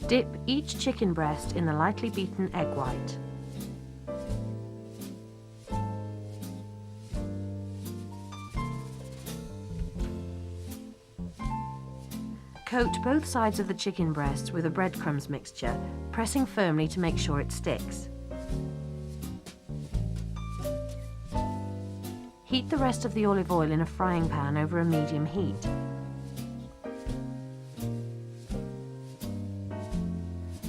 Dip each chicken breast in the lightly beaten egg white. Coat both sides of the chicken breast with a breadcrumbs mixture, pressing firmly to make sure it sticks. Heat the rest of the olive oil in a frying pan over a medium heat.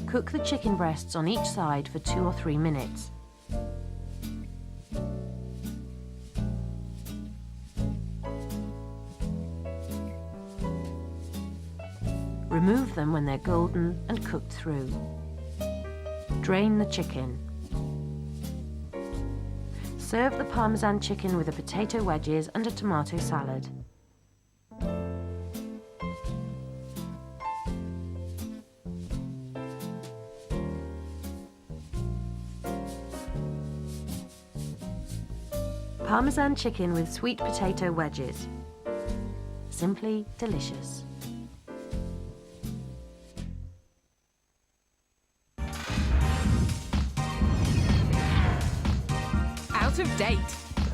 Cook the chicken breasts on each side for 2 or 3 minutes. Remove them when they're golden and cooked through. Drain the chicken. Serve the Parmesan chicken with the potato wedges and a tomato salad. Parmesan chicken with sweet potato wedges. Simply delicious. Out of date.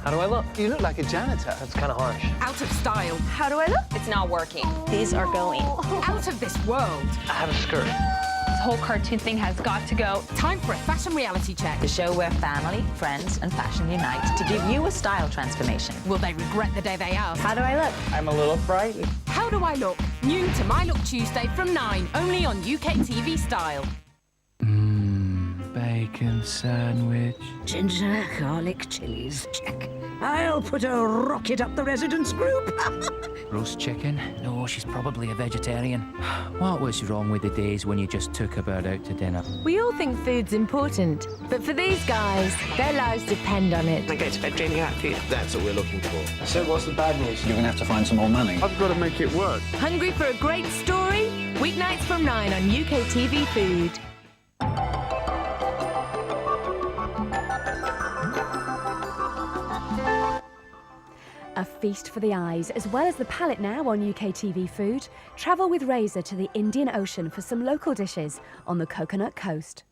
How do I look? You look like a janitor. That's kind of harsh. Out of style. How do I look? It's not working. These are going. Out of this world. I have a skirt. This whole cartoon thing has got to go. Time for a fashion reality check. The show where family, friends and fashion unite to give you a style transformation. Will they regret the day they ask? How do I look? I'm a little frightened. How do I look? New to My Look Tuesday from 9, only on UK TV Style. Bacon sandwich. Ginger, garlic, chilies, check. I'll put a rocket up the residence group. Roast chicken? No, she's probably a vegetarian. What was wrong with the days when you just took a bird out to dinner? We all think food's important, but for these guys, their lives depend on it. I go to bed dreaming about food. That's what we're looking for. So what's the bad news? You're gonna have to find some more money. I've got to make it work. Hungry for a great story? Weeknights from 9 on UK TV Food. A feast for the eyes, as well as the palate now on UK TV Food. Travel with Razor to the Indian Ocean for some local dishes on the Coconut Coast.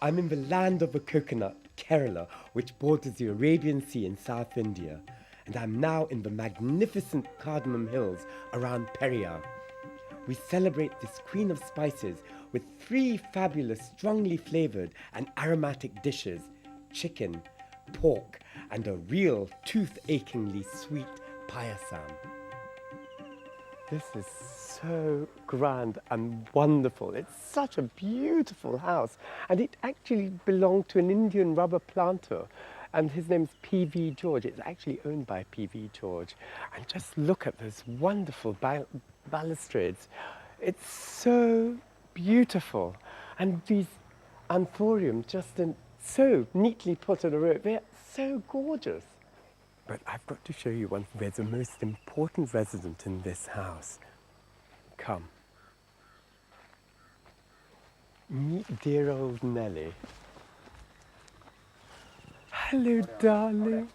I'm in the land of the coconut, Kerala, which borders the Arabian Sea in South India, and I'm now in the magnificent Cardamom Hills around Periyar. We celebrate this queen of spices with 3 fabulous, strongly flavoured and aromatic dishes: chicken, pork, and a real tooth-achingly sweet payasam. This is so grand and wonderful. It's such a beautiful house, and it actually belonged to an Indian rubber planter, and his name's P.V. George. It's actually owned by P.V. George. And just look at those wonderful balustrades. It's so beautiful, and these anthuriums just so neatly put in a row. They're so gorgeous. But I've got to show you one. There's the most important resident in this house. Come. Meet dear old Nellie. Hello, darling.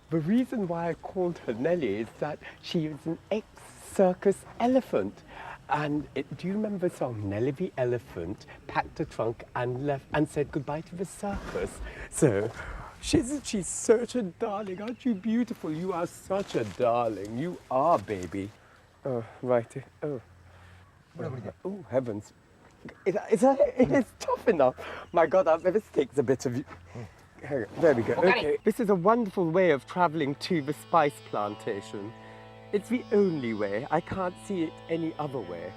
The reason why I called her Nellie is that she is an ex-circus elephant. And do you remember the song, Nellie the Elephant packed a trunk and left and said goodbye to the circus? So, she's such a darling. Aren't you beautiful? You are such a darling. You are, baby. Oh, righty. Oh. Oh, heavens. It is tough enough. My God, this takes a bit of you. There we go. Okay. This is a wonderful way of travelling to the spice plantation. It's the only way. I can't see it any other way.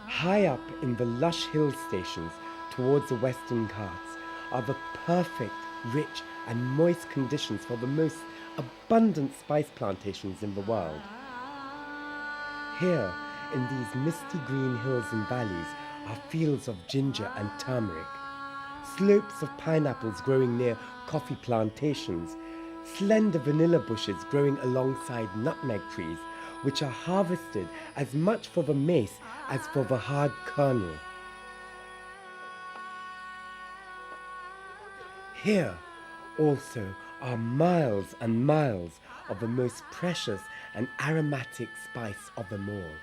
High up in the lush hill stations towards the Western Ghats are the perfect, rich and moist conditions for the most abundant spice plantations in the world. Here, in these misty green hills and valleys, are fields of ginger and turmeric, slopes of pineapples growing near coffee plantations, slender vanilla bushes growing alongside nutmeg trees, which are harvested as much for the mace as for the hard kernel. Here also are miles and miles of the most precious and aromatic spice of them all.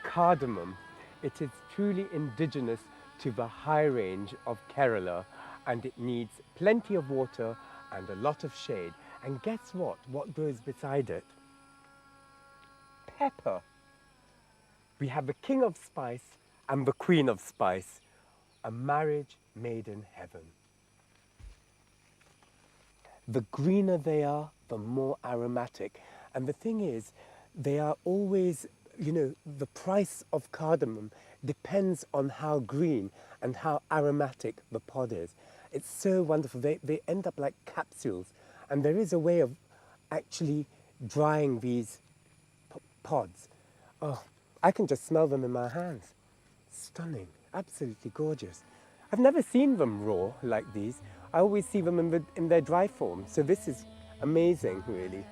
Cardamom. It is truly indigenous to the high range of Kerala, and it needs plenty of water and a lot of shade. And guess what? What grows beside it? Pepper. We have the king of spice and the queen of spice, a marriage made in heaven. The greener they are, the more aromatic. And the thing is, they are always, you know, the price of cardamom depends on how green and how aromatic the pod is. It's so wonderful. They end up like capsules. And there is a way of actually drying these pods. Oh, I can just smell them in my hands. Stunning, absolutely gorgeous. I've never seen them raw like these. I always see them in their dry form. So this is amazing, really.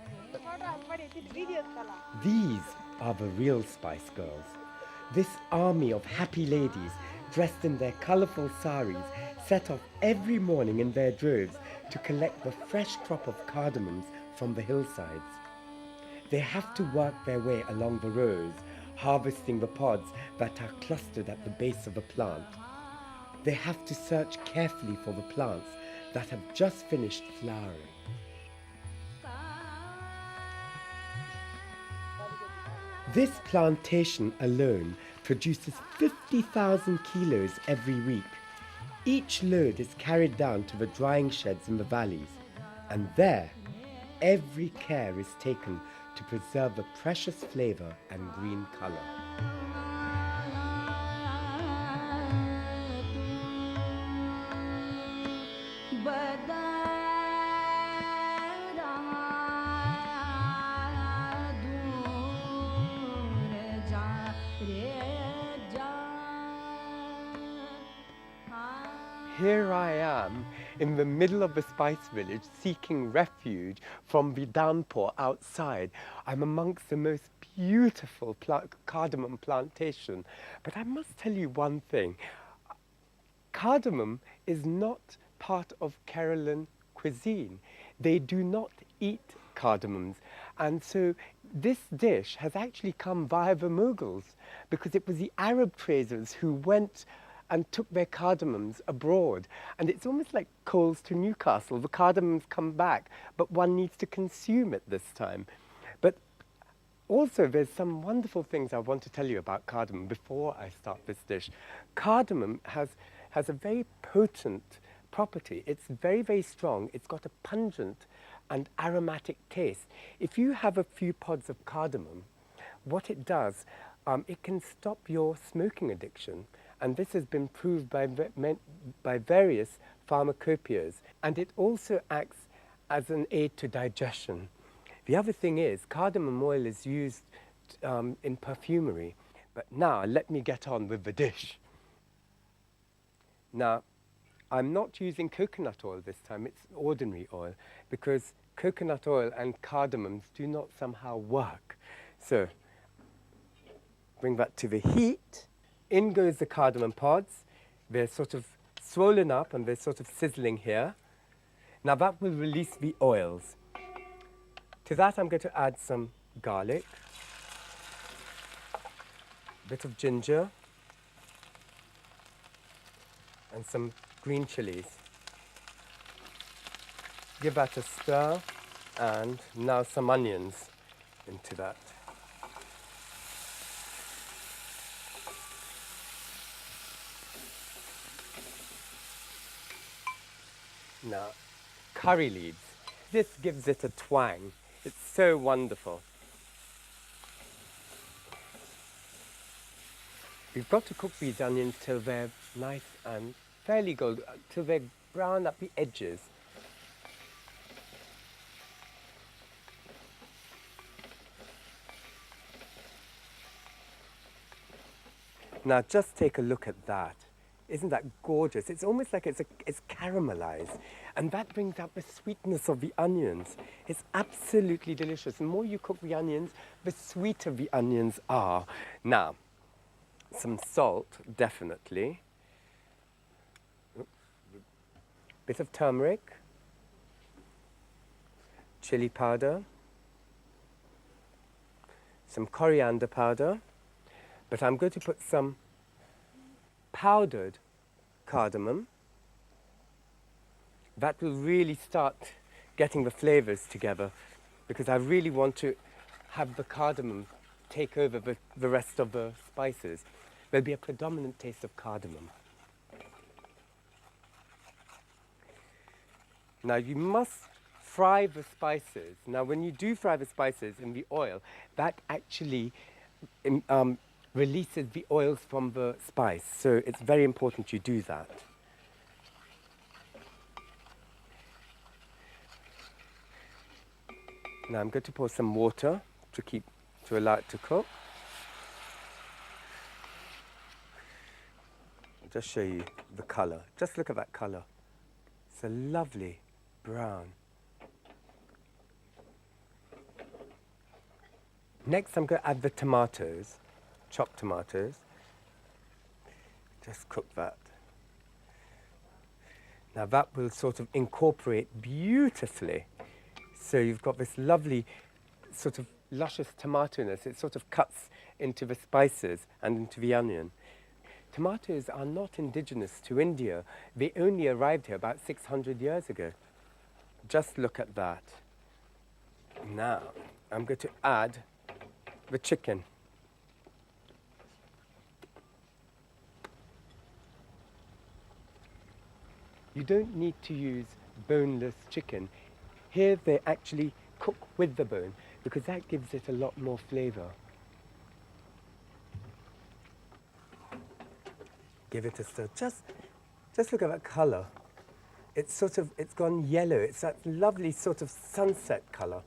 These are the real Spice Girls. This army of happy ladies dressed in their colourful saris set off every morning in their droves to collect the fresh crop of cardamoms from the hillsides. They have to work their way along the rows, harvesting the pods that are clustered at the base of the plant. They have to search carefully for the plants that have just finished flowering. This plantation alone produces 50,000 kilos every week. Each load is carried down to the drying sheds in the valleys, and there, every care is taken to preserve the precious flavour and green colour. Here I am in the middle of the spice village seeking refuge from the downpour outside. I'm amongst the most beautiful cardamom plantation. But I must tell you one thing. Cardamom is not part of Kerala cuisine. They do not eat cardamoms. And so this dish has actually come via the Mughals, because it was the Arab traders who went and took their cardamoms abroad. And it's almost like coals to Newcastle. The cardamoms come back, but one needs to consume it this time. But also, there's some wonderful things I want to tell you about cardamom before I start this dish. Cardamom has a very potent property. It's very, very strong. It's got a pungent and aromatic taste. If you have a few pods of cardamom, what it does, it can stop your smoking addiction. And this has been proved by various pharmacopoeias. And it also acts as an aid to digestion. The other thing is, cardamom oil is used in perfumery. But now, let me get on with the dish. Now, I'm not using coconut oil this time, it's ordinary oil, because coconut oil and cardamoms do not somehow work. So, bring that to the heat. In goes the cardamom pods. They're sort of swollen up and they're sort of sizzling here. Now that will release the oils. To that I'm going to add some garlic, a bit of ginger, and some green chilies. Give that a stir, and now some onions into that. Now, curry leaves. This gives it a twang. It's so wonderful. We've got to cook these onions till they're nice and fairly golden, till they brown up the edges. Now just take a look at that. Isn't that gorgeous? It's almost like it's caramelized. And that brings out the sweetness of the onions. It's absolutely delicious. The more you cook the onions, the sweeter the onions are. Now, some salt, definitely. Bit of turmeric. Chili powder. Some coriander powder. But I'm going to put some powdered cardamom. That will really start getting the flavors together, because I really want to have the cardamom take over the rest of the spices. There'll be a predominant taste of cardamom. Now you must fry the spices. Now when you do fry the spices in the oil, that actually releases the oils from the spice. So it's very important you do that. Now I'm going to pour some water to allow it to cook. I'll just show you the color. Just look at that color. It's a lovely brown. Next I'm going to add the tomatoes, chopped tomatoes. Just cook that. Now that will sort of incorporate beautifully. So you've got this lovely sort of luscious tomato-ness. It sort of cuts into the spices and into the onion. Tomatoes are not indigenous to India. They only arrived here about 600 years ago. Just look at that. Now, I'm going to add the chicken. You don't need to use boneless chicken. Here they actually cook with the bone, because that gives it a lot more flavor. Give it a stir. Just look at that color. It's gone yellow. It's that lovely sort of sunset color.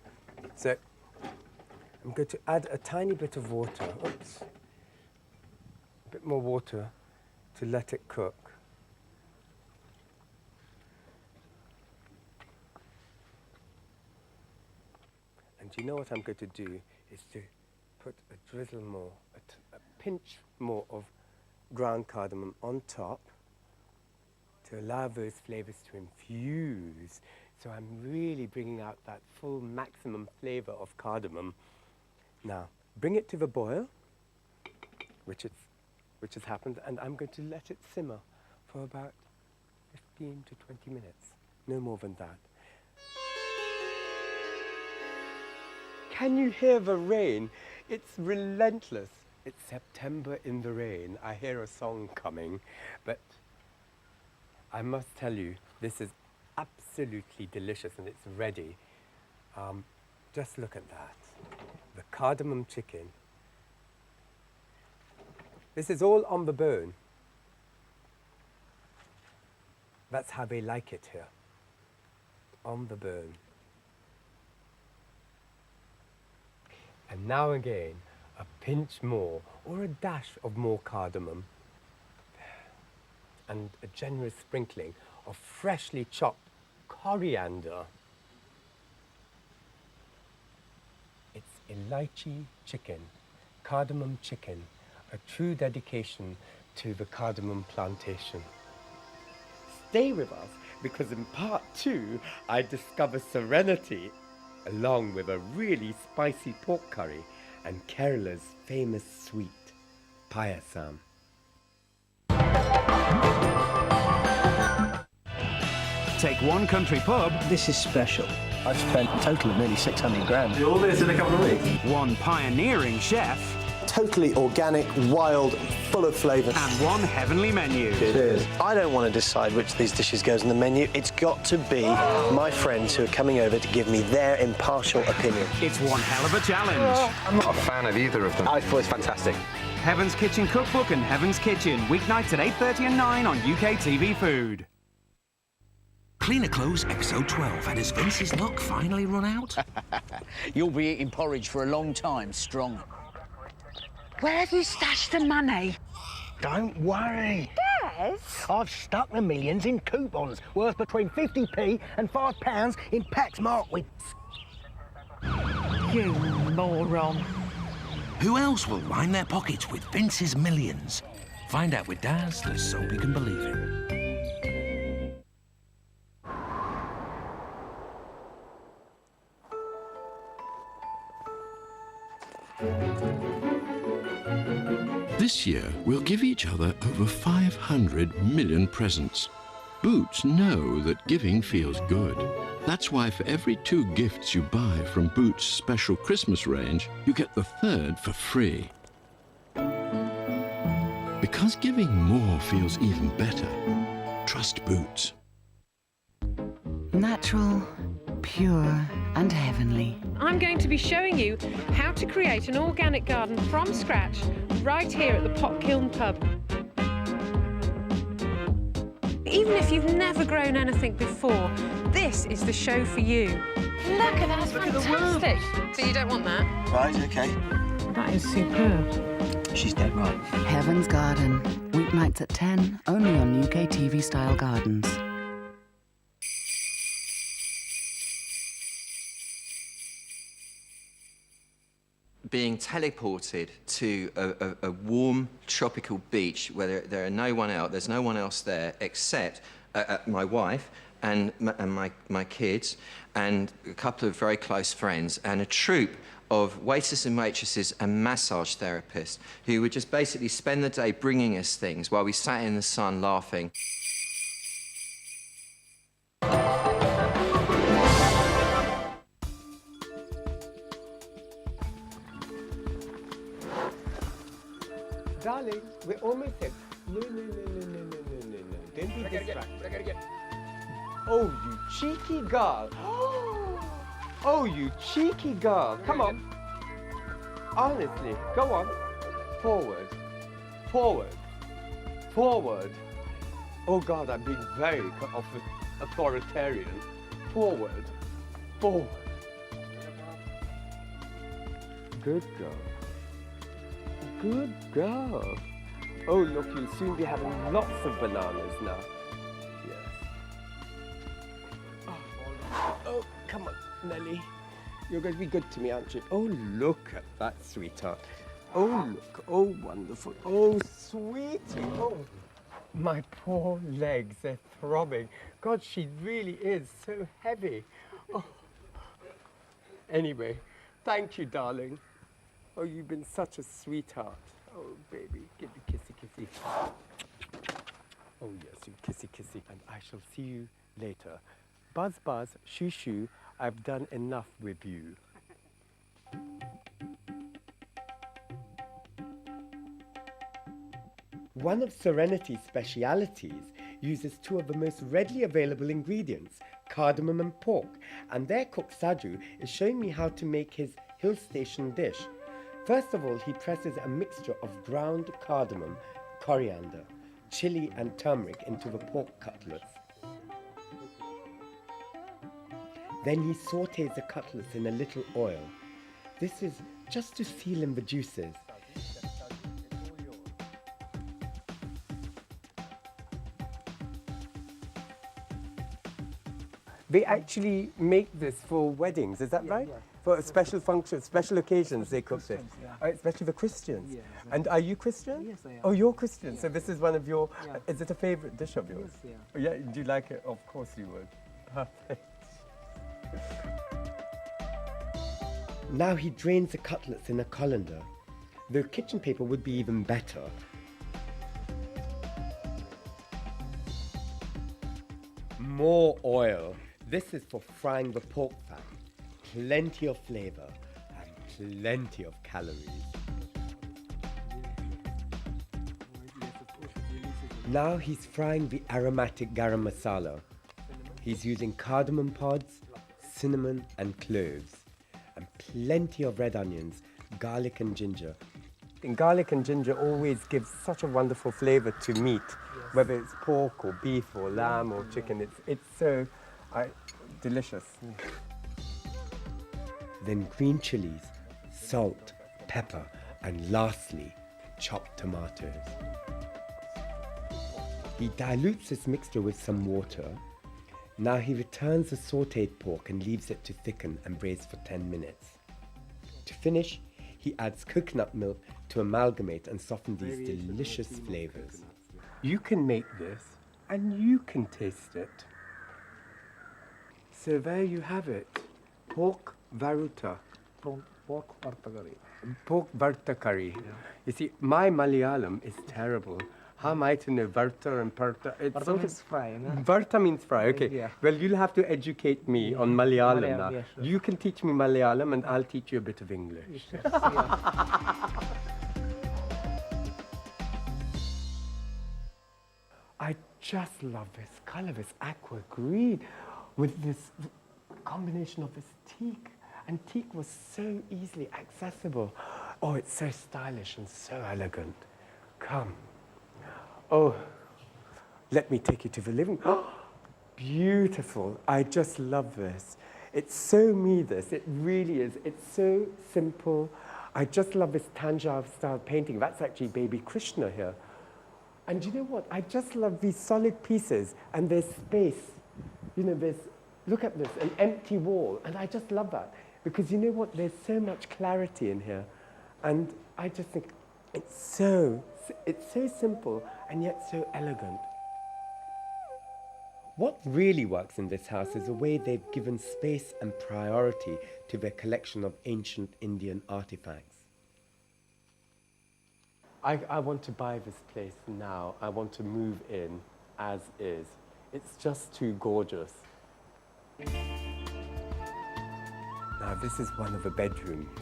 So I'm going to add a tiny bit of water. Oops. A bit more water to let it cook. And you know what I'm going to do is to put a drizzle more, a pinch more of ground cardamom on top to allow those flavors to infuse. So I'm really bringing out that full maximum flavor of cardamom. Now, bring it to the boil, which has happened, and I'm going to let it simmer for about 15 to 20 minutes, no more than that. Can you hear the rain? It's relentless. It's September in the rain. I hear a song coming, but I must tell you, this is absolutely delicious and it's ready. Just look at that. The cardamom chicken. This is all on the bone. That's how they like it here. On the bone. And now again, a pinch more or a dash of more cardamom and a generous sprinkling of freshly chopped coriander. It's elaichi chicken, cardamom chicken, a true dedication to the cardamom plantation. Stay with us, because in part 2, I discover serenity along with a really spicy pork curry and Kerala's famous sweet, payasam. Take one country pub. This is special. I've spent a total of nearly 600 grand. All this in a couple of weeks. One pioneering chef. Totally organic, wild, full of flavour. And one heavenly menu. Cheers. I don't want to decide which of these dishes goes in the menu. It's got to be my friends who are coming over to give me their impartial opinion. It's one hell of a challenge. I'm not a fan of either of them. I thought it's fantastic. Heaven's Kitchen Cookbook and Heaven's Kitchen, weeknights at 8:30 and 9 on UK TV Food. Cleaner Clothes episode 12, and has Vince's luck finally run out? You'll be eating porridge for a long time, strong. Where have you stashed the money? Don't worry. Des? I've stuck the millions in coupons worth between 50p and £5 in packs marked with... You moron. Who else will line their pockets with Vince's millions? Find out with Daz, the soap you can believe in. This year, we'll give each other over 500 million presents. Boots know that giving feels good. That's why for every 2 gifts you buy from Boots' special Christmas range, you get the 3rd for free. Because giving more feels even better, trust Boots. Natural, pure and heavenly. I'm going to be showing you how to create an organic garden from scratch right here at the Pot Kiln Pub. Even if you've never grown anything before, this is the show for you. Look at that, that's fantastic. So you don't want that? Right, okay. That is superb. She's dead right. Heaven's Garden. Weeknights at 10, only on UK TV Style Gardens. Being teleported to a warm tropical beach where there's no one else there except my wife and my kids and a couple of very close friends and a troupe of waiters and waitresses and massage therapists who would just basically spend the day bringing us things while we sat in the sun laughing. Darling, we're almost there. No. Don't be distracted. Oh, you cheeky girl. Oh, you cheeky girl. Come on. Honestly, go on. Forward. Oh, God, I'm being very authoritarian. Forward. Good girl. Good girl. Oh, look, you'll soon be having lots of bananas now. Yes. Oh, come on, Nellie. You're going to be good to me, aren't you? Oh, look at that, sweetheart. Oh, look. Oh, wonderful. Oh, sweetie. Oh, my poor legs, they're throbbing. God, she really is so heavy. Oh. Anyway, thank you, darling. Oh, you've been such a sweetheart. Oh, baby, give me kissy. Oh, yes, you kissy. And I shall see you later. Buzz, shoo, I've done enough with you. One of Serenity's specialities uses 2 of the most readily available ingredients, cardamom and pork, and their cook Saju is showing me how to make his hill station dish. First of all, he presses a mixture of ground cardamom, coriander, chili and turmeric into the pork cutlets. Then he sautés the cutlets in a little oil. This is just to seal in the juices. They actually make this for weddings, is that right? Yeah. For special functions, special occasions, they cook this. Yeah. Especially for Christians. Yeah, exactly. And are you Christian? Yes, I am. Oh, you're Christian. Yeah. So this is one of your. Yeah. Is it a favorite dish of yours? Yes, yeah. Yeah. Do you like it? Of course you would. Perfect. Now he drains the cutlets in a colander. The kitchen paper would be even better. More oil. This is for frying the pork fat. Plenty of flavor and plenty of calories. Now he's frying the aromatic garam masala. He's using cardamom pods, cinnamon and cloves, and plenty of red onions, garlic and ginger. And garlic and ginger always gives such a wonderful flavor to meat, whether it's pork or beef or lamb or chicken. It's so delicious. Then green chilies, salt, pepper, and lastly, chopped tomatoes. He dilutes this mixture with some water. Now he returns the sautéed pork and leaves it to thicken and braise for 10 minutes. To finish, he adds coconut milk to amalgamate and soften these delicious flavors. You can make this and you can taste it. So there you have it, pork varuta. Pork varta curry. You see, my Malayalam is terrible. How am I to know varta and parta? Varta means fry, no? Varta means fry, okay. Yeah. Well, you'll have to educate me on Malayalam now. Yeah, sure. You can teach me Malayalam and I'll teach you a bit of English. I just love this colour, this aqua green, with this combination of this teak. And teak was so easily accessible. Oh, it's so stylish and so elegant. Come. Oh, let me take you to the living room. Oh, beautiful. I just love this. It's so me, this. It really is. It's so simple. I just love this Tanjore style painting. That's actually baby Krishna here. And you know what? I just love these solid pieces and there's space. You know, look at this, an empty wall. And I just love that. Because you know what? There's so much clarity in here. And I just think it's so simple and yet so elegant. What really works in this house is the way they've given space and priority to their collection of ancient Indian artifacts. I want to buy this place now. I want to move in as is. It's just too gorgeous. Now this is one of the bedrooms.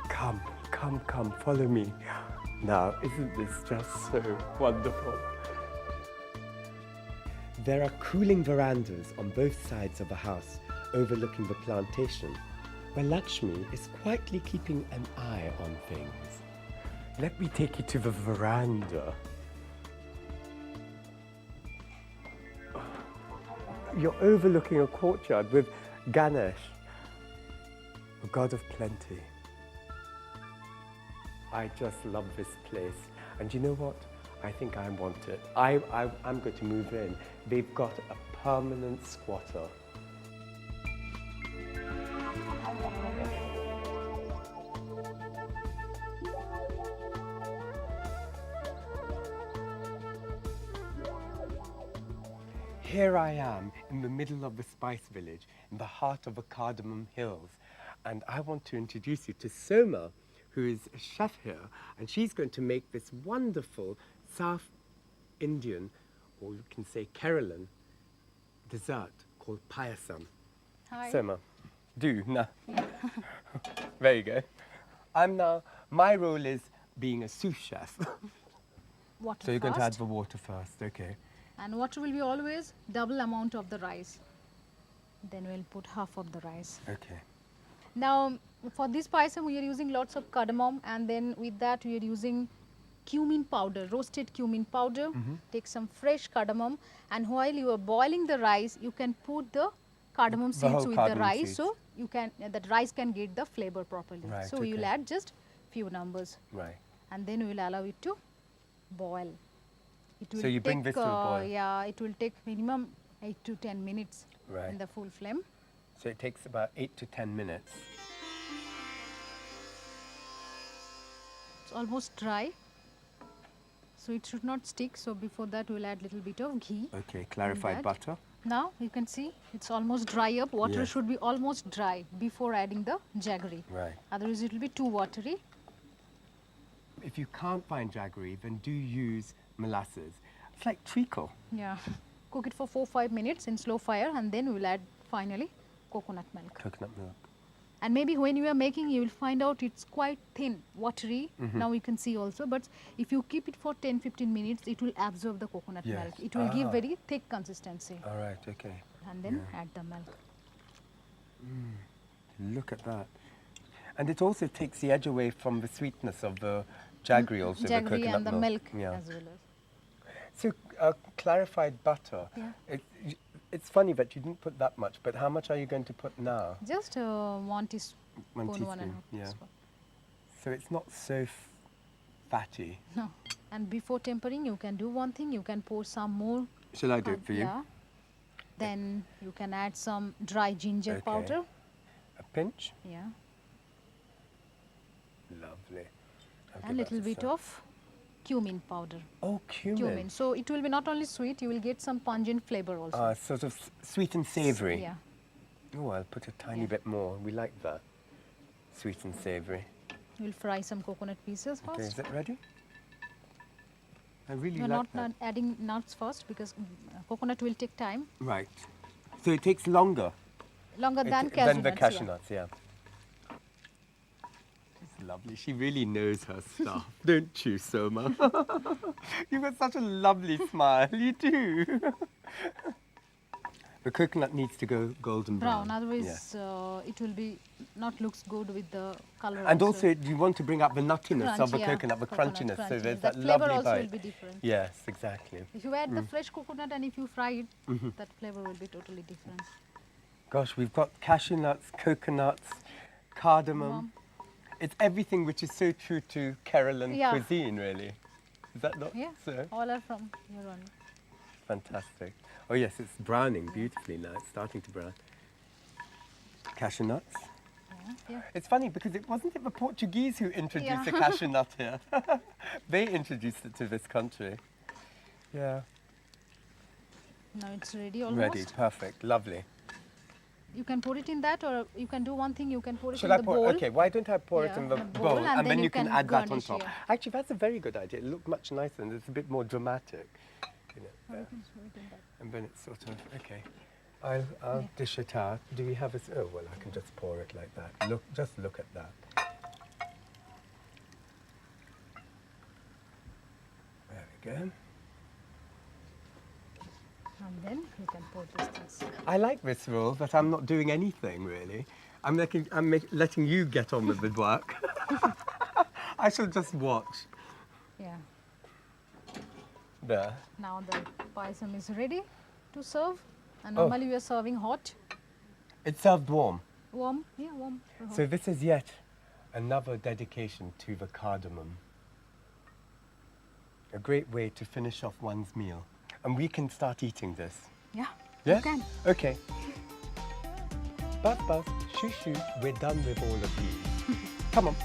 Come, come, come, follow me. Now, isn't this just so wonderful? There are cooling verandas on both sides of the house overlooking the plantation, where Lakshmi is quietly keeping an eye on things. Let me take you to the veranda. You're overlooking a courtyard with Ganesh, the god of plenty. I just love this place. And you know what? I think I want it. I'm going to move in. They've got a permanent squatter. Here I am in the middle of the Spice Village, in the heart of the Cardamom Hills. And I want to introduce you to Soma, who is a chef here, and she's going to make this wonderful South Indian, or you can say Kerala, dessert called payasam. Hi. Soma, do now. There you go. My role is being a sous chef. Water So you're going to add first. the water first, okay. And water will be always double amount of the rice. Then we'll put half of the rice. Okay. Now, for this payasam, we are using lots of cardamom, and then with that we are using cumin powder, roasted cumin powder. Take some fresh cardamom, and while you are boiling the rice, you can put the cardamom The seeds whole with cardamom the rice, seeds. so you can that rice can get the flavor properly. Right, so you'll okay. add just few numbers, Right. and then we'll allow it to boil. It will So you bring take, this to a boil? Yeah, it will take minimum 8 to 10 minutes Right. in the full flame. So it takes about 8 to 10 minutes. It's almost dry, so it should not stick. So before that, we'll add little bit of ghee. Okay, clarified that. butter. Now you can see it's almost dry up. Water Yes. should be almost dry before adding the jaggery. Right. Otherwise, it will be too watery. If you can't find jaggery, then do use molasses. It's like treacle. Yeah. Cook it for 4-5 minutes in slow fire, and then we'll add finally coconut milk. Coconut milk. And maybe when you are making, you will find out it's quite thin, watery. Mhm. Now you can see also, but if you keep it for 10-15 minutes, it will absorb the coconut Yes. milk. It will give Ah. very thick consistency. All right, okay. And then Yeah. add the milk. Look at that. And it also takes the edge away from the sweetness of the jaggery, also the Jaggery coconut and the milk Yeah. as well as. So clarified butter. Yeah. It's funny that you didn't put that much, but how much are you going to put now? Just 1 teaspoon, 1 1 and a teaspoon, half yeah. teaspoon. So it's not so fatty. No. And before tempering, you can do one thing. You can pour some more. Shall I do it for you? Yeah. Then you can add some dry ginger powder. A pinch. Yeah. Lovely. A little bit of cumin powder. Oh, cumin. So it will be not only sweet, you will get some pungent flavor also. Sort of sweet and savoury. Yeah. Oh, I'll put a tiny bit more. We like that. Sweet and savoury. We'll fry some coconut pieces first. Okay, is it ready? I really You're like not adding nuts first because coconut will take time. Right. So it takes longer. Longer than cashew nuts. Than the cashew nuts, yeah. It's lovely. She really knows her stuff, don't you, Soma? You've got such a lovely smile. You do. The coconut needs to go golden brown. Otherwise it will be not looks good with the color. And also you want to bring up the nuttiness of the coconut, the crunchiness. So there's that flavor lovely also bite. will be different. Yes, exactly. If you add the fresh coconut and if you fry it, that flavor will be totally different. Gosh, we've got cashew nuts, coconuts, cardamom. It's everything which is so true to Kerala cuisine, really. Is that not so? All are from here on. Fantastic. Oh yes, it's browning beautifully now. It's starting to brown. Cashew nuts. Yeah. It's funny because it wasn't the Portuguese who introduced the cashew nut here. They introduced it to this country. Yeah. Now it's ready almost. Ready, perfect, lovely. You can pour it in that, or you can do one thing. You can pour it Should in I the pour? bowl. Okay, why don't I pour it in the bowl and then you can add that on top? Actually, that's a very good idea. It looked much nicer and it's a bit more dramatic. You know, and then it's sort of okay. I'll dish it out. Do we have a? Oh well, I can just pour it like that. Look, just look at that. There we go. And then you can pour these things. I like this rule, but I'm not doing anything really. I'm letting you get on with the work. I shall just watch. Yeah. There. Now the payasam is ready to serve. And normally we are serving hot. It's served warm. Warm, yeah, warm. So this is yet another dedication to the cardamom. A great way to finish off one's meal. And we can start eating this. Yeah, yeah? you can. Okay. Buzz, buzz, shoo, shoo, we're done with all of these. Come on.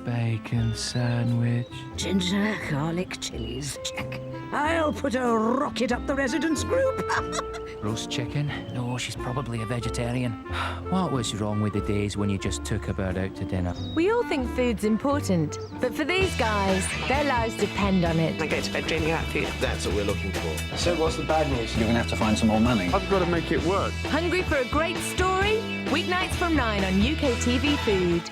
Bacon sandwich. Ginger, garlic, chilies, check. I'll put a rocket up the residence group. Roast chicken? No, she's probably a vegetarian. What was wrong with the days when you just took a bird out to dinner? We all think food's important, but for these guys, their lives depend on it. I go to bed dreaming about food. That's what we're looking for. So what's the bad news? You're going to have to find some more money. I've got to make it work. Hungry for a great story? Weeknights from 9 on UK TV Food.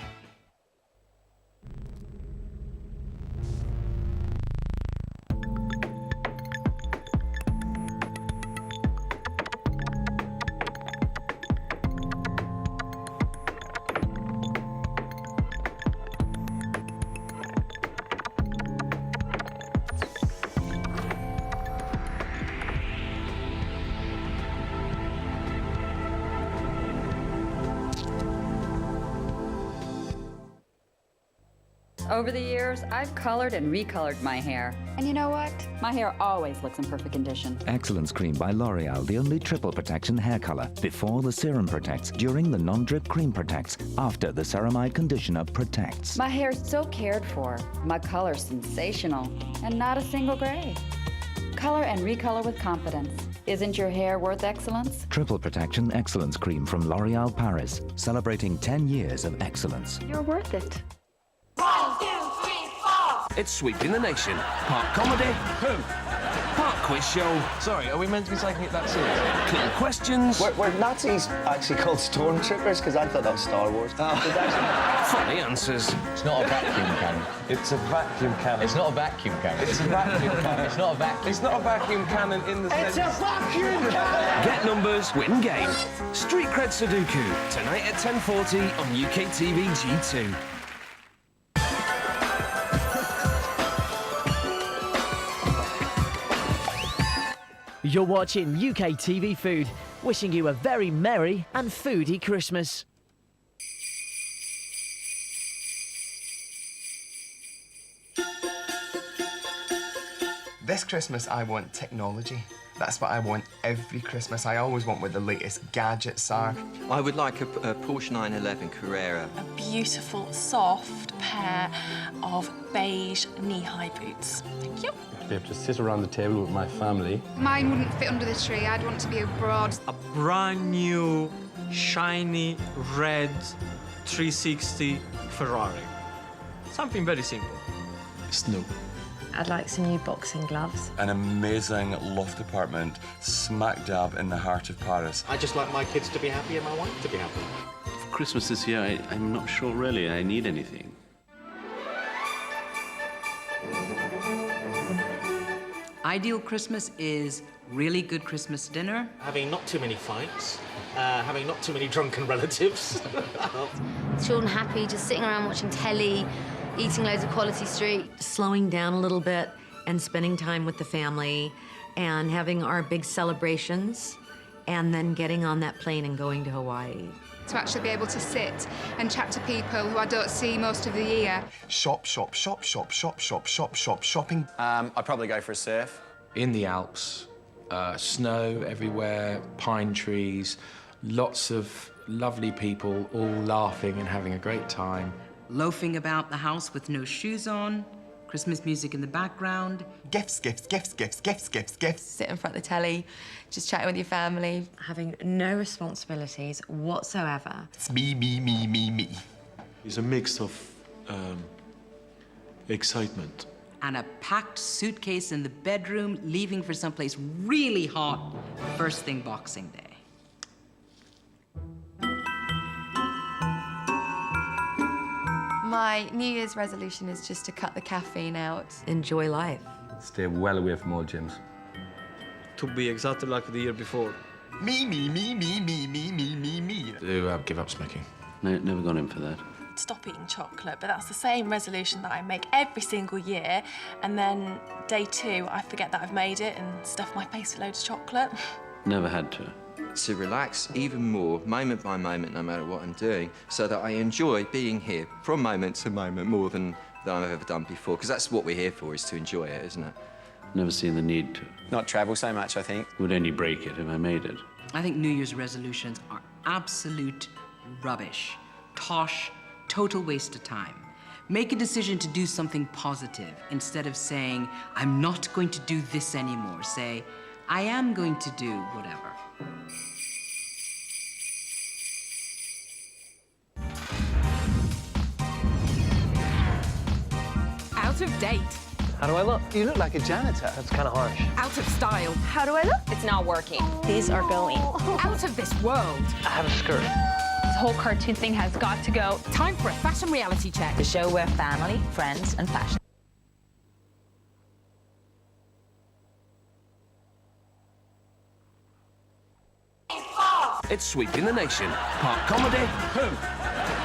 Over the years, I've colored and recolored my hair. And you know what? My hair always looks in perfect condition. Excellence Cream by L'Oreal, the only triple protection hair color. Before the serum protects, during the non-drip cream protects, after the ceramide conditioner protects. My hair's so cared for. My color's sensational, and not a single gray. Color and recolor with confidence. Isn't your hair worth excellence? Triple protection Excellence Cream from L'Oreal Paris, celebrating 10 years of excellence. You're worth it. 1, 2, 3, 4. It's sweeping the nation. Part comedy. Part quiz show. Sorry, are we meant to be taking it that seriously? Cool questions. Were Nazis actually called stormtroopers? Because I thought that was Star Wars. Funny answers. It's not a vacuum cannon. It's a vacuum cannon. It's not a vacuum cannon. It's a vacuum cannon. It's not a vacuum. It's not a vacuum cannon in the sense. It's a vacuum cannon! Get numbers, win game. Street Cred Sudoku, tonight at 10:40 on UKTV G2. You're watching UK TV Food, wishing you a very merry and foodie Christmas. This Christmas, I want technology. That's what I want every Christmas. I always want what the latest gadgets are. I would like a Porsche 911 Carrera. A beautiful, soft pair of beige knee-high boots. Thank you. To be able to sit around the table with my family. Mine wouldn't fit under the tree. I'd want to be abroad. A brand new, shiny, red 360 Ferrari. Something very simple. Snow. I'd like some new boxing gloves. An amazing loft apartment smack dab in the heart of Paris. I just like my kids to be happy and my wife to be happy. For Christmas this year, I'm not sure really I need anything. Ideal Christmas is really good Christmas dinner. Having not too many fights, having not too many drunken relatives. Children happy, just sitting around watching telly, eating loads of quality street. Slowing down a little bit and spending time with the family and having our big celebrations and then getting on that plane and going to Hawaii. To actually be able to sit and chat to people who I don't see most of the year. Shop, shop, shop, shop, shop, shop, shop, shop, shopping. I'd probably go for a surf. In the Alps, snow everywhere, pine trees, lots of lovely people all laughing and having a great time. Loafing about the house with no shoes on, Christmas music in the background. Gifts, gifts, gifts, gifts, gifts, gifts, gifts. Sit in front of the telly, just chatting with your family. Having no responsibilities whatsoever. It's me, me, me, me, me. It's a mix of excitement. And a packed suitcase in the bedroom, leaving for someplace really hot first thing Boxing Day. My New Year's resolution is just to cut the caffeine out. Enjoy life. Stay well away from all gyms. To be exactly like the year before. Me, me, me, me, me, me, me, me, me. To give up smoking. No, never gone in for that. Stop eating chocolate, but that's the same resolution that I make every single year. And then day 2, I forget that I've made it and stuff my face with loads of chocolate. Never had to. To relax even more, moment by moment, no matter what I'm doing, so that I enjoy being here from moment to moment more than I've ever done before. Because that's what we're here for, is to enjoy it, isn't it? Never seen the need to. Not travel so much, I think. Would only break it if I made it. I think New Year's resolutions are absolute rubbish. Tosh, total waste of time. Make a decision to do something positive instead of saying, I'm not going to do this anymore. Say, I am going to do whatever. Out of date. How do I look? You look like a janitor. That's kind of harsh. Out of style. How do I look? It's not working. These are going. Out of this world. I have a skirt. This whole cartoon thing has got to go. Time for a fashion reality check. The show where family, friends, and fashion. It's Sweeping the Nation. Part comedy.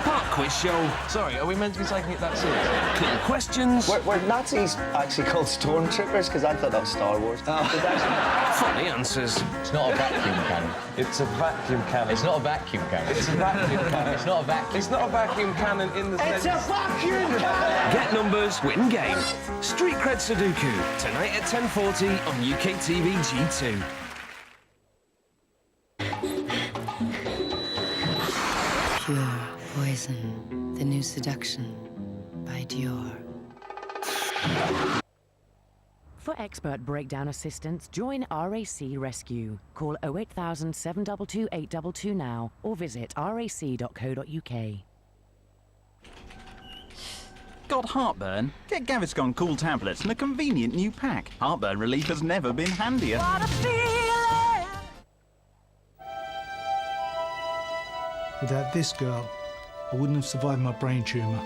Part quiz show. Sorry, are we meant to be taking it that serious? Clean questions. Were Nazis actually called stormtroopers? Because I thought that was Star Wars. Funny answers. It's not a vacuum cannon. It's a vacuum cannon. It's not a vacuum cannon. It's a vacuum cannon. It's not a vacuum. It's not a vacuum cannon in the sense. It's a vacuum cannon! Get numbers, win game. Street Cred Sudoku, tonight at 10:40 on UKTV G2. Pure Poison, the new seduction by Dior. For expert breakdown assistance, join RAC Rescue. Call 08000 722 822 now or visit rac.co.uk. Got heartburn? Get Gaviscon Cool tablets in a convenient new pack. Heartburn relief has never been handier. What a feeling! Without this girl, I wouldn't have survived my brain tumour.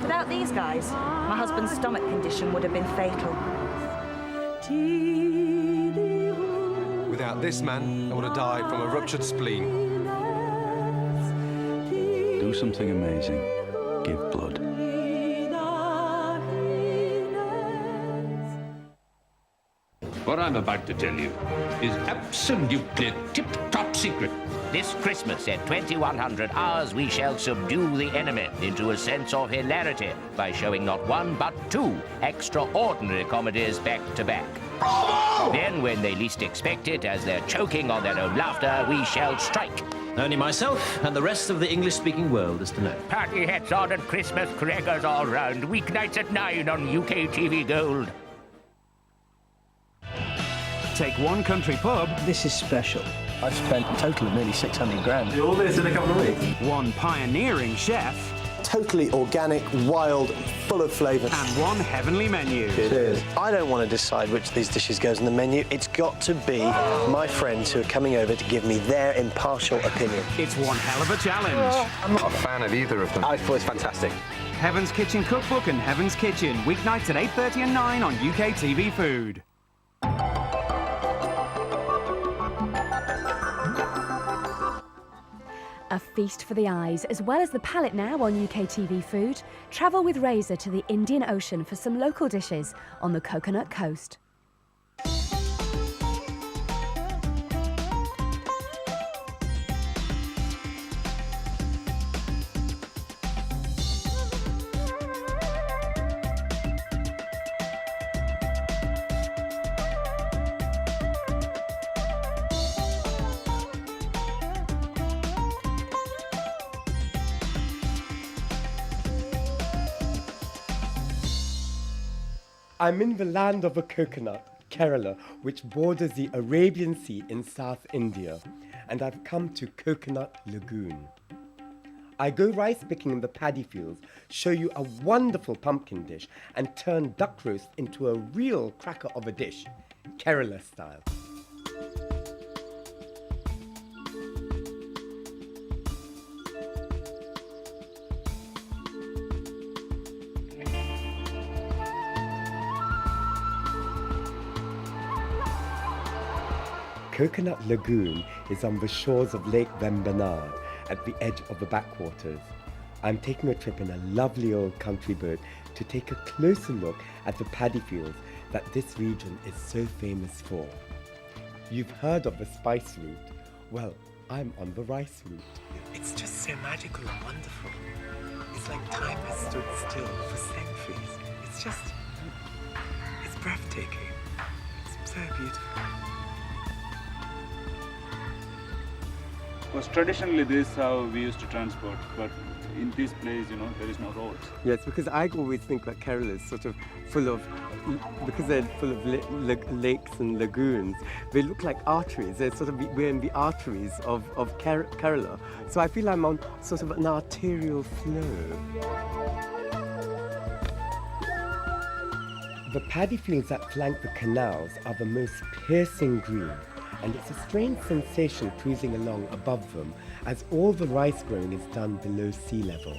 Without these guys, my husband's stomach condition would have been fatal. Without this man, I would have died from a ruptured spleen. Do something amazing. Give blood. What I'm about to tell you is absolutely tip-top secret. This Christmas at 2100 hours, we shall subdue the enemy into a sense of hilarity by showing not one but two extraordinary comedies back to back. Bravo! Then, when they least expect it, as they're choking on their own laughter, we shall strike. Only myself and the rest of the English-speaking world is to know. Party hats on and Christmas crackers all round. Weeknights at 9 on UK TV Gold. Take one country pub. This is special. I've spent a total of nearly 600 grand. All this in a couple of weeks. One pioneering chef. Totally organic, wild, full of flavour. And one heavenly menu. Cheers. I don't want to decide which of these dishes goes on the menu. It's got to be my friends who are coming over to give me their impartial opinion. It's one hell of a challenge. I'm not a fan of either of them. I thought it was fantastic. Heaven's Kitchen Cookbook and Heaven's Kitchen. Weeknights at 8:30 and 9 on UK TV Food. A feast for the eyes, as well as the palate now on UK TV Food. Travel with Razor to the Indian Ocean for some local dishes on the Coconut Coast. I'm in the land of a coconut, Kerala, which borders the Arabian Sea in South India, and I've come to Coconut Lagoon. I go rice picking in the paddy fields, show you a wonderful pumpkin dish, and turn duck roast into a real cracker of a dish, Kerala style. Coconut Lagoon is on the shores of Lake Vembanad at the edge of the backwaters. I'm taking a trip in a lovely old country boat to take a closer look at the paddy fields that this region is so famous for. You've heard of the spice route. Well, I'm on the rice route. It's just so magical and wonderful. It's like time has stood still for centuries. It's breathtaking. It's so beautiful. Because traditionally this is how we used to transport, but in this place, there is no roads. Yes, because I always think that Kerala is sort of full of, because they're full of lakes and lagoons, they look like arteries. They're sort of, we're in the arteries of Kerala. So I feel I'm on sort of an arterial flow. The paddy fields that flank the canals are the most piercing green, and it's a strange sensation cruising along above them as all the rice growing is done below sea level.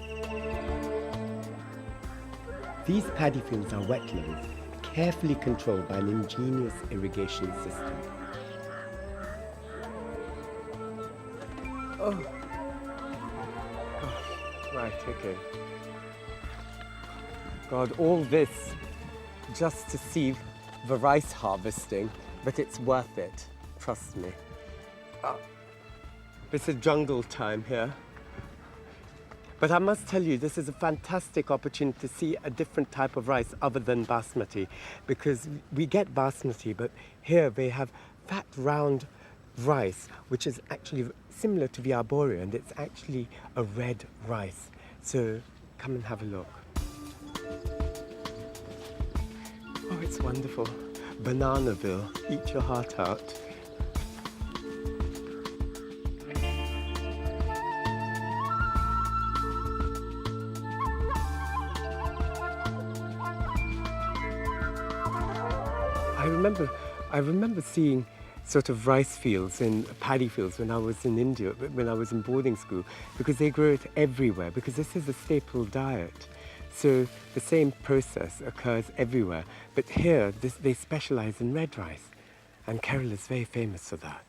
These paddy fields are wetlands, carefully controlled by an ingenious irrigation system. Oh. Right, okay. God, all this just to see the rice harvesting, but it's worth it. Trust me. It's a jungle time here. But I must tell you, this is a fantastic opportunity to see a different type of rice other than basmati, because we get basmati, but here they have fat, round rice, which is actually similar to the arborio, and it's actually a red rice. So come and have a look. Oh, it's wonderful. Bananaville, eat your heart out. I remember seeing sort of rice fields and paddy fields when I was in India, when I was in boarding school, because they grow it everywhere, because this is a staple diet. So the same process occurs everywhere. But here, they specialize in red rice. And Kerala is very famous for that.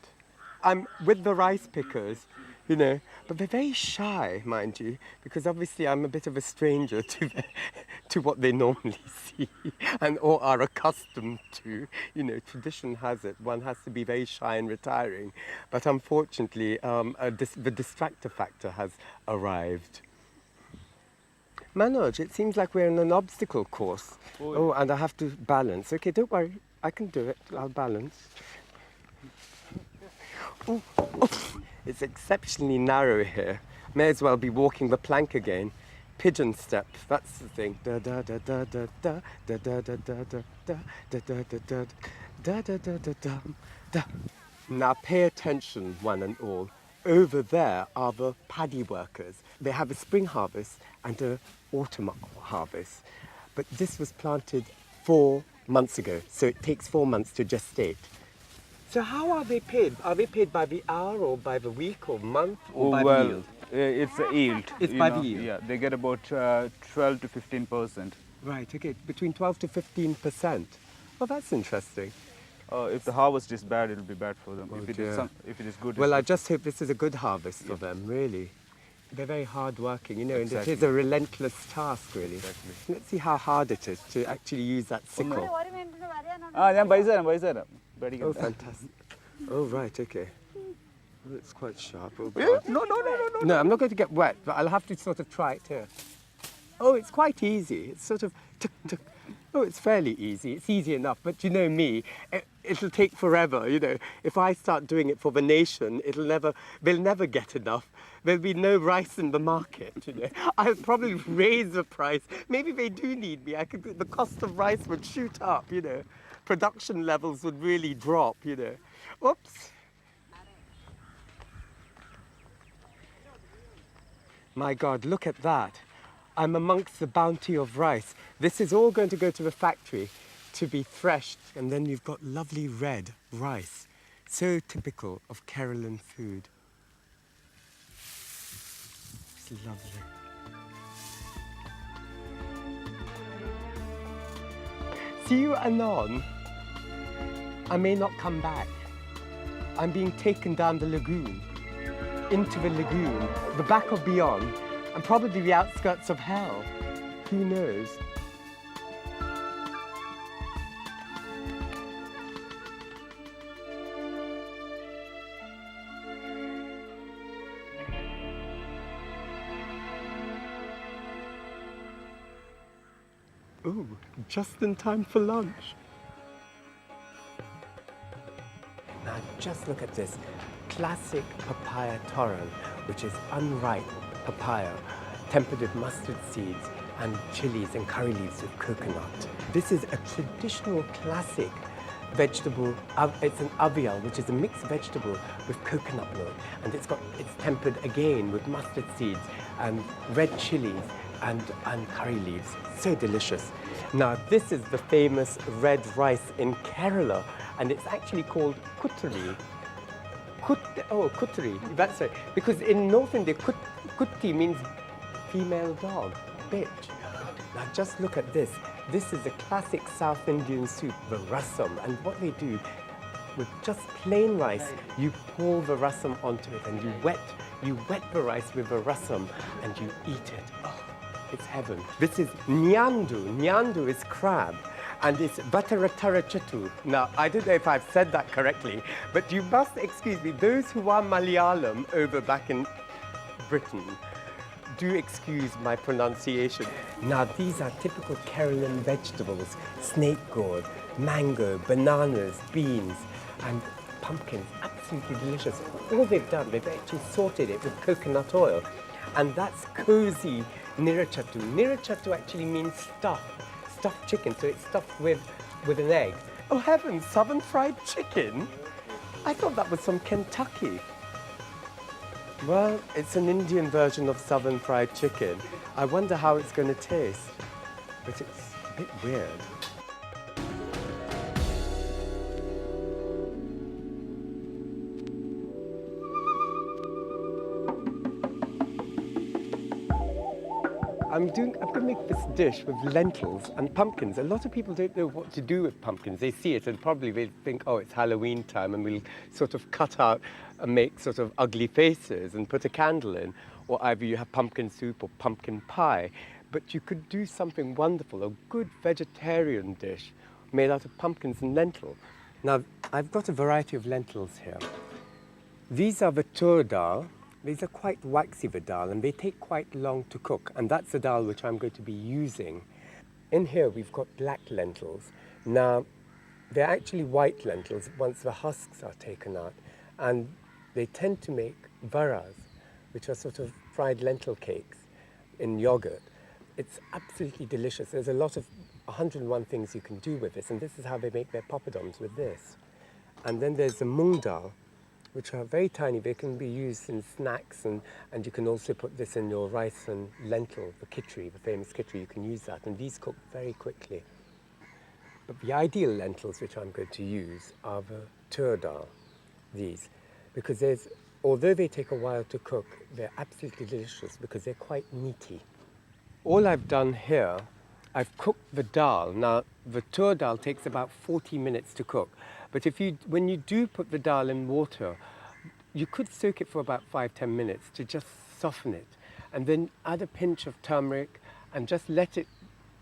I'm with the rice pickers, you know, but they're very shy, mind you, because obviously I'm a bit of a stranger to what they normally see and or are accustomed to. You know, tradition has it, one has to be very shy and retiring. But unfortunately, the distractor factor has arrived. Manoj, it seems like we're in an obstacle course. Oh, and I have to balance. Okay, don't worry, I can do it, I'll balance. Ooh, oof. It's exceptionally narrow here. May as well be walking the plank again. Pigeon step, that's the thing. Da da da da da da da da da da da da da da da da da da da. Now pay attention, one and all. Over there are the paddy workers. They have a spring harvest and an autumn harvest. But this was planted 4 months ago, so it takes 4 months to gestate. So how are they paid? Are they paid by the hour or by the week or month or by the yield? It's a yield. It's by the yield? Yeah, they get about 12 to 15%. Right, okay, between 12 to 15%. Well, that's interesting. If the harvest is bad, it'll be bad for them. Oh, if it is good, well, it's I good. just hope this is a good harvest for them, really. They're very hard-working, you know, Exactly. and it is a relentless task, really. Exactly. Let's see how hard it is to actually use that sickle. Oh, fantastic. Oh, right, okay. Oh, it's quite sharp. Oh, God. No. No, I'm not going to get wet, but I'll have to sort of try it here. Oh, it's quite easy. It's sort of tuk, tuk. Oh, it's fairly easy. It's easy enough. But you know me, it'll take forever, you know. If I start doing it for the nation, they'll never get enough. There'll be no rice in the market, you know. I'll probably raise the price. Maybe they do need me. The cost of rice would shoot up, you know. Production levels would really drop, you know. Oops. My God, look at that. I'm amongst the bounty of rice. This is all going to go to the factory to be threshed, and then you've got lovely red rice. So typical of Kerala food. It's lovely. See you anon. I may not come back. I'm being taken down the lagoon, into the lagoon, the back of beyond, and probably the outskirts of hell. Who knows? Ooh, just in time for lunch. Now just look at this. Classic papaya toro, which is unripe papaya, tempered with mustard seeds and chilies and curry leaves with coconut. This is a traditional classic vegetable. It's an avial, which is a mixed vegetable with coconut milk, and it's tempered again with mustard seeds and red chilies and curry leaves. So delicious. Now this is the famous red rice in Kerala, and it's actually called kuttari. Kuttari, that's right. Because in North India, kutti means female dog, bitch. Now just look at this. This is a classic South Indian soup, the rasam. And what they do, with just plain rice, you pour the rasam onto it and you wet the rice with the rasam and you eat it. Oh, it's heaven. This is nyandu. Nyandu is crab. And it's Bhattaratarachatu. Now, I don't know if I've said that correctly, but you must excuse me. Those who are Malayalam over back in Britain, do excuse my pronunciation. Now, these are typical Kerala vegetables. Snake gourd, mango, bananas, beans, and pumpkins. Absolutely delicious. All they've done, they've actually sorted it with coconut oil. And that's cozy nirachatu. Nirachatu actually means stuffed chicken, so it's stuffed with an egg. Oh heavens, southern fried chicken? I thought that was from Kentucky. Well, it's an Indian version of southern fried chicken. I wonder how it's going to taste, but it's a bit weird. I'm going to make this dish with lentils and pumpkins. A lot of people don't know what to do with pumpkins. They see it and probably they think, oh, it's Halloween time and we'll sort of cut out and make sort of ugly faces and put a candle in. Or either you have pumpkin soup or pumpkin pie. But you could do something wonderful, a good vegetarian dish made out of pumpkins and lentil. Now, I've got a variety of lentils here. These are the tur dal. These are quite waxy dal and they take quite long to cook, and that's the dal which I'm going to be using. In here we've got black lentils. Now, they're actually white lentils once the husks are taken out, and they tend to make varas, which are sort of fried lentil cakes in yogurt. It's absolutely delicious. There's a lot of 101 things you can do with this, and this is how they make their poppadoms with this. And then there's the mung dal, which are very tiny. They can be used in snacks, and you can also put this in your rice and lentil, the khichdi, the famous khichdi. You can use that, and these cook very quickly. But the ideal lentils which I'm going to use are the tur dal, these, because although they take a while to cook, they're absolutely delicious because they're quite meaty. All I've done here, I've cooked the dal. Now, the tur dal takes about 40 minutes to cook. But when you do put the dal in water, you could soak it for about 5-10 minutes to just soften it. And then add a pinch of turmeric and just let it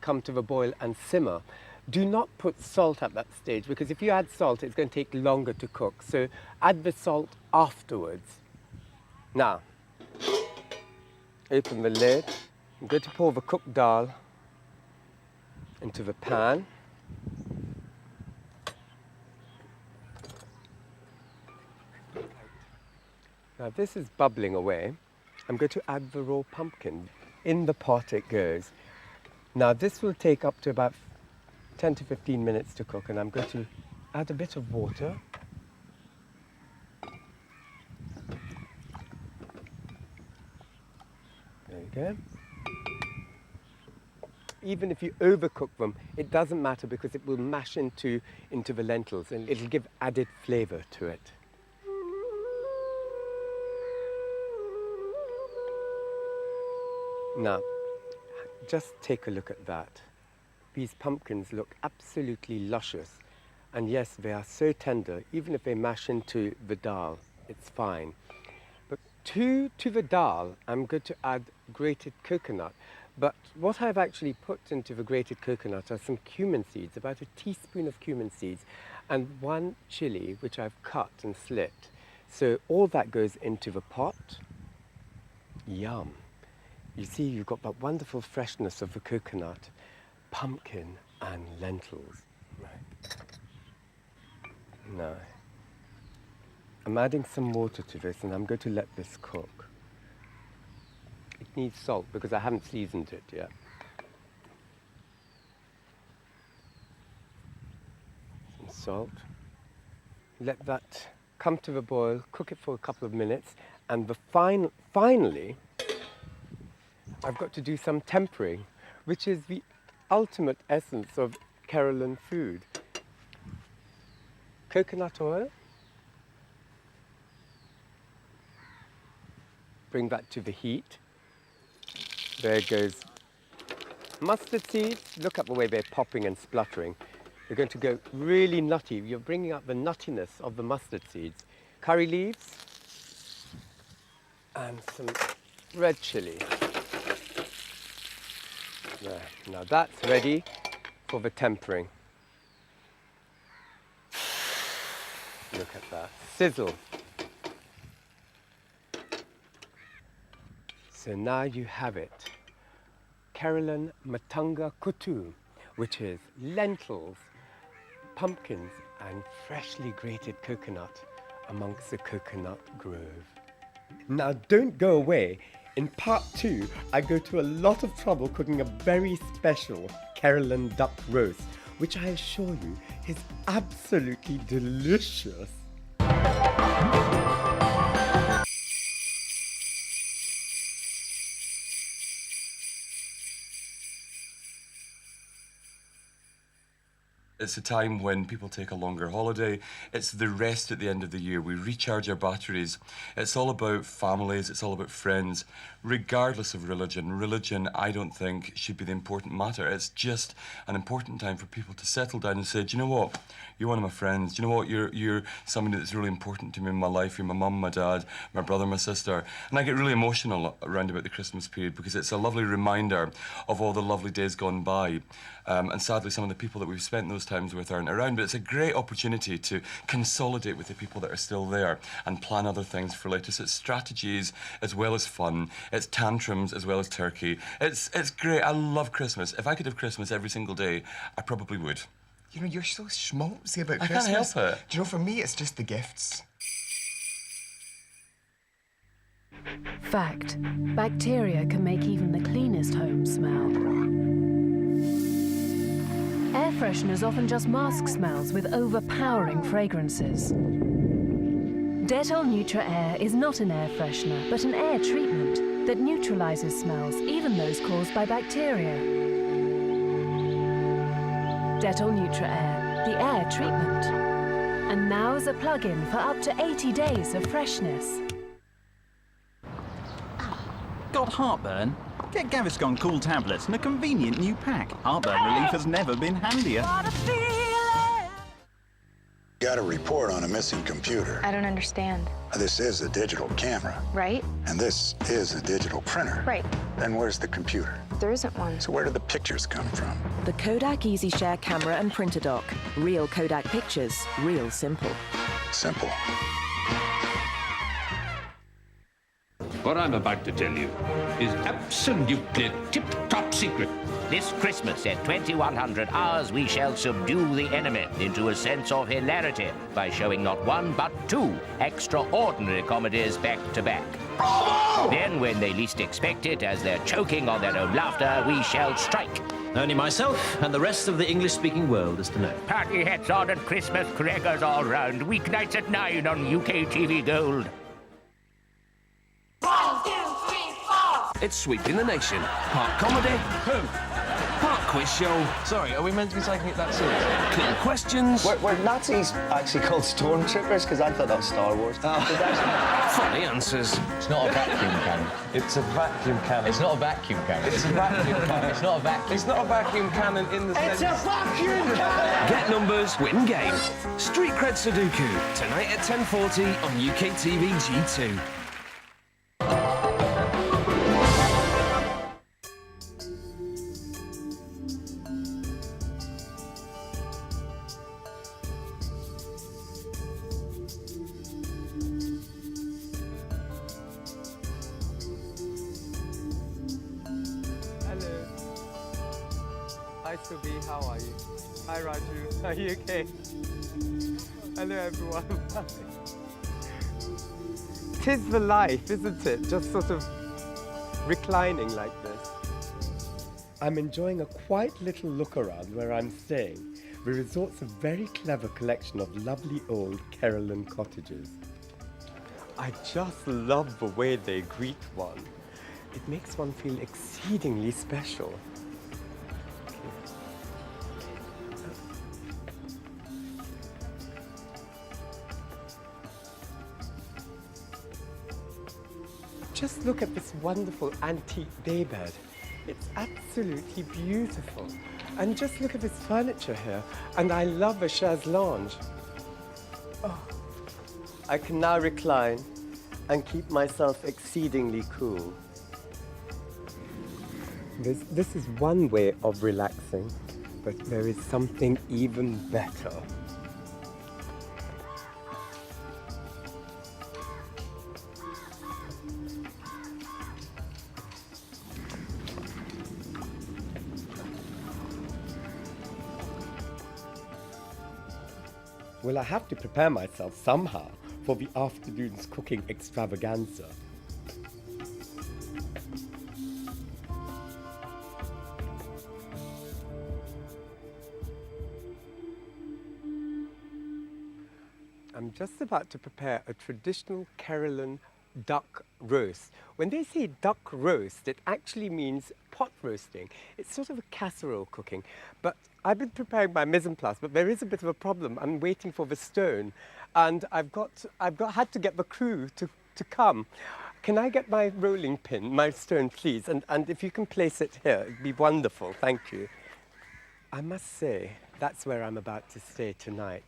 come to the boil and simmer. Do not put salt at that stage, because if you add salt, it's going to take longer to cook. So add the salt afterwards. Now, open the lid. I'm going to pour the cooked dal into the pan. Now this is bubbling away. I'm going to add the raw pumpkin. In the pot it goes. Now this will take up to about 10 to 15 minutes to cook, and I'm going to add a bit of water. There you go. Even if you overcook them, it doesn't matter because it will mash into the lentils and it'll give added flavour to it. Now, just take a look at that. These pumpkins look absolutely luscious. And yes, they are so tender, even if they mash into the dal, it's fine. But to the dal, I'm going to add grated coconut. But what I've actually put into the grated coconut are some cumin seeds, about a teaspoon of cumin seeds, and 1 chili, which I've cut and slit. So all that goes into the pot. Yum. You see, you've got that wonderful freshness of the coconut, pumpkin and lentils. Right. Now, I'm adding some water to this, and I'm going to let this cook. It needs salt because I haven't seasoned it yet. Some salt. Let that come to the boil, cook it for a couple of minutes, and finally, I've got to do some tempering, which is the ultimate essence of Kerala food. Coconut oil. Bring that to the heat. There goes mustard seeds. Look at the way they're popping and spluttering. They're going to go really nutty. You're bringing out the nuttiness of the mustard seeds. Curry leaves and some red chili. There. Now that's ready for the tempering. Look at that. Sizzle. So now you have it. Keralan Matanga Kuttu, which is lentils, pumpkins, and freshly grated coconut amongst the coconut grove. Now don't go away. In part 2, I go to a lot of trouble cooking a very special Keralan duck roast, which I assure you is absolutely delicious. It's a time when people take a longer holiday. It's the rest at the end of the year. We recharge our batteries. It's all about families. It's all about friends, regardless of religion. Religion, I don't think, should be the important matter. It's just an important time for people to settle down and say, do you know what? You're one of my friends. Do you know what? You're somebody that's really important to me in my life. You're my mum, my dad, my brother, my sister. And I get really emotional around about the Christmas period because it's a lovely reminder of all the lovely days gone by. And sadly, some of the people that we've spent those times with aren't around, but it's a great opportunity to consolidate with the people that are still there and plan other things for later. So it's strategies as well as fun. It's tantrums as well as turkey. It's great. I love Christmas. If I could have Christmas every single day, I probably would. You know, you're so schmaltzy about I Christmas. can't help it. Do you know, for me, it's just the gifts. Fact: bacteria can make even the cleanest home smell. Air fresheners often just mask smells with overpowering fragrances. Dettol Neutra Air is not an air freshener, but an air treatment that neutralizes smells, even those caused by bacteria. Dettol Neutra Air, the air treatment. And now as a plug-in for up to 80 days of freshness. Got heartburn? Get Gaviscon Cool tablets in a convenient new pack. Heartburn relief has never been handier. Got a report on a missing computer. I don't understand. This is a digital camera. Right? And this is a digital printer. Right. Then where's the computer? There isn't one. So where do the pictures come from? The Kodak EasyShare camera and printer dock. Real Kodak pictures. Real simple. Simple. What I'm about to tell you is absolutely tip-top secret. This Christmas at 2100 hours, we shall subdue the enemy into a sense of hilarity by showing not one but two extraordinary comedies back to back. Bravo! Then, when they least expect it, as they're choking on their own laughter, we shall strike. Only myself and the rest of the English-speaking world is to know. Party hats on and Christmas crackers all round. Weeknights at 9 on UK TV Gold. It's sweeping the nation. Part comedy. Part quiz show. Sorry, are we meant to be taking it that serious? Clear questions. Were Nazis actually called stormtroopers? Because I thought that was Star Wars. Funny answers. It's not a vacuum cannon. It's a vacuum cannon. It's not a vacuum cannon. It's a vacuum cannon. It's not a vacuum. It's not a vacuum cannon in the sense. It's a vacuum cannon! Get numbers, win game. Street Cred Sudoku, tonight at 10:40 on UK TV G2. Hi Subi, how are you? Hi Raju, are you okay? Hello everyone. Tis the life, isn't it? Just sort of reclining like this. I'm enjoying a quiet little look around where I'm staying, which resorts a very clever collection of lovely old Carolan cottages. I just love the way they greet one. It makes one feel exceedingly special. Just look at this wonderful antique daybed. It's absolutely beautiful. And just look at this furniture here. And I love a chaise lounge. Oh, I can now recline and keep myself exceedingly cool. This is one way of relaxing, but there is something even better. Well, I have to prepare myself somehow for the afternoon's cooking extravaganza. I'm just about to prepare a traditional Carolan duck roast. When they say duck roast, it actually means pot roasting. It's sort of a casserole cooking. But I've been preparing my mise en place, but there is a bit of a problem. I'm waiting for the stone, and I've had to get the crew to come. Can I get my rolling pin, my stone, please? And if you can place it here, it'd be wonderful. Thank you. I must say, that's where I'm about to stay tonight.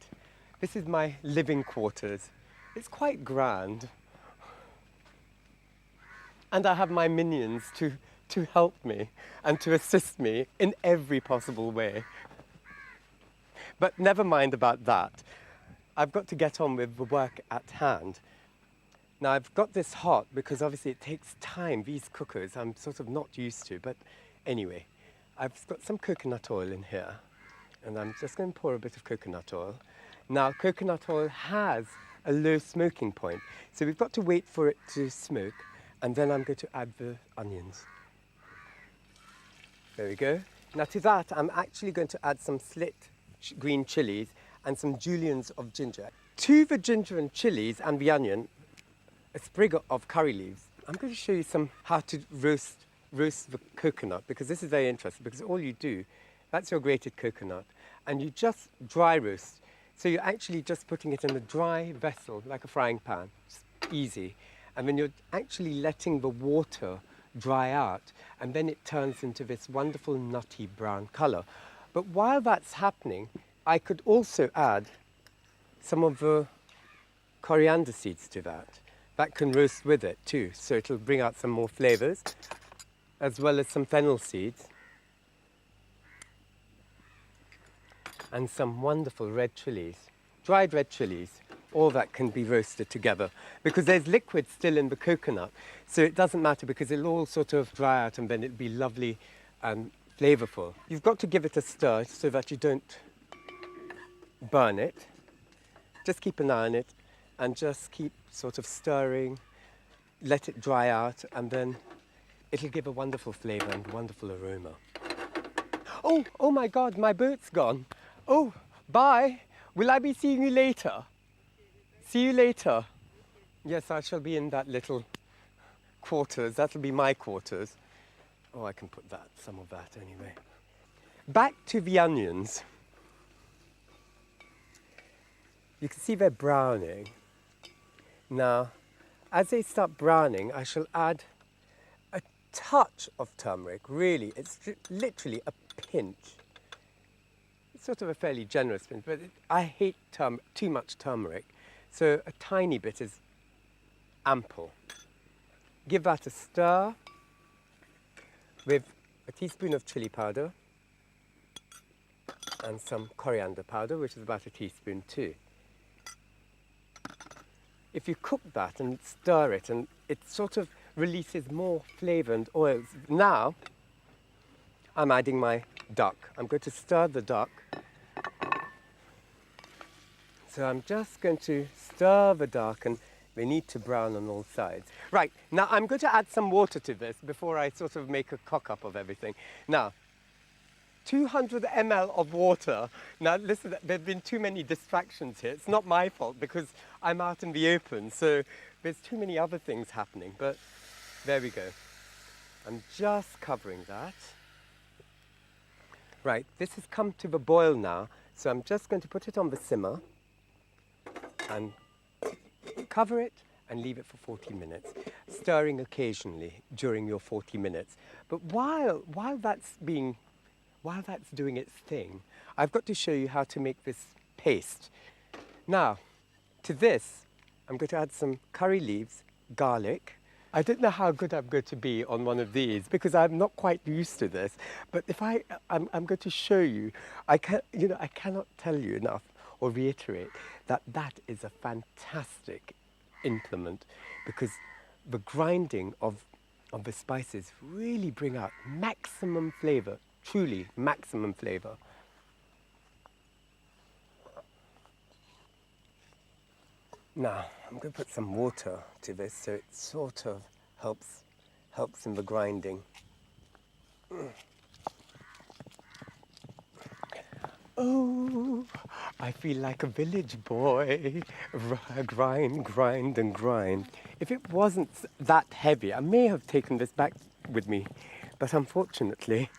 This is my living quarters. It's quite grand. And I have my minions to help me and to assist me in every possible way. But never mind about that. I've got to get on with the work at hand. Now, I've got this hot because obviously it takes time. These cookers I'm sort of not used to. But anyway, I've got some coconut oil in here. And I'm just going to pour a bit of coconut oil. Now, coconut oil has a low smoking point. So we've got to wait for it to smoke. And then I'm going to add the onions. There we go. Now to that, I'm actually going to add some slit green chilies and some juliennes of ginger. To the ginger and chilies and the onion, a sprig of curry leaves. I'm going to show you how to roast the coconut, because this is very interesting, because all you do, that's your grated coconut, and you just dry roast. So you're actually just putting it in a dry vessel, like a frying pan. It's easy. And then you're actually letting the water dry out, and then it turns into this wonderful nutty brown colour. But while that's happening, I could also add some of the coriander seeds to that. That can roast with it too, so it'll bring out some more flavours, as well as some fennel seeds. And some wonderful red chilies, dried red chilies. All that can be roasted together because there's liquid still in the coconut. So it doesn't matter because it'll all sort of dry out and then it'll be lovely and flavourful. You've got to give it a stir so that you don't burn it. Just keep an eye on it and just keep sort of stirring, let it dry out, and then it'll give a wonderful flavour and wonderful aroma. Oh my God, my boat's gone. Oh, bye. Will I be seeing you later? See you later. Yes, I shall be in that little quarters. That'll be my quarters. Oh, I can put some of that anyway. Back to the onions. You can see they're browning. Now, as they start browning, I shall add a touch of turmeric. Really, it's literally a pinch. It's sort of a fairly generous pinch, but I hate too much turmeric. So a tiny bit is ample. Give that a stir with a teaspoon of chili powder and some coriander powder, which is about a teaspoon too. If you cook that and stir it, and it sort of releases more flavour and oils. Now, I'm adding my duck. I'm going to stir the duck. So I'm just going to stir the duck, and they need to brown on all sides. Right, now I'm going to add some water to this before I sort of make a cock-up of everything. Now, 200 ml of water. Now listen, there have been too many distractions here. It's not my fault because I'm out in the open, so there's too many other things happening, but there we go. I'm just covering that. Right, this has come to the boil now, so I'm just going to put it on the simmer and cover it and leave it for 40 minutes, stirring occasionally during your 40 minutes. But while that's doing its thing, I've got to show you how to make this paste. Now, to this, I'm going to add some curry leaves, garlic. I don't know how good I'm going to be on one of these because I'm not quite used to this. But if I'm going to show you, I cannot tell you enough or reiterate that is a fantastic implement because the grinding of the spices really bring out maximum flavour, truly maximum flavour. Now, I'm going to put some water to this so it sort of helps in the grinding. Oh, I feel like a village boy. Grind, grind and grind. If it wasn't that heavy, I may have taken this back with me. But unfortunately,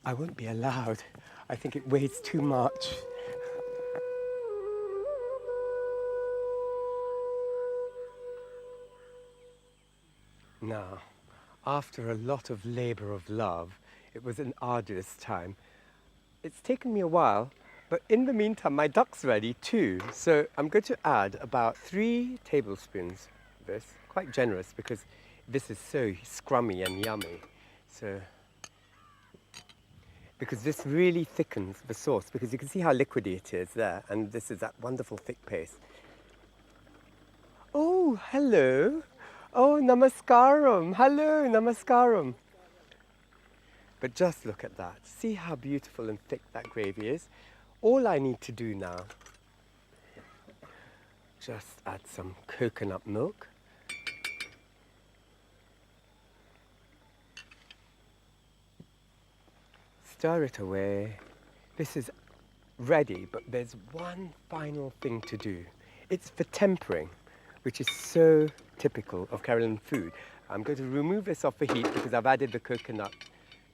I won't be allowed. I think it weighs too much. Now, after a lot of labour of love, it was an arduous time. It's taken me a while, but in the meantime, my duck's ready too. So I'm going to add about 3 tablespoons of this, quite generous because this is so scrummy and yummy. So, because this really thickens the sauce, because you can see how liquidy it is there, and this is that wonderful thick paste. Oh, hello. Oh, namaskaram. Hello, namaskaram. But just look at that. See how beautiful and thick that gravy is? All I need to do now, just add some coconut milk. Stir it away. This is ready, but there's one final thing to do. It's for tempering, which is so typical of Caroline food. I'm going to remove this off the heat because I've added the coconut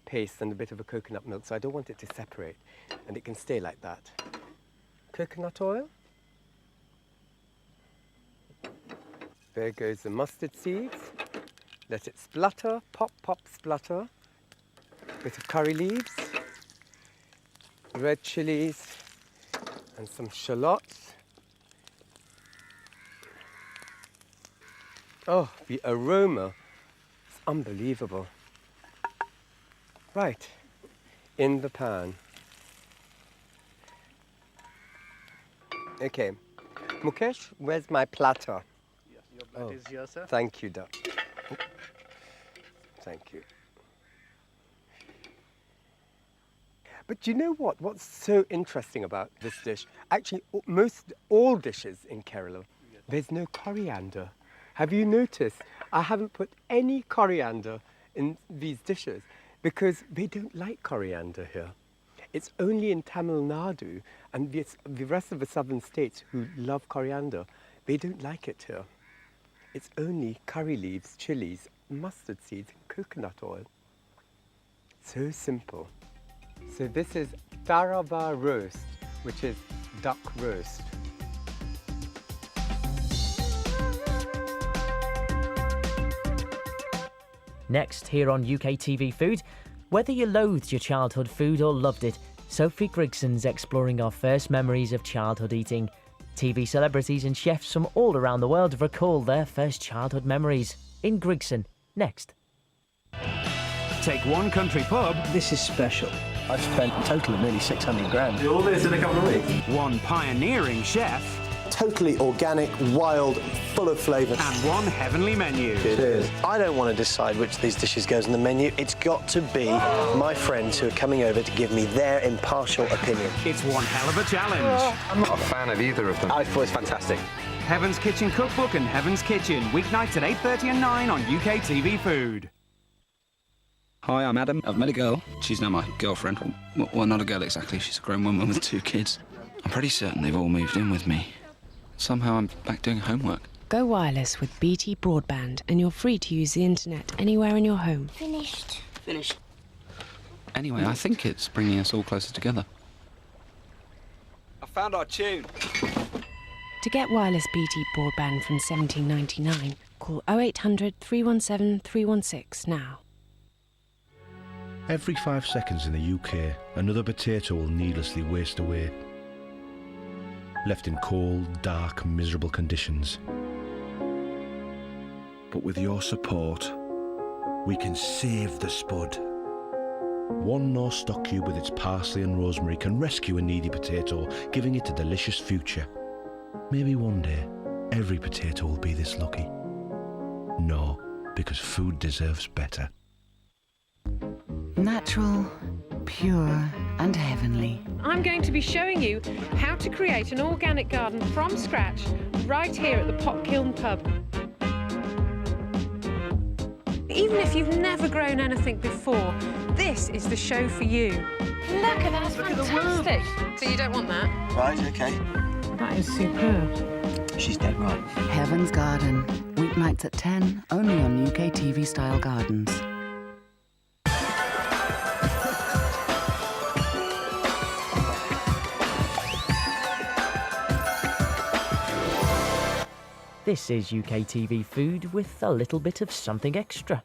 paste and a bit of a coconut milk, so I don't want it to separate, and it can stay like that. Coconut oil. There goes the mustard seeds. Let it splutter, pop, pop, splutter. Bit of curry leaves, red chilies, and some shallots. Oh, the aroma is unbelievable. Right, in the pan. Okay, Mukesh, where's my platter? Yes, your platter is here, sir. Thank you, Duck. Thank you. But you know what? What's so interesting about this dish? Actually, all dishes in Kerala, there's no coriander. Have you noticed? I haven't put any coriander in these dishes because they don't like coriander here. It's only in Tamil Nadu and the rest of the southern states who love coriander. They don't like it here. It's only curry leaves, chilies, mustard seeds, and coconut oil. So simple. So this is tarava roast, which is duck roast. Next, here on UK TV Food, whether you loathed your childhood food or loved it, Sophie Grigson's exploring our first memories of childhood eating. TV celebrities and chefs from all around the world recall their first childhood memories. In Grigson, next. Take one country pub. This is special. I've spent a total of nearly 600 grand. Do all this in a couple of weeks? One pioneering chef. Totally organic, wild, full of flavour. And one heavenly menu. Cheers. I don't want to decide which of these dishes goes on the menu. It's got to be my friends who are coming over to give me their impartial opinion. It's one hell of a challenge. I'm not a fan of either of them. I thought it was fantastic. Heaven's Kitchen Cookbook and Heaven's Kitchen, weeknights at 8:30 and 9 on UK TV Food. Hi, I'm Adam. I've met a girl. She's now my girlfriend. Well, not a girl exactly. She's a grown woman with 2 kids. I'm pretty certain they've all moved in with me. Somehow I'm back doing homework. Go wireless with BT Broadband and you're free to use the internet anywhere in your home. Finished. Anyway, I think it's bringing us all closer together. I found our tune. To get wireless BT Broadband from $17.99, call 0800 317 316 now. Every 5 seconds in the UK, another potato will needlessly waste away. Left in cold, dark, miserable conditions. But with your support, we can save the spud. One Knorr stock cube with its parsley and rosemary can rescue a needy potato, giving it a delicious future. Maybe one day, every potato will be this lucky. No, because food deserves better. Natural, pure and heavenly. I'm going to be showing you how to create an organic garden from scratch right here at the Pot Kiln Pub. Even if you've never grown anything before, this is the show for you. Look at that, that's fantastic. So you don't want that? Right, okay. That is superb. She's dead right. Heaven's Garden. Weeknights at 10, only on UK TV Style Gardens. This is UK TV Food with a little bit of something extra.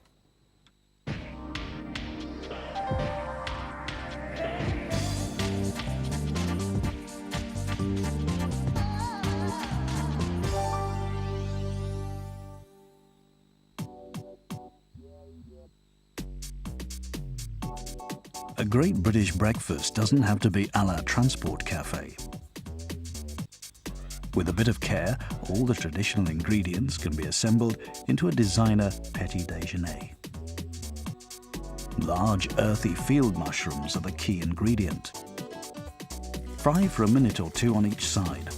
A great British breakfast doesn't have to be a la Transport Cafe. With a bit of care, all the traditional ingredients can be assembled into a designer petit déjeuner. Large, earthy field mushrooms are the key ingredient. Fry for a minute or two on each side.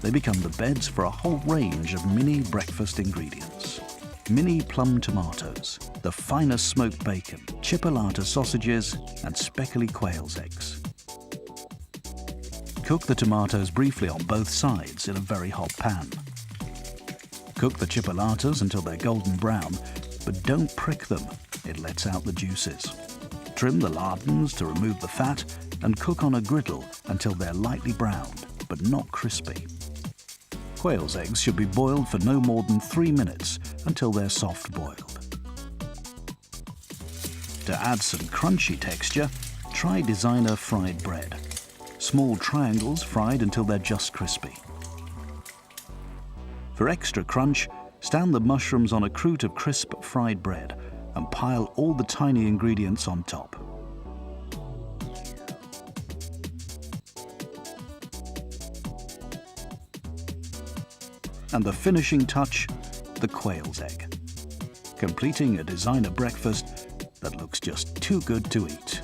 They become the beds for a whole range of mini breakfast ingredients. Mini plum tomatoes, the finest smoked bacon, chipolata sausages, and speckly quail's eggs. Cook the tomatoes briefly on both sides in a very hot pan. Cook the chipolatas until they're golden brown, but don't prick them, it lets out the juices. Trim the lardons to remove the fat and cook on a griddle until they're lightly browned, but not crispy. Quail's eggs should be boiled for no more than 3 minutes until they're soft boiled. To add some crunchy texture, try designer fried bread. Small triangles fried until they're just crispy. For extra crunch, stand the mushrooms on a croûte of crisp fried bread and pile all the tiny ingredients on top. And the finishing touch, the quail's egg, completing a designer breakfast that looks just too good to eat.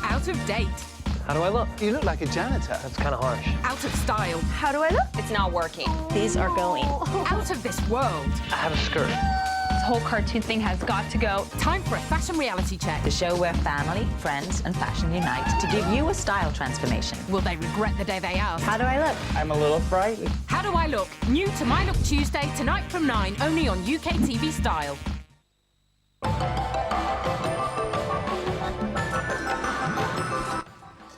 Out of date. How do I look? You look like a janitor. That's kind of harsh. Out of style. How do I look? It's not working. These are going. Out of this world. I have a skirt. This whole cartoon thing has got to go. Time for a fashion reality check. The show where family, friends, and fashion unite to give you a style transformation. Will they regret the day they ask? How do I look? I'm a little frightened. How do I look? New to My Look Tuesday, tonight from 9, only on UK TV Style.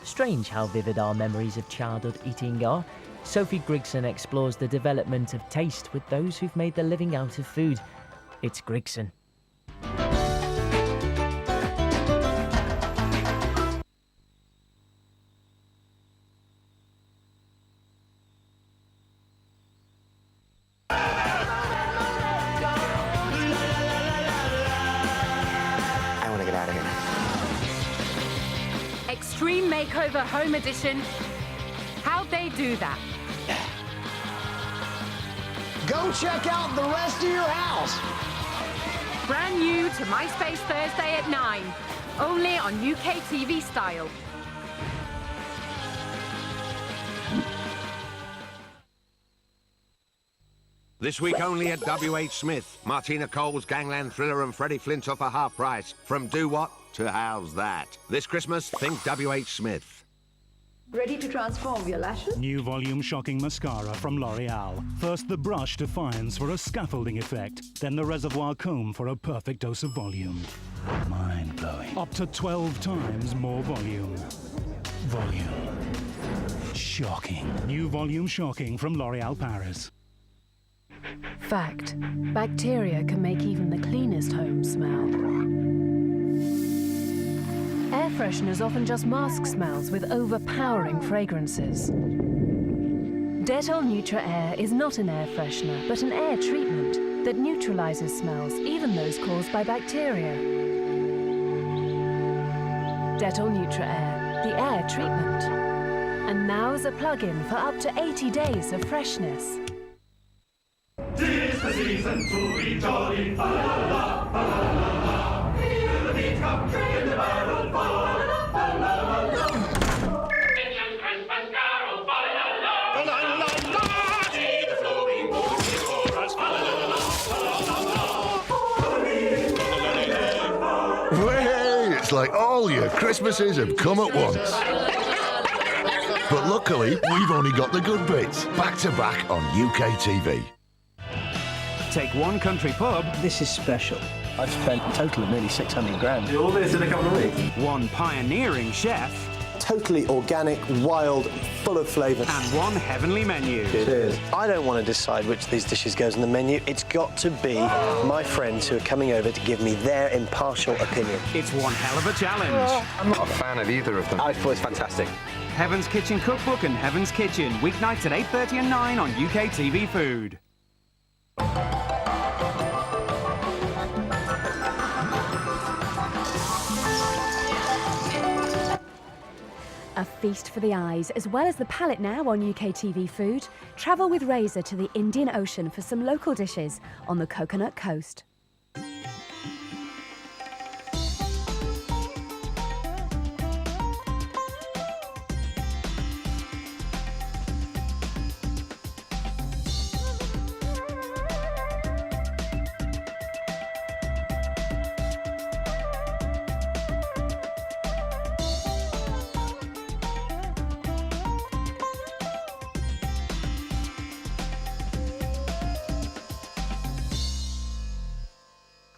Strange how vivid our memories of childhood eating are. Sophie Grigson explores the development of taste with those who've made their living out of food. It's Grigson. I want to get out of here. Extreme Makeover Home Edition. How'd they do that? Go check out the rest of your house. Brand new to MySpace Thursday at 9, only on UK TV Style. This week only at WH Smith. Martina Cole's Gangland Thriller and Freddie Flintoff are half price. From do what to how's that. This Christmas, think WH Smith. Ready to transform your lashes? New volume shocking mascara from L'Oreal. First the brush defines for a scaffolding effect, then the reservoir comb for a perfect dose of volume. Mind-blowing. Up to 12 times more volume. Volume. Shocking. New volume shocking from L'Oreal Paris. Fact: bacteria can make even the cleanest home smell. Air fresheners often just mask smells with overpowering fragrances. Dettol Neutra Air is not an air freshener, but an air treatment that neutralizes smells, even those caused by bacteria. Dettol Neutra Air, the air treatment. And now as a plug-in for up to 80 days of freshness. 'Tis the season to be jolly, fa la la la, fa la la la. Feel the beat come, train the barrel, fa la la la. like all your Christmases have come at once. But luckily, we've only got the good bits, back to back on UK TV. Take one country pub. This is special. I've spent a total of nearly 600 grand. All this in a couple of weeks. One pioneering chef. Totally organic, wild, full of flavour. And one heavenly menu. Cheers. I don't want to decide which of these dishes goes on the menu. It's got to be my friends who are coming over to give me their impartial opinion. It's one hell of a challenge. I'm not a fan of either of them. I thought it was fantastic. Heaven's Kitchen Cookbook and Heaven's Kitchen, weeknights at 8:30 and 9 on UK TV Food. A feast for the eyes, as well as the palate now on UK TV Food. Travel with Razor to the Indian Ocean for some local dishes on the Coconut Coast.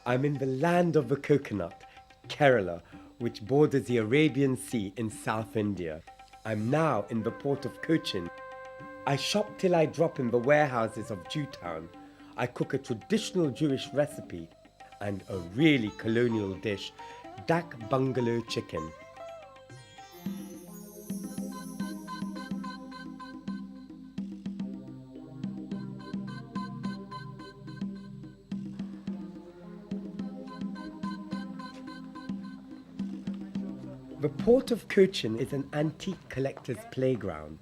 I'm in the land of the coconut, Kerala, which borders the Arabian Sea in South India. I'm now in the port of Cochin. I shop till I drop in the warehouses of Jewtown. I cook a traditional Jewish recipe and a really colonial dish, dak bungalow chicken. The port of Cochin is an antique collector's playground.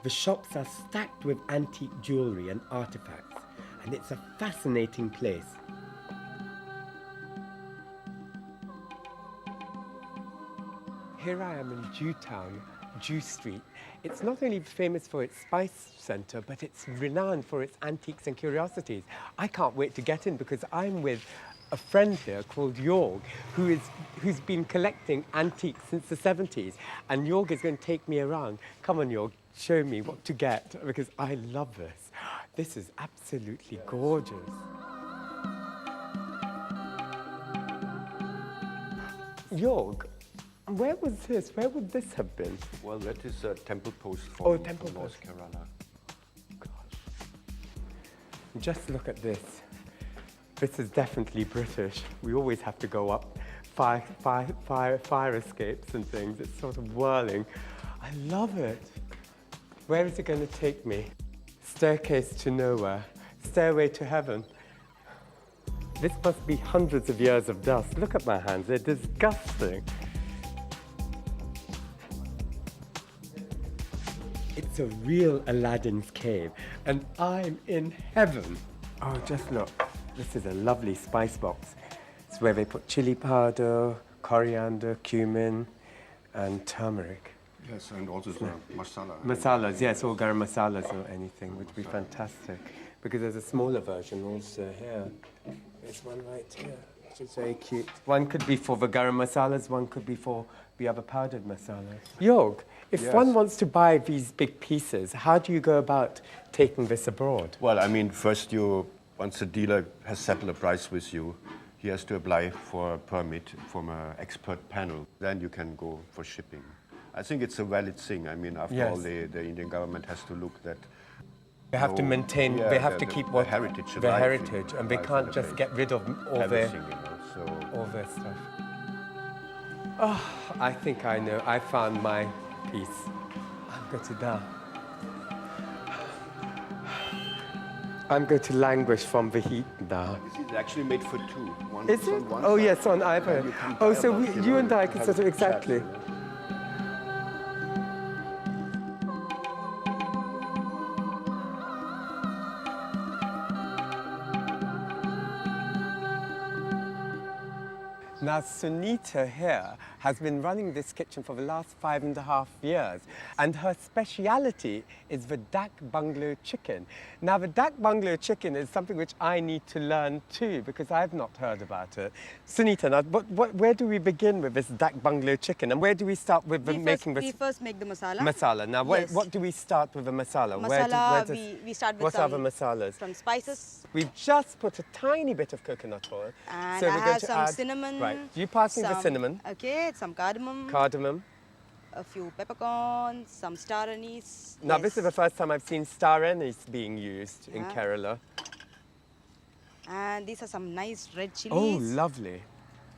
The shops are stacked with antique jewellery and artefacts, and it's a fascinating place. Here I am in Jewtown, Jew Street. It's not only famous for its spice centre, but it's renowned for its antiques and curiosities. I can't wait to get in because I'm with a friend here called Jorg, who's been collecting antiques since the 70s. And Jorg is going to take me around. Come on, Jorg, show me what to get, because I love this. This is absolutely gorgeous. Jorg, where was this? Where would this have been? Well, that is a temple post Oh, from temple North post. Kerala. Just look at this. This is definitely British. We always have to go up fire escapes and things. It's sort of whirling. I love it. Where is it going to take me? Staircase to nowhere. Stairway to heaven. This must be hundreds of years of dust. Look at my hands. They're disgusting. It's a real Aladdin's cave, and I'm in heaven. Oh, just look. This is a lovely spice box. It's where they put chili powder, coriander, cumin, and turmeric. Yes, and also the masala. Masalas, yes, or garam masalas or anything would be fantastic. Because there's a smaller version also here. There's one right here, which is very cute. One could be for the garam masalas, one could be for the other powdered masalas. Jorg, if Yes. one wants to buy these big pieces, how do you go about taking this abroad? Well, I mean, first once the dealer has settled a price with you, he has to apply for a permit from an expert panel. Then you can go for shipping. I think it's a valid thing. I mean, after all, the Indian government has to look that. They have to maintain, they have to keep what heritage their alive heritage, and they alive can't in the just place. get rid of all their, Everything, you know, all their stuff. Oh, I think I know. I found my piece. I'm going to now. I'm going to languish from the heat now. This is actually made for two. One Is it? on one Oh side, yes, on either. and you can Oh, tie so up, you know, and I can have sort of a chat, exactly. you know. Now, Sunita here has been running this kitchen for the last 5.5 years. And her speciality is the dak bungalow chicken. Now, the dak bungalow chicken is something which I need to learn too, because I've not heard about it. Sunita, now, where do we begin with this dak bungalow chicken? And where do we start with making this? We first make the masala. Masala. Now, what do we start with the masala? Masala, we start with what are the masalas? Some spices. We've just put a tiny bit of coconut oil. And so I we're going have to some add, cinnamon. Right. You pass me the cinnamon. Okay, some cardamom. Cardamom. A few peppercorns, some star anise. Now, this is the first time I've seen star anise being used in Kerala. And these are some nice red chilies. Oh, lovely.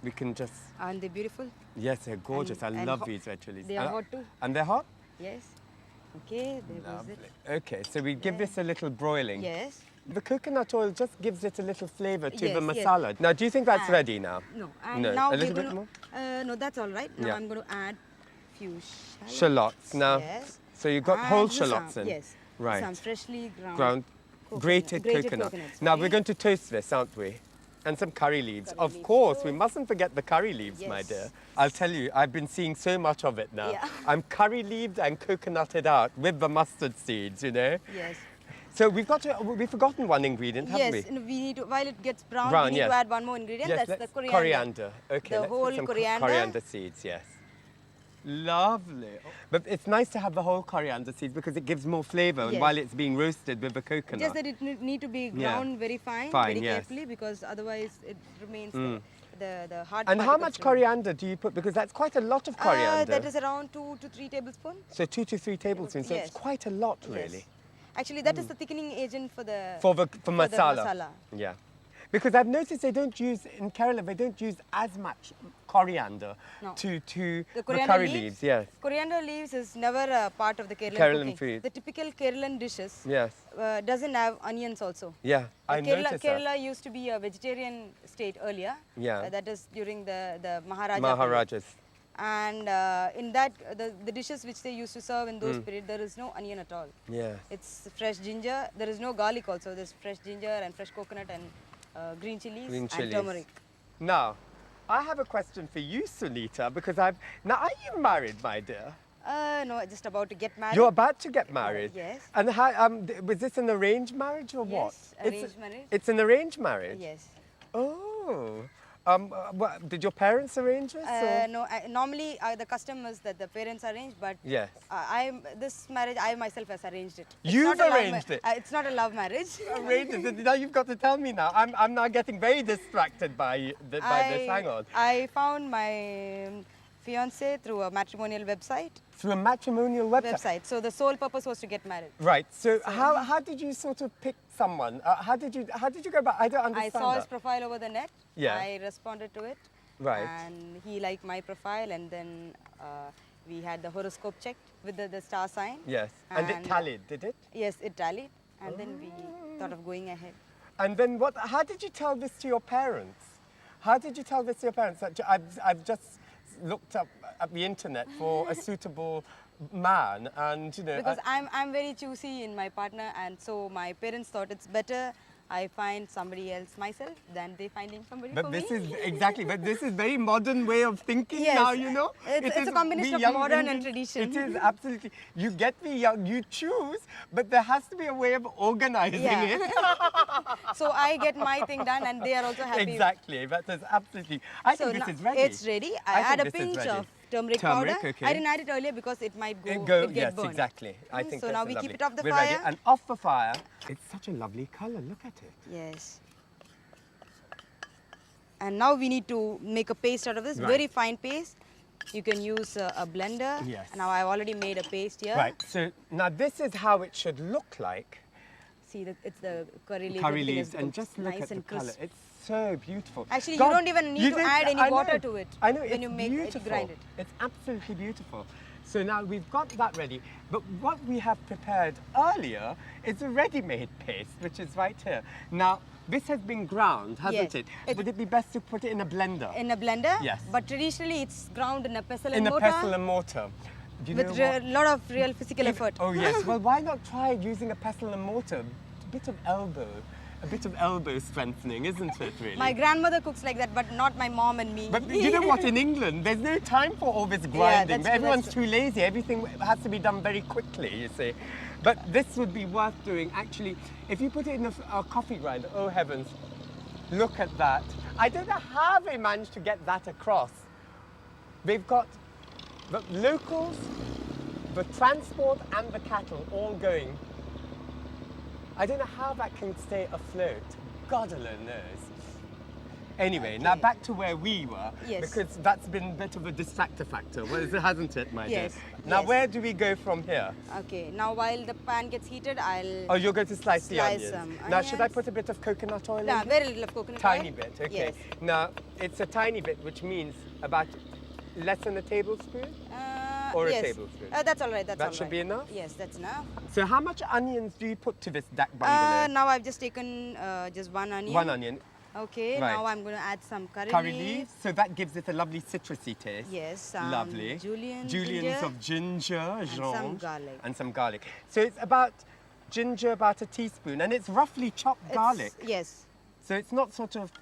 We can just... Aren't they beautiful? Yes, they're gorgeous. I love these red chilies. They are hot too. And they're hot? Yes. Okay, there goes it. Okay, so we give this a little broiling. Yes. The coconut oil just gives it a little flavour to Yes, the yes. masala. Now, do you think that's ready now? No. And no. now A little we're bit gonna, more? no, that's all right. Now Yeah. I'm going to add few Shallots. Now, Yes. so you've got And whole some, shallots in? Yes. Right. Some freshly grated coconut. Now, we're going to toast this, aren't we? And some curry leaves. Of course, we mustn't forget the curry leaves, my dear. I'll tell you, I've been seeing so much of it now. Yeah. I'm curry leaved and coconutted out with the mustard seeds, you know? Yes. So we've forgotten one ingredient, haven't Yes, we? we need to, while it gets brown, Brown, we need yes. to add one more ingredient. Yes, That's the let's- coriander. Coriander. Okay, The let's whole put some coriander. coriander seeds, yes. Lovely. But it's nice to have the whole coriander seeds because it gives more flavour Yes. while it's being roasted with the coconut. Just that it need to be Yeah. ground very fine, Fine, very yes. carefully, because otherwise it remains Mm. the hard And how particles much remain. coriander do you put? Because that's quite a lot of coriander. That is around 2 to 3 tablespoons. So 2 to 3 tablespoons. So Yes. it's quite a lot, Yes. really. Actually, that is the thickening agent for the For the masala. masala. Yeah. Because I've noticed they don't use, in Kerala, they don't use as much coriander No. to The the coriander curry leaves? leaves. Yes. Coriander leaves is never a part of the Kerala Kerala cooking. food. The typical Kerala dishes Yes. doesn't have onions also. Yeah, I noticed that. Kerala used to be a vegetarian state earlier. Yeah. That is during the Maharaja period. Maharajas. And in that, the dishes which they used to serve in those periods, there is no onion at all. Yes. It's fresh ginger. There is no garlic also. There's fresh ginger and fresh coconut and green chilies Green and chilies. turmeric. Now, I have a question for you, Sunita, because now, are you married, my dear? No, just about to get married. You're about to get married? Yes. And how, was this an arranged marriage or what? Yes, arranged marriage. It's an arranged marriage? Yes. Oh. Did your parents arrange this? or? No, normally the custom is that the parents arrange, but Yes. this marriage, I myself has arranged it. It's You've not a love arranged it? It's not a love marriage. Arranged it. Now you've got to tell me now. I'm now getting very distracted by this. Hang on. I found my fiancé through a matrimonial website. Through a matrimonial website? So the sole purpose was to get married. Right. So how did you sort of pick someone? How did you go about? I don't I understand. saw his that. profile over the net. Yeah. I responded to it. Right. And he liked my profile, and then we had the horoscope checked with the star sign. Yes. And it tallied, did it? Yes, it tallied. And then we thought of going ahead. And then what? How did you tell this to your parents? How did you tell this to your parents? That I've just looked up at the internet for a suitable man, and you know. Because I'm very choosy in my partner, and so my parents thought it's better I find somebody else myself than they finding somebody for But me. this is exactly. But this is very modern way of thinking Yes. now. You know, It's a combination of young modern Indian- and tradition. It is absolutely. You get the young. You choose, but there has to be a way of organizing Yeah. it. So I get my thing done, and they are also happy. Exactly. That is absolutely. I So think this now is ready. It's ready. I think add a this is pinch ready. of turmeric Turmeric, powder. okay. I didn't add it earlier because it might Yes, get burned. exactly. I think So that's now we lovely. keep it off the We're fire. Ready. And off the fire. It's such a lovely colour. Look at it. Yes. And now we need to make a paste out of this, Right. very fine paste. You can use a blender. Yes. Now I've already made a paste here. Right. So now this is how it should look like. See, it's the curry leaves. Curry everything leaves, is and cooked just look nice at the and colour. crisp. It's so beautiful. Actually, God, you don't even need to didn't- add any I know. water to it. I know. when it's you make beautiful. it, grind it. It's absolutely beautiful. So now we've got that ready. But what we have prepared earlier is a ready-made paste, which is right here. Now this has been ground, hasn't Yes. it? Would it be best to put it in a blender? In a blender? Yes. But traditionally it's ground in a pestle In and a mortar. pestle and mortar. Do you With know a what? lot of real physical effort. Oh yes. Well, why not try using a pestle and mortar? A bit of elbow a bit of elbow strengthening, isn't it, really? My grandmother cooks like that, but not my mom and me. But you know what, in England, there's no time for all this grinding. that's true, Everyone's that's too lazy. Everything has to be done very quickly, you see. But this would be worth doing, actually. If you put it in a coffee grinder, oh heavens, look at that. I don't know how they managed to get that across. They've got the locals, the transport and the cattle all going. I don't know how that can stay afloat. God alone knows. Anyway, now back to where we were, because that's been a bit of a distractor factor, hasn't it, my dear? Now, where do we go from here? Okay, now while the pan gets heated, I'll... Oh, you're going to slice the onions. some Now, should I put a bit of coconut oil in? No, very little of coconut Tiny oil. bit, okay. Yes. Now, it's a tiny bit, which means about less than a tablespoon? Or yes. a tablespoon? That's all right, that's all That right. should be enough? Yes, that's enough. So how much onions do you put to this dak bungalow? Now I've just taken just one onion. One onion. Okay, Right. now I'm going to add some curry, Curry leaves, so that gives it a lovely citrusy taste. Yes, some lovely. julienne Juliennes ginger of ginger, and some Jean, garlic. and some garlic. So it's about ginger, about a teaspoon, and it's roughly chopped garlic. Yes. So it's not sort of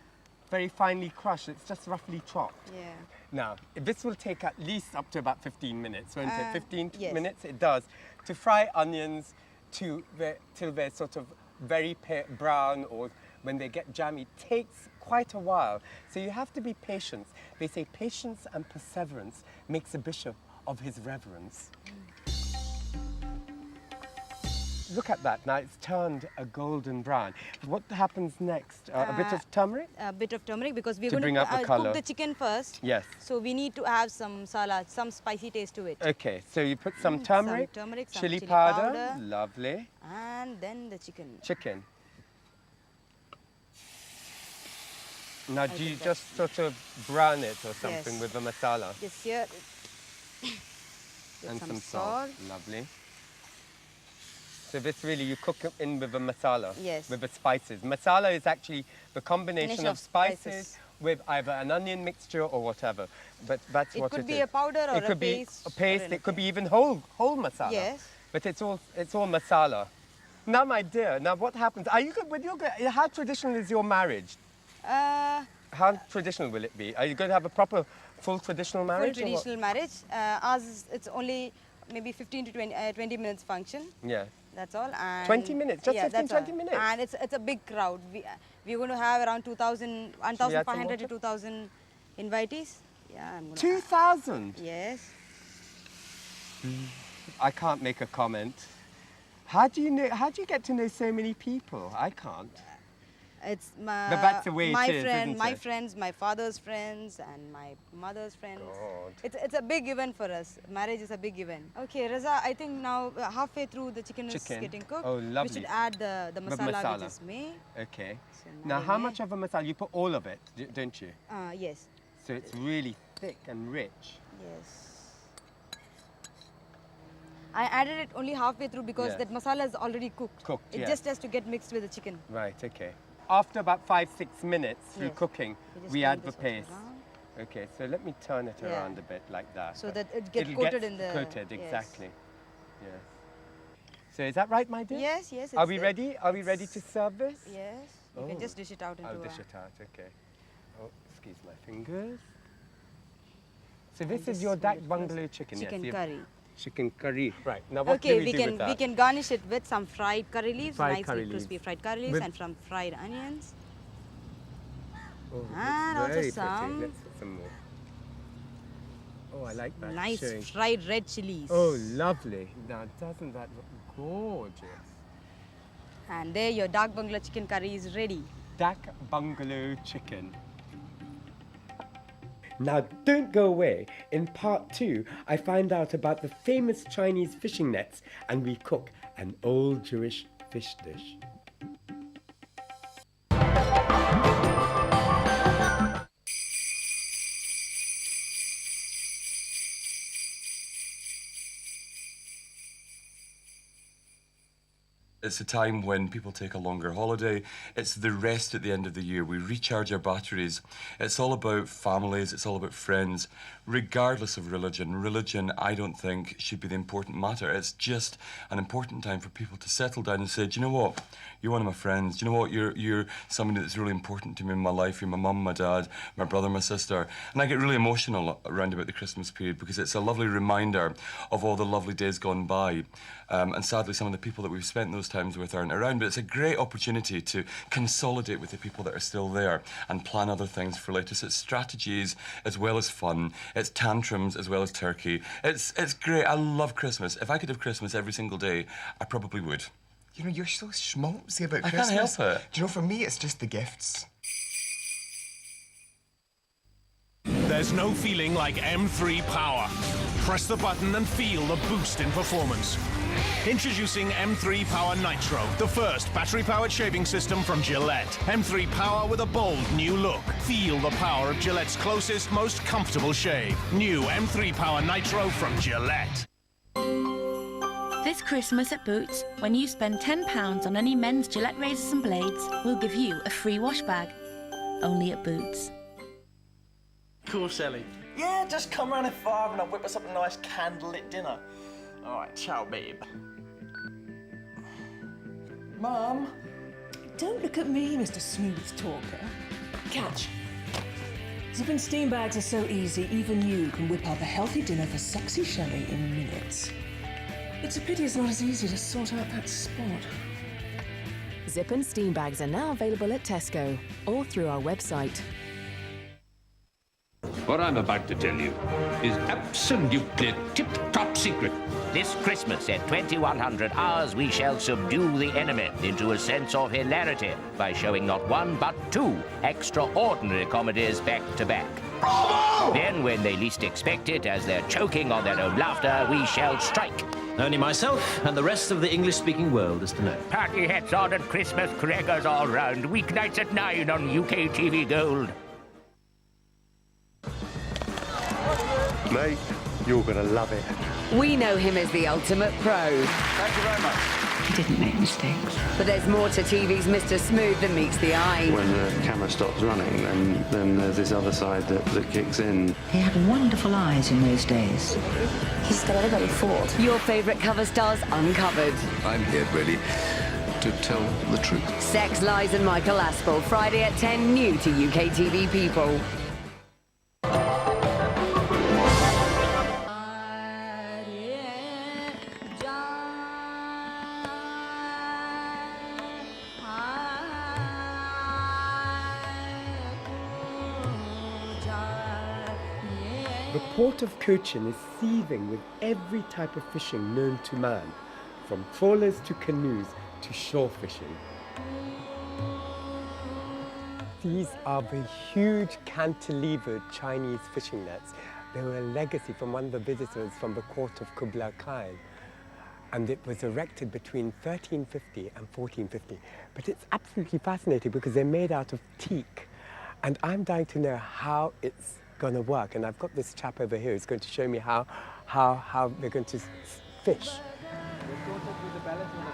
very finely crushed, it's just roughly chopped. Yeah. Now, this will take at least up to about 15 minutes, won't it? 15 yes. minutes, it does. To fry onions till they're sort of very brown, or when they get jammy, takes quite a while. So you have to be patient. They say patience and perseverance makes a bishop of his reverence. Look at that, now it's turned a golden brown. What happens next? A bit of turmeric? A bit of turmeric, because we're To going bring to out the colour. cook the chicken first. Yes. So we need to have some salad, some spicy taste to it. Okay, so you put some turmeric, some turmeric, some chili chili powder, powder. lovely. And then the chicken. Chicken. Now, do you just sort of brown it or something Yes. with the masala? Just here. And some salt. Lovely. So this really, you cook it in with the masala? Yes. With the spices. Masala is actually the combination Combination of of spices spices. with either an onion mixture or whatever. But that's It what could it be is. a powder or it a could paste be a or paste. It could be even whole masala. Yes. But it's all masala. Now, my dear, now what happens? Are you good with how traditional is your marriage? How traditional will it be? Are you going to have a proper, full traditional marriage? Full traditional marriage. Ours, it's only maybe 15 to 20 minutes function. Yeah. That's all. And 20 minutes? Just yeah, 15, that's all. 20 minutes? And it's a big crowd. We're going to have around 1,500 water? to 2,000 invitees. Yeah, I'm gonna 2,000? Yes. I can't make a comment. How do you get to know so many people? I can't. It's my, But that's the way it my is, friend, isn't my it? friends, my father's friends, and my mother's friends. God. It's a big event for us. Marriage is a big event. Okay, Raza, I think now halfway through the chicken is getting cooked. Oh, lovely. We should add the masala, which is made. Okay. So Now, how marinade. much of a masala? You put all of it, don't you? Yes. So it's really thick and rich. Yes. I added it only halfway through because Yeah. that masala is already cooked. Cooked, It yeah. just has to get mixed with the chicken. Right, okay. After about 5-6 minutes through Yes. cooking, We just we turn add the this one paste. around. Okay, so let me turn it Yeah. around a bit like that. So that it gets It'll coated in the- Coated, yes. exactly. Yes. So is that right, my dear? Yes, yes. Are it's we there. ready? Are we ready to serve this? Yes. You can just dish it out into I'll dish a- it out, okay. Oh, excuse my fingers. So And this is this your will dak be bungalow chicken, chicken yes? curry. Chicken curry. Right, now what Okay, do we do with that? we can garnish it with some fried curry leaves, Fried nicely curry crispy leaves. fried curry leaves, With- and some fried onions. Oh, And it's also very some- pretty. Let's put some more. Oh, I like that. Nice showing. fried red chilies. Oh, lovely. Now, doesn't that look gorgeous? And there your dark bungalow chicken curry is ready. Dak bungalow chicken. Now, don't go away. In part 2, I find out about the famous Chinese fishing nets and we cook an old Jewish fish dish. It's a time when people take a longer holiday. It's the rest at the end of the year. We recharge our batteries. It's all about families. It's all about friends, regardless of religion. Religion, I don't think, should be the important matter. It's just an important time for people to settle down and say, do you know what? You're one of my friends. Do you know what? You're somebody that's really important to me in my life. You're my mum, my dad, my brother, my sister. And I get really emotional around about the Christmas period because it's a lovely reminder of all the lovely days gone by. And sadly, some of the people that we've spent those times with aren't around, but it's a great opportunity to consolidate with the people that are still there and plan other things for later. So it's strategies as well as fun. It's tantrums as well as turkey. It's great. I love Christmas. If I could have Christmas every single day, I probably would. You know, you're so schmaltzy about I Christmas. can't help it. Do you know, for me, it's just the gifts. There's no feeling like M3 Power. Press the button and feel the boost in performance. Introducing M3 Power Nitro, the first battery-powered shaving system from Gillette. M3 Power with a bold new look. Feel the power of Gillette's closest, most comfortable shave. New M3 Power Nitro from Gillette. This Christmas at Boots, when you spend £10 on any men's Gillette razors and blades, we'll give you a free wash bag. Only at Boots. Cool, Sally. Yeah, just come round at 5 and I'll whip us up a nice candlelit dinner. All right, ciao, babe. Mum, don't look at me, Mr. Smooth Talker. Catch. Zipping steam bags are so easy, even you can whip up a healthy dinner for sexy Shelley in minutes. It's a pity it's not as easy to sort out that spot. Zip and steam bags are now available at Tesco or through our website. What I'm about to tell you is absolutely tip-top secret. This Christmas at 2100 hours, we shall subdue the enemy into a sense of hilarity by showing not one but two extraordinary comedies back to back. Bravo! Then, when they least expect it, as they're choking on their own laughter, we shall strike. Only myself and the rest of the English-speaking world is to know. Party hats on and Christmas crackers all round. Weeknights at 9 on UK TV Gold. Mate, you're gonna love it. We know him as the ultimate pro. Thank you very much. He didn't make mistakes. But there's more to TV's Mr. Smooth than meets the eye. When the camera stops running, then there's this other side that kicks in. He had wonderful eyes in those days. He's got everybody fooled. Your favourite cover stars uncovered. I'm here ready to tell the truth. Sex, Lies and Michael Aspel, Friday at 10, new to UK TV People. The port of Cochin is seething with every type of fishing known to man, from trawlers to canoes to shore fishing. These are the huge cantilevered Chinese fishing nets. They were a legacy from one of the visitors from the court of Kublai Khan. And it was erected between 1350 and 1450. But it's absolutely fascinating because they're made out of teak. And I'm dying to know how it's going to work. And I've got this chap over here who's going to show me how they're going to fish.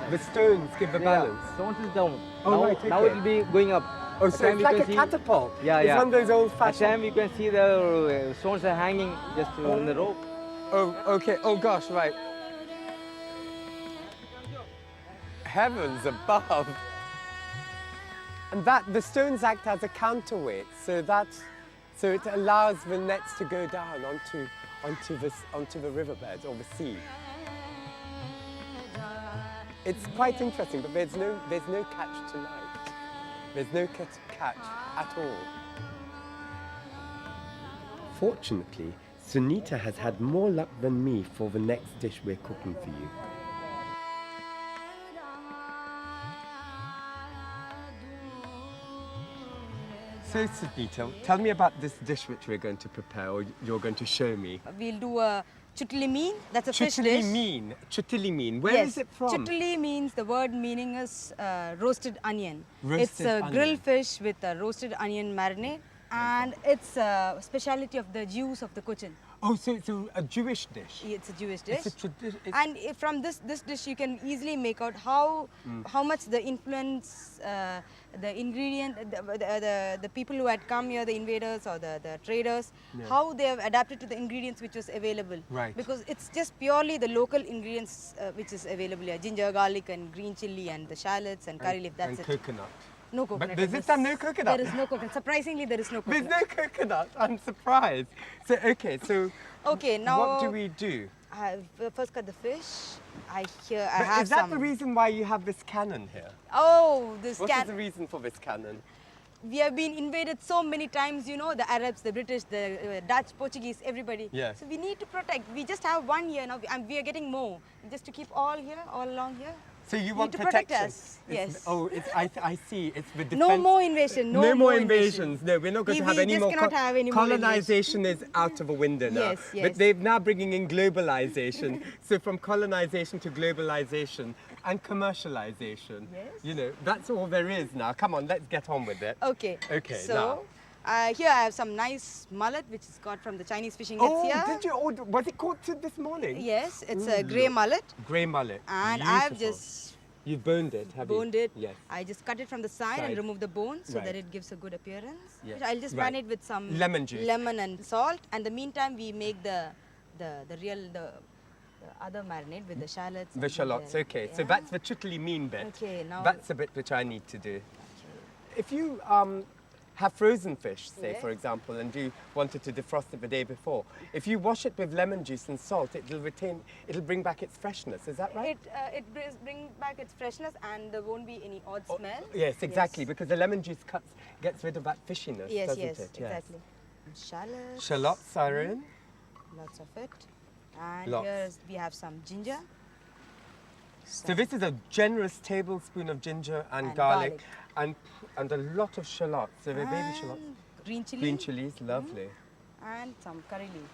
The stones give the balance. Stones is down. Oh, now, right, okay. now it will be going up. Oh, so it's like a catapult. Yeah, it's yeah. one of those old-fashioned. At time you can see the stones are hanging just on the rope. Oh, okay. Oh gosh, right. Heavens above. And the stones act as a counterweight, so it allows the nets to go down onto the riverbed or the sea. It's quite interesting, but there's no catch tonight. There's no catch at all. Fortunately, Sunita has had more luck than me for the next dish we're cooking for you. So, Sunita, tell me about this dish which we're going to prepare, or you're going to show me. We'll do a chutli mean. That's a fish dish. Chutli mean. Where is it from? Chutli means, the word meaning is roasted onion. It's a onion. grilled fish with a roasted onion marinade, and it's a speciality of the Jews of the Cochin. Oh, so it's a Jewish dish. It's a Jewish dish. It's a tradition. And from this dish, you can easily make out how much the influence, the ingredient, the people who had come here, the invaders or the traders, how they have adapted to the ingredients which was available. Right. Because it's just purely the local ingredients which is available here: ginger, garlic, and green chili, and the shallots and curry leaf. That's and it. coconut. No coconut. But there's this time no coconut. There is no coconut. Surprisingly, there is no coconut. There's no coconut. I'm surprised. So okay, so okay, now what do we do? I first cut the fish. I But have is that some. the reason why you have this cannon here? Oh, this What is the reason for this cannon? We have been invaded so many times, you know, the Arabs, the British, the Dutch, Portuguese, everybody. Yes. So we need to protect. We just have one here now, and we are getting more. Just to keep all here, all along here. So you We want need to protect protection? us. Yes. Oh, I see. It's the defense. No more invasion. No more invasion. invasions. No, we're not going to have We any just more. cannot have any more colonization is out of a window now. Yes, yes. But they're now bringing in globalization. So from colonization to globalization and commercialization. Yes. You know, that's all there is now. Come on, let's get on with it. Okay. Okay. So, now. here I have some nice mullet, which is caught from the Chinese fishing nets here. Did you? Oh, was it caught this morning? Yes, it's a grey mullet. Grey mullet. And Beautiful. I've just You've boned it, have you? boned it. Yes. I just cut it from the side and Side. remove the bone so that Right. it gives a good appearance. Yes. I'll just Right. marinate with some Lemon juice. lemon and salt. And the meantime, we make the other marinade with the shallots. The and shallots, okay. So yeah. that's the chutli mean bit. Okay, now- That's the bit which I need to do. If you have frozen fish, say, for Yes. example, and you wanted to defrost it the day before, if you wash it with lemon juice and salt, it'll bring back its freshness. Is that right? It brings back its freshness and there won't be any odd smell. Yes, exactly, because the lemon juice gets rid of that fishiness, Yes, doesn't yes, it? exactly. And shallots. Shallots are in. Lots of it. And Lots. here we have some ginger. So this is a generous tablespoon of ginger and garlic, and a lot of shallots. So they're baby shallots. Green chili. Green chilies, lovely. And some curry leaf.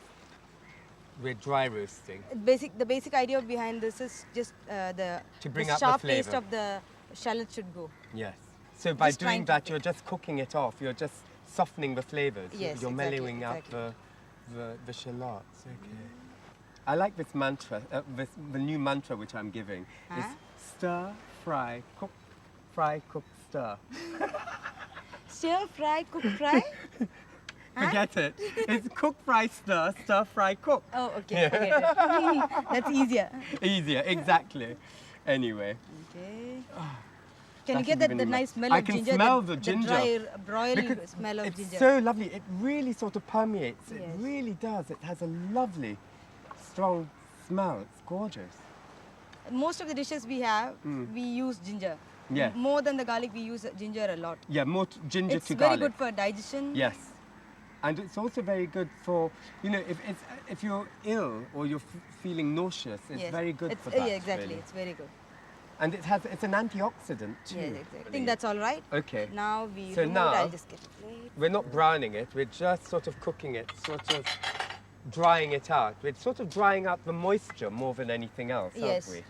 We're dry roasting. The basic idea behind this is just To bring the out the sharp taste flavour. of the shallot should go. Yes. So by Just doing trying to that, you're just cooking it off. You're just softening the flavors. Yes, You're exactly, mellowing out exactly. the shallots. Okay. I like this mantra, the new mantra which I'm giving is stir, fry, cook, stir. Stir, fry, cook, fry? Forget it. It's cook, fry, stir, fry, cook. Oh, okay. Forget it. That's easier. Easier, exactly. Anyway. Okay. That Can you get is the even nice smell I of can ginger? smell the ginger. dry, broiled Because smell of it's ginger. so lovely. It really sort of permeates. It Yes. really does. It has a lovely, strong smell. It's gorgeous. Most of the dishes we have, we use ginger. Yes. More than the garlic, we use ginger a lot. Yeah, more ginger It's to very garlic. good for digestion. Yes. And it's also very good for, you know, if you're ill or you're feeling nauseous, it's Yes. very good It's- for that. Yeah, exactly. really. It's very good. And it's an antioxidant too. Yes, exactly. I think that's all right. Okay. Now we So remove now it. I'll just get a plate. we're not browning it. We're just sort of cooking it, sort of drying it out. We're sort of drying out the moisture more than anything else, Yes. aren't we?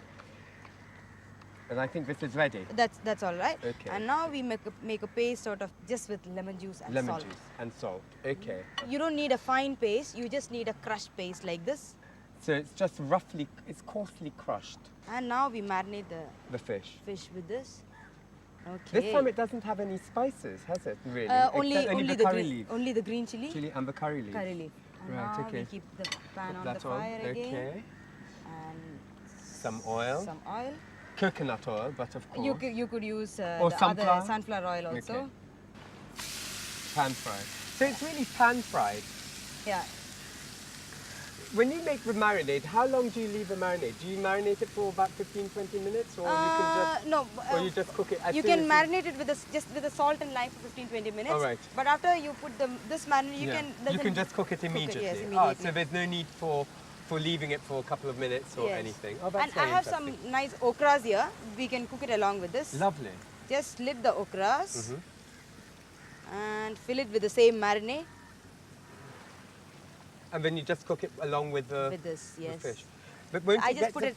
And I think this is ready. That's all right. Okay. And now we make a paste out of just with lemon juice and Lemon salt. juice and salt. Okay. You don't need a fine paste. You just need a crushed paste like this. So it's just roughly, it's coarsely crushed, And now we marinate the fish. fish with this. Okay. This time it doesn't have any spices, has it? Really? Only Except only the the curry green, leaf. only the green chili. Chili and the curry leaf. Curry leaf. And Right, now okay. we keep the pan Put on the that on, fire again. okay. And Some oil. some oil. Coconut oil, but of course. You could use Or the sunflower? other sunflower oil also. Okay. Pan fried. So it's really pan fried. Yeah. When you make the marinade, how long do you leave the marinade? Do you marinate it for about 15-20 minutes, or you can just No. or you just cook it? As You soon can as marinate it with just with the salt and lime for 15-20 minutes. All right. But after you put this marinade, you You can just cook it immediately. yes, Ah, immediately. so there's no need for leaving it for a couple of minutes or Yes. anything. Oh, that's And I very have some interesting. nice okras here. We can cook it along with this. Lovely. Just slip the okras Mm-hmm. and fill it with the same marinade. And then you just cook it along with the With this, the yes. fish. But won't I it just get put it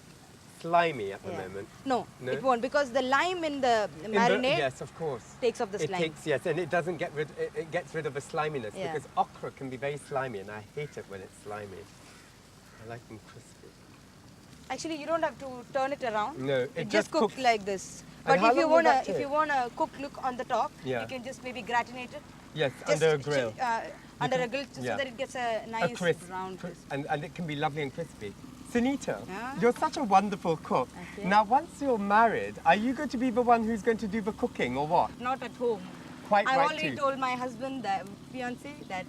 slimy at the moment? No, No? it won't, because the lime in the marinade yes, of course. takes off the slime. Yes, and it doesn't get rid. It gets rid of the sliminess Yeah. because okra can be very slimy, and I hate it when it's slimy. I like them crispy. Actually, you don't have to turn it around. No, it it just just cooks cooks. like this. And But how if you long will wanna, that if you take? wanna cook look on the top, Yeah. you can just maybe gratinate it. Yes, Just under a grill. Under a grill, so yeah. that it gets a nice crisp, brown crisp. and it can be lovely and crispy. Sunita, Yeah? you're such a wonderful cook. Okay. Now, once you're married, are you going to be the one who's going to do the cooking or what? Not at home. Quite I right already too. told my husband, the fiance, that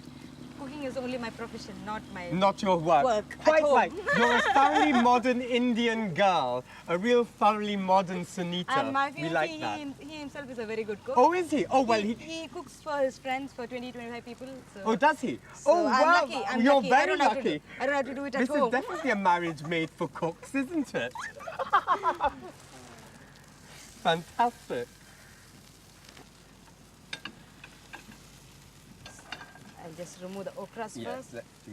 cooking is only my profession, not my Not your work. work Quite at home. right. You're a thoroughly modern Indian girl, a real thoroughly modern Sunita. And my we fiance, like that. he himself is a very good cook. Oh, is he? Oh, well, he cooks for his friends, for 20-25 people. So. Oh, does he? So oh, I'm wow. lucky. I'm You're lucky. I very don't have to lucky. I don't have to do it at This home. is definitely a marriage made for cooks, isn't it? Fantastic. I'll just remove the okras Yes, first. let's do.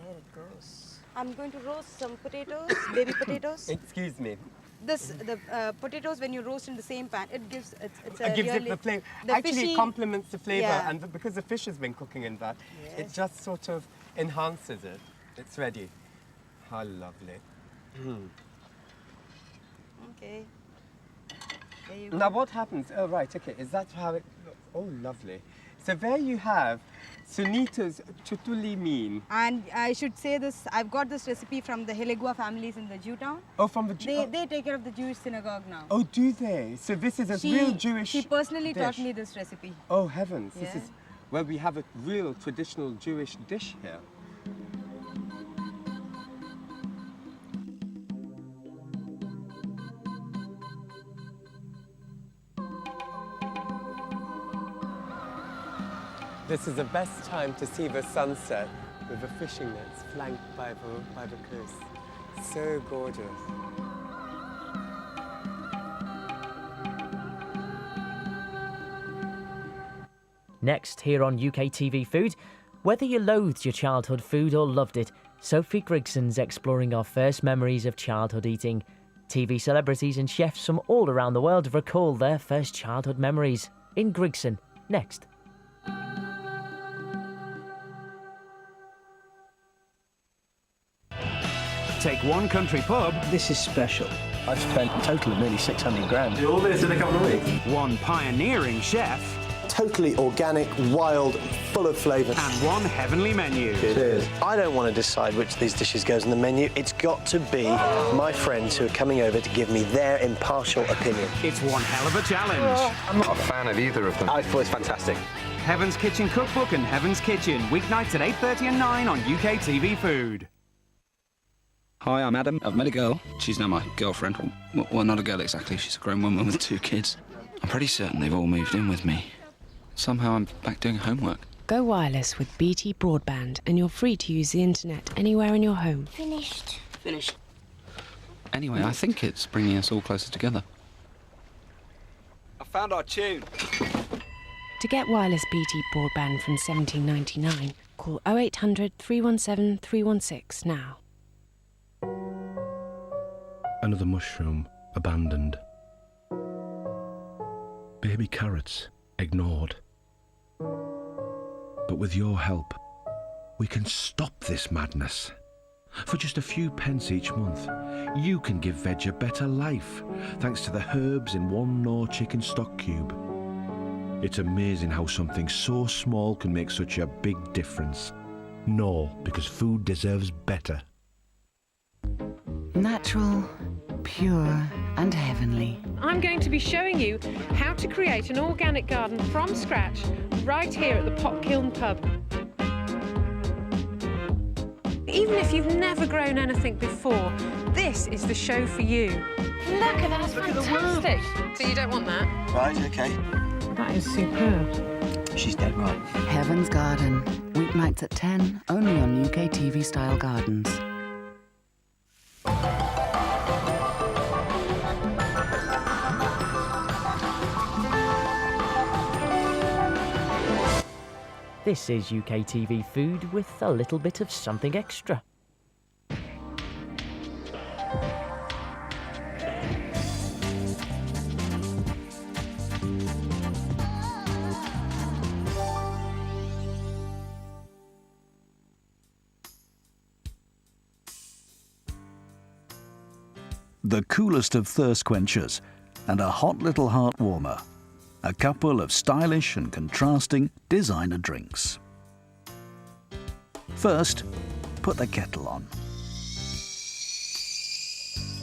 There it goes. I'm going to roast some potatoes, baby potatoes. Excuse me. The potatoes, when you roast in the same pan, it gives it's a It gives really, it the flavour. the Actually, fishy- it complements the flavour, Yeah. and because the fish has been cooking in that, it Yes. just sort of enhances it. It's ready. How lovely. Okay. There you go. Now, what happens? Oh, right, okay. Is that how it... Oh, lovely. So there you have Sunita's chutuli mean. And I should say this, I've got this recipe from the Helegua families in the Jewtown. Oh, from the... They take care of the Jewish synagogue now. Oh, do they? So this is a real Jewish She personally taught dish. me this recipe. Oh, heavens. This Yeah. is where we have a real traditional Jewish dish here. This is the best time to see the sunset with the fishing nets flanked by the coast. So gorgeous. Next, here on UK TV Food, whether you loathed your childhood food or loved it, Sophie Grigson's exploring our first memories of childhood eating. TV celebrities and chefs from all around the world recall their first childhood memories. In Grigson, next. Take one country pub. This is special. I've spent a total of nearly 600 grand. Do all this in a couple of weeks. One pioneering chef. Totally organic, wild, full of flavour. And one heavenly menu. Cheers. I don't want to decide which of these dishes goes on the menu. It's got to be my friends who are coming over to give me their impartial opinion. It's one hell of a challenge. I'm not a fan of either of them. I thought it's fantastic. Heaven's Kitchen Cookbook and Heaven's Kitchen, weeknights at 8:30 and 9 on UK TV Food. Hi, I'm Adam. I've met a girl. She's now my girlfriend. Well, not a girl exactly. She's a grown woman with 2 kids. I'm pretty certain they've all moved in with me. Somehow I'm back doing homework. Go wireless with BT Broadband and you're free to use the internet anywhere in your home. Finished. Finished. Anyway, I think it's bringing us all closer together. I found our tune. To get wireless BT Broadband from $17.99, call 0800 317 316 now. Another mushroom abandoned. Baby carrots ignored. But with your help, we can stop this madness. For just a few pence each month, you can give veg a better life thanks to the herbs in one Knorr chicken stock cube. It's amazing how something so small can make such a big difference. Knorr, because food deserves better. Natural, pure and heavenly. I'm going to be showing you how to create an organic garden from scratch right here at the Pot Kiln Pub. Even if you've never grown anything before, this is the show for you. Look at that, that's fantastic. So you don't want that? Right, okay. That is superb. She's dead right. Heaven's Garden. Weeknights at 10, only on UK TV Style Gardens. This is UK TV Food with a little bit of something extra. The coolest of thirst quenchers and a hot little heart warmer. A couple of stylish and contrasting designer drinks. First, put the kettle on.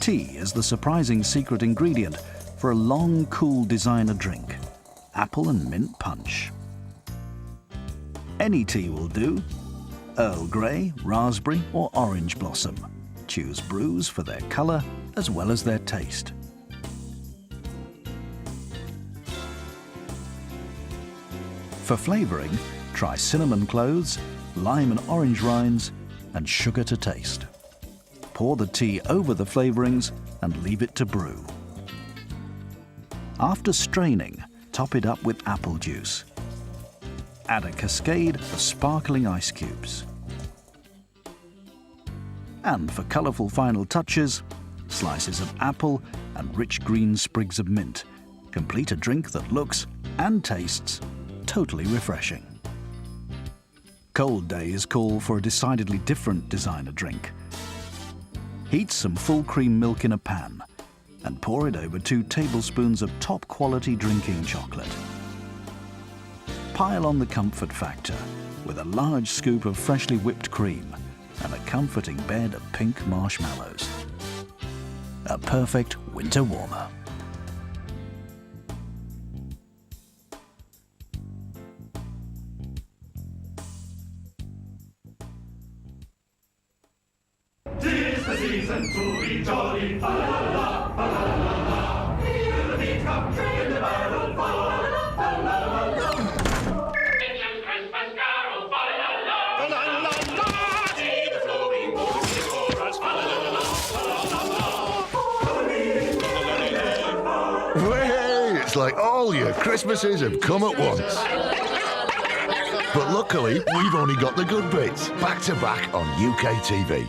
Tea is the surprising secret ingredient for a long, cool designer drink. Apple and mint punch. Any tea will do. Earl Grey, raspberry or orange blossom. Choose brews for their colour as well as their taste. For flavouring, try cinnamon cloves, lime and orange rinds, and sugar to taste. Pour the tea over the flavourings and leave it to brew. After straining, top it up with apple juice. Add a cascade of sparkling ice cubes. And for colourful final touches, slices of apple and rich green sprigs of mint. Complete a drink that looks and tastes totally refreshing. Cold days call for a decidedly different designer drink. Heat some full cream milk in a pan and pour it over 2 tablespoons of top quality drinking chocolate. Pile on the comfort factor with a large scoop of freshly whipped cream and a comforting bed of pink marshmallows. A perfect winter warmer. Tis the season to be jolly, fa-la-la, fa-la-la-la. Hear the beat come train the barrel, fa-la-la, fa-la-la-la. Engines Christmas carol, fa-la-la-la, fa-la-la-la. See the flowing boys in chorus, fa-la-la-la, fa-la-la-la. Way! It's like all your Christmases have come at once. But luckily, we've only got the good bits, back to back on UK TV.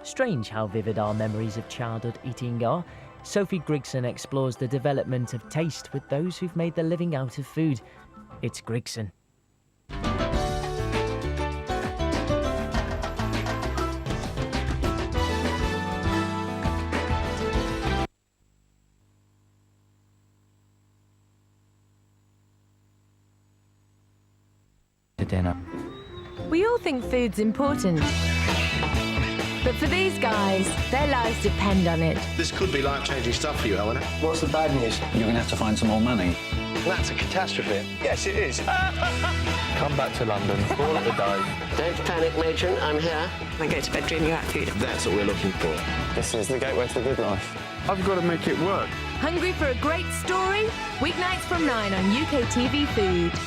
Strange how vivid our memories of childhood eating are. Sophie Grigson explores the development of taste with those who've made their living out of food. It's Grigson. To dinner. We all think food's important. But for these guys, their lives depend on it. This could be life-changing stuff for you, Helena. What's the bad news? You're going to have to find some more money. That's a catastrophe. Yes, it is. Come back to London, call it a day. Don't panic, matron. I'm here. Then go to bed dreaming about food. That's what we're looking for. This is the gateway to the good life. I've got to make it work. Hungry for a great story? Weeknights from 9 on UK TV Food.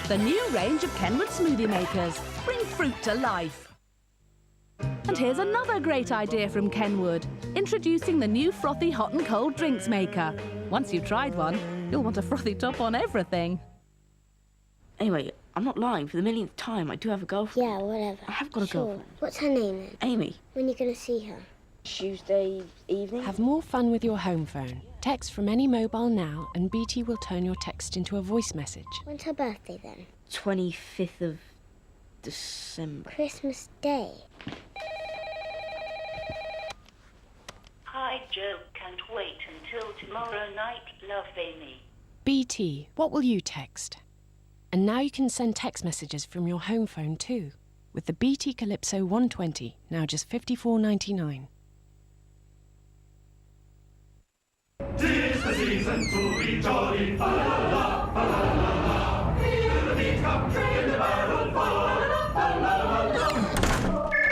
The new range of Kenwood smoothie makers bring fruit to life. And here's another great idea from Kenwood, introducing the new frothy hot and cold drinks maker. Once you've tried one, you'll want a frothy top on everything. Anyway, I'm not lying. For the millionth time, I do have a girlfriend. Yeah, whatever. I have got a girlfriend. What's her name then? Amy. When are you going to see her? Tuesday evening. Have more fun with your home phone. Text from any mobile now and BT will turn your text into a voice message. When's her birthday then? 25th of December. Christmas Day. Hi, Joe. Can't wait until tomorrow night. Love, Amy. BT, what will you text? And now you can send text messages from your home phone too, with the BT Calypso 120, now just $54.99. Tis the season to be jolly, fa-la-la, fa-la-la-la. Hear the beat come train the barrel, fa-la-la, fa-la-la-la.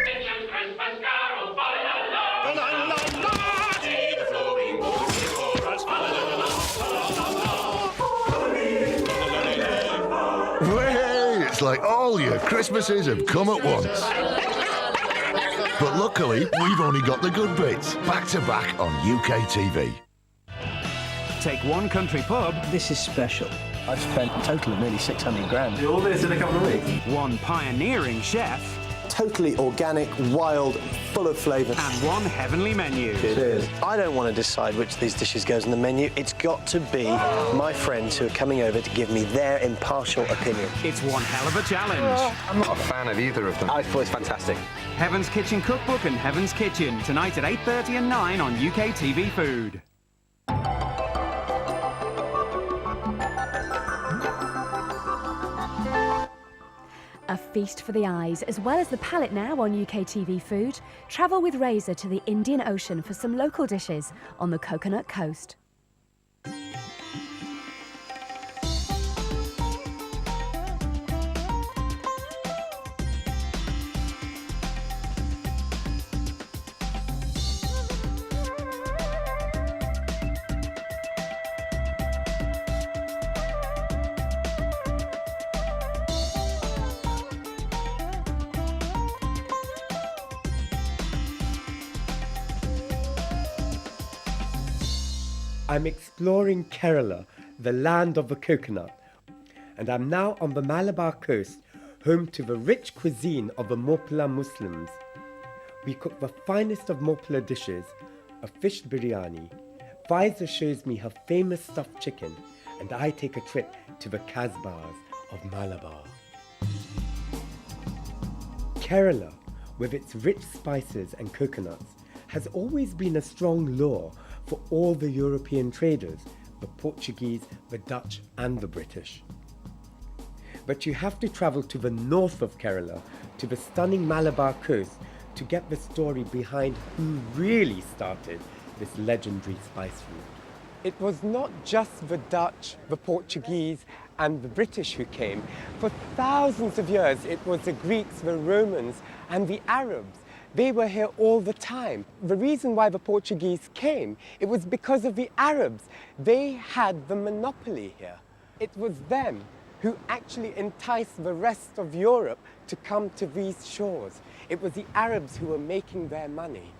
Engines Christmas carol, fa-la-la-la, fa-la-la-la. See the flowing boys in chorus, fa-la-la-la, fa-la-la-la. Way! It's like all All your Christmases have come at once. But luckily, we've only got the good bits. Back to back on UK TV. Take one country pub. This is special. I've spent a total of nearly 600 grand. All this in a couple of weeks. One pioneering chef. Totally organic, wild, full of flavour. And one heavenly menu. Cheers. I don't want to decide which of these dishes goes on the menu. It's got to be my friends who are coming over to give me their impartial opinion. It's one hell of a challenge. I'm not a fan of either of them. I thought it's fantastic. Heaven's Kitchen Cookbook and Heaven's Kitchen, tonight at 8:30 and 9 on UK TV Food. A feast for the eyes, as well as the palate now on UK TV Food. Travel with Razor to the Indian Ocean for some local dishes on the Coconut Coast. I'm exploring Kerala, the land of the coconut, and I'm now on the Malabar coast, home to the rich cuisine of the Mopla Muslims. We cook the finest of Mopla dishes, a fish biryani. Faiza shows me her famous stuffed chicken, and I take a trip to the Kasbahs of Malabar. Kerala, with its rich spices and coconuts, has always been a strong lure for all the European traders, the Portuguese, the Dutch and the British. But you have to travel to the north of Kerala, to the stunning Malabar coast, to get the story behind who really started this legendary spice route. It was not just the Dutch, the Portuguese and the British who came. For thousands of years it was the Greeks, the Romans and the Arabs. They were here all the time. The reason why the Portuguese came, it was because of the Arabs. They had the monopoly here. It was them who actually enticed the rest of Europe to come to these shores. It was the Arabs who were making their money.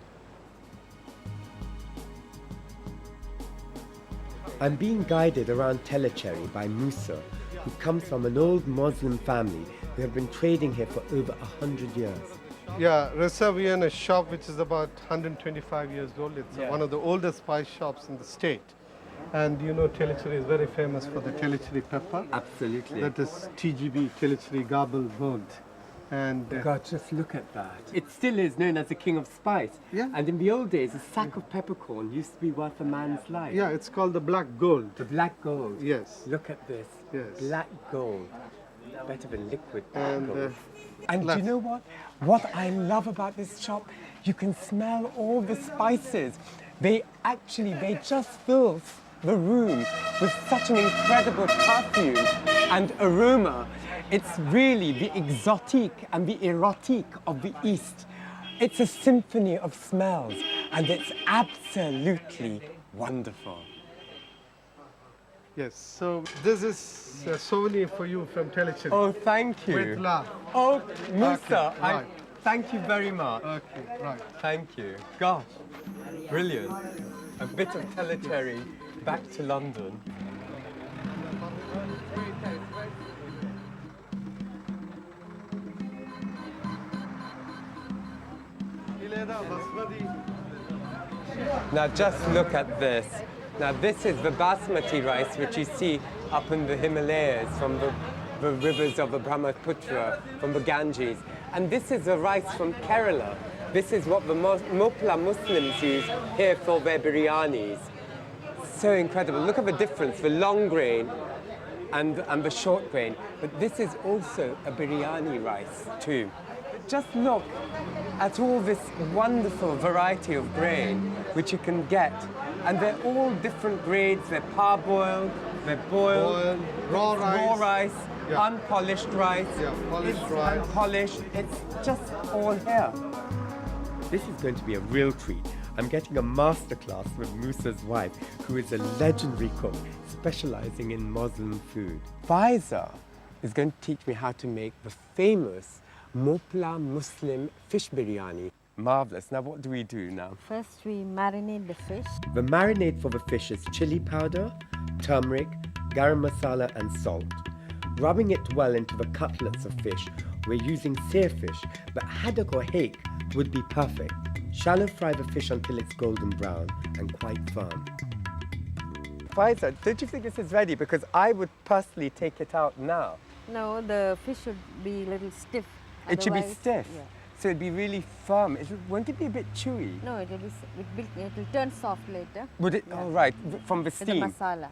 I'm being guided around Tellicherry by Musa, who comes from an old Muslim family who have been trading here for over 100 years. Yeah, Reservian, a shop which is about 125 years old. It's one of the oldest spice shops in the state. And you know, Tellicherry is very famous for the Tellicherry pepper. Absolutely. That is TGB, Tellicherry Gabal Gold. And God, just look at that. It still is known as the king of spice. Yeah. And in the old days, a sack of peppercorn used to be worth a man's life. Yeah, it's called the black gold. The black gold. Yes. Look at this. Yes. Black gold. Better than liquid And, gold. And do you know what? What I love about this shop, you can smell all the spices. They just fill the room with such an incredible perfume and aroma. It's really the exotique and the erotic of the East. It's a symphony of smells, and it's absolutely wonderful. yes, so this is a souvenir for you from Tellicherry. Oh, thank you. With love. Oh, Musa, Okay, right. thank you very much. Okay, right. Thank you. Gosh, brilliant. A bit of Tellicherry back to London. Now just look at this. Now this is the basmati rice which you see up in the Himalayas from the rivers of the Brahmaputra, from the Ganges. And this is the rice from Kerala. This is what the Mopla Muslims use here for their biryanis. So incredible. Look at the difference, the long grain and the short grain. But this is also a biryani rice too. Just look at all this wonderful variety of grain which you can get. And they're all different grades. They're parboiled, they're boiled, raw rice, unpolished rice, polished rice. unpolished. It's just all here. This is going to be a real treat. I'm getting a masterclass with Musa's wife, who is a legendary cook specializing in Muslim food. Faiza, is going to teach me how to make the famous Mopla Muslim fish biryani. Marvellous. Now what do we do now? First, we marinate the fish. The marinade for the fish is chili powder, turmeric, garam masala and salt. Rubbing it well into the cutlets of fish, we're using sear fish, but haddock or hake would be perfect. Shallow fry the fish until it's golden brown and quite firm. Faiza, don't you think this is ready? Because I would personally take it out now. No, the fish should be a little stiff. It should be Otherwise, stiff? Yeah. So it'd be really firm. Won't it be a bit chewy? No, it will turn soft later. Would it? Yeah. Oh, right, from the With steam. the masala.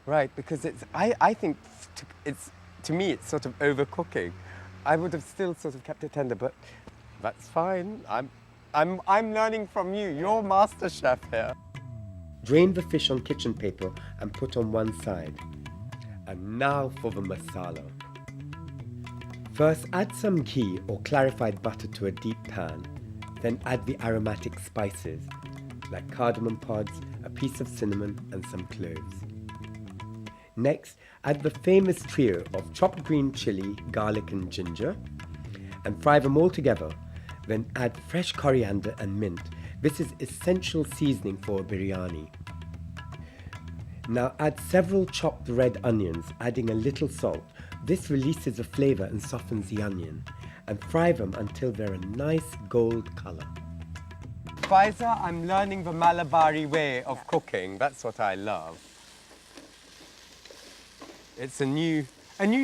Right, because I think to me it's sort of overcooking. I would have still sort of kept it tender, but that's fine. I'm learning from you. You're master chef here. Drain the fish on kitchen paper and put on one side. And now for the masala. First, add some ghee or clarified butter to a deep pan. Then add the aromatic spices like cardamom pods, a piece of cinnamon and some cloves. Next, add the famous trio of chopped green chili, garlic and ginger and fry them all together. Then add fresh coriander and mint. This is essential seasoning for a biryani. Now add several chopped red onions, adding a little salt. This releases the flavour and softens the onion. And fry them until they're a nice gold colour. Faiza, I'm learning the Malabari way of cooking. That's what I love. It's a new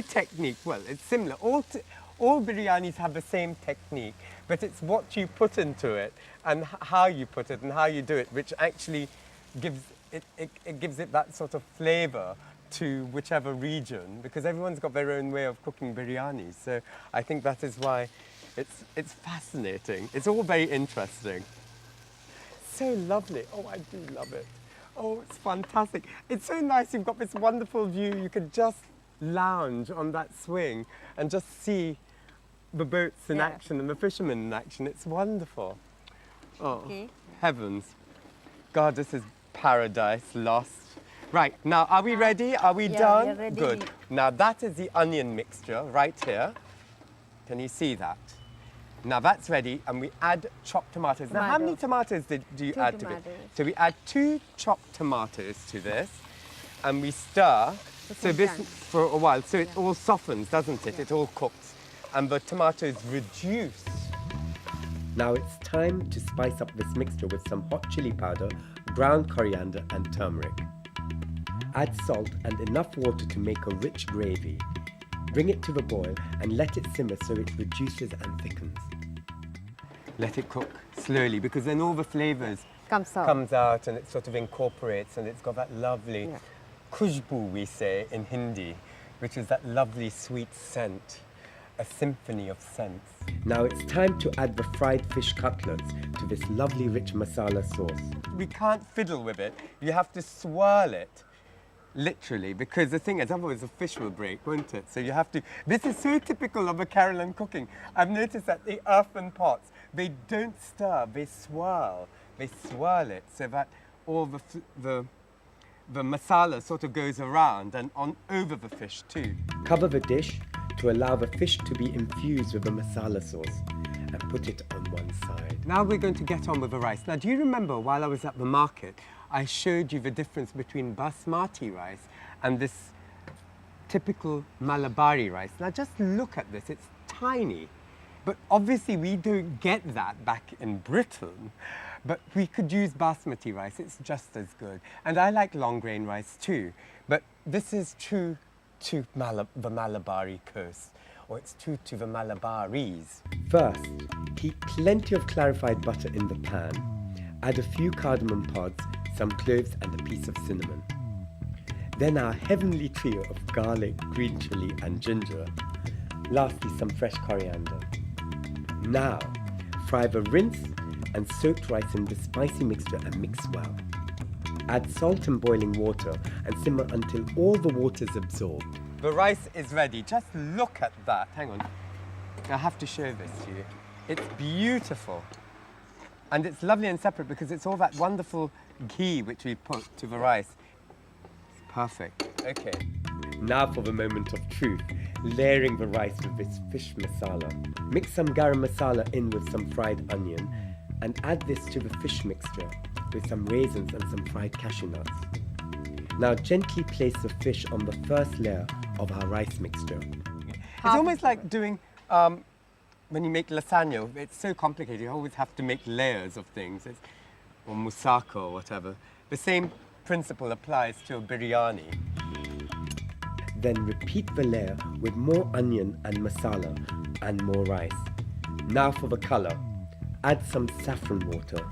technique. Well, it's similar. All biryanis have the same technique, but it's what you put into it and how you put it and how you do it, which actually gives it that sort of flavour to whichever region, because everyone's got their own way of cooking biryani. So I think that is why it's fascinating. It's all very interesting. So lovely. Oh, I do love it. Oh, it's fantastic. It's so nice. You've got this wonderful view. You could just lounge on that swing and just see the boats in action and the fishermen in action. It's wonderful. Oh, heavens. God, this is paradise lost. Right, now are we ready? Are we done? We are ready. Good. Now that is the onion mixture right here. Can you see that? Now that's ready, and we add chopped tomatoes. Now how many tomatoes do you add to it? So we add 2 chopped tomatoes to this, and we stir. So this for a while, so it all softens, doesn't it? It all cooks, and the tomatoes reduce. Now it's time to spice up this mixture with some hot chili powder, ground coriander, and turmeric. Add salt and enough water to make a rich gravy. Bring it to the boil and let it simmer so it reduces and thickens. Let it cook slowly, because then all the flavours comes out and it sort of incorporates, and it's got that lovely khushbu, we say in Hindi, which is that lovely sweet scent, a symphony of scents. Now it's time to add the fried fish cutlets to this lovely rich masala sauce. We can't fiddle with it. You have to swirl it. Literally, because the thing is, otherwise the fish will break, won't it? So you have to... This is so typical of a Kerala cooking. I've noticed that the earthen pots, they don't stir, they swirl. They swirl it so that all the masala sort of goes around and on over the fish too. Cover the dish to allow the fish to be infused with the masala sauce and put it on one side. Now we're going to get on with the rice. Now, do you remember while I was at the market, I showed you the difference between basmati rice and this typical Malabari rice. Now just look at this, it's tiny. But obviously we don't get that back in Britain. But we could use basmati rice, it's just as good. And I like long grain rice too. But this is true to the Malabari coast, or it's true to the Malabaris. First, heat plenty of clarified butter in the pan. Add a few cardamom pods, some cloves and a piece of cinnamon. Then our heavenly trio of garlic, green chili and ginger. Lastly, some fresh coriander. Now, fry the rinsed and soaked rice in the spicy mixture and mix well. Add salt and boiling water and simmer until all the water is absorbed. The rice is ready. Just look at that. Hang on. I have to show this to you. It's beautiful. And it's lovely and separate because it's all that wonderful ghee which we put to the rice. It's perfect. Okay. Now for the moment of truth, layering the rice with this fish masala. Mix some garam masala in with some fried onion and add this to the fish mixture with some raisins and some fried cashew nuts. Now gently place the fish on the first layer of our rice mixture. It's almost like doing, when you make lasagna, it's so complicated, you always have to make layers of things, or moussaka or whatever. The same principle applies to a biryani. Then repeat the layer with more onion and masala and more rice. Now for the color, add some saffron water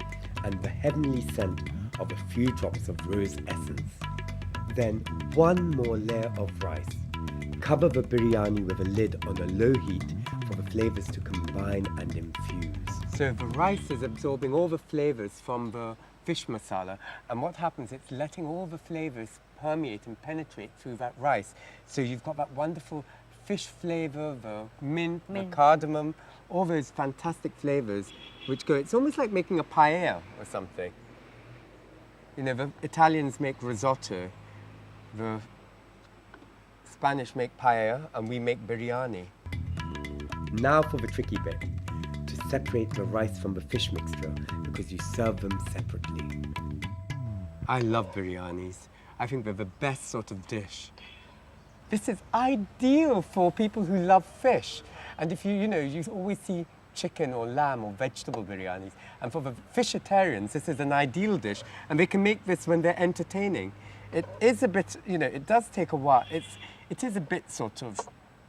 and the heavenly scent of a few drops of rose essence. Then one more layer of rice. Cover the biryani with a lid on a low heat for the flavors to combine and infuse. So the rice is absorbing all the flavors from the fish masala, and what happens, it's letting all the flavors permeate and penetrate through that rice. So you've got that wonderful fish flavor, the mint, the cardamom, all those fantastic flavors which go, it's almost like making a paella or something. You know, the Italians make risotto, the Spanish make paella, and we make biryani. Now for the tricky bit, to separate the rice from the fish mixture, because you serve them separately. I love biryanis. I think they're the best sort of dish. This is ideal for people who love fish. And if you always see chicken or lamb or vegetable biryanis. And for the fishitarians, this is an ideal dish. And they can make this when they're entertaining. It is a bit, it does take a while. It is a bit sort of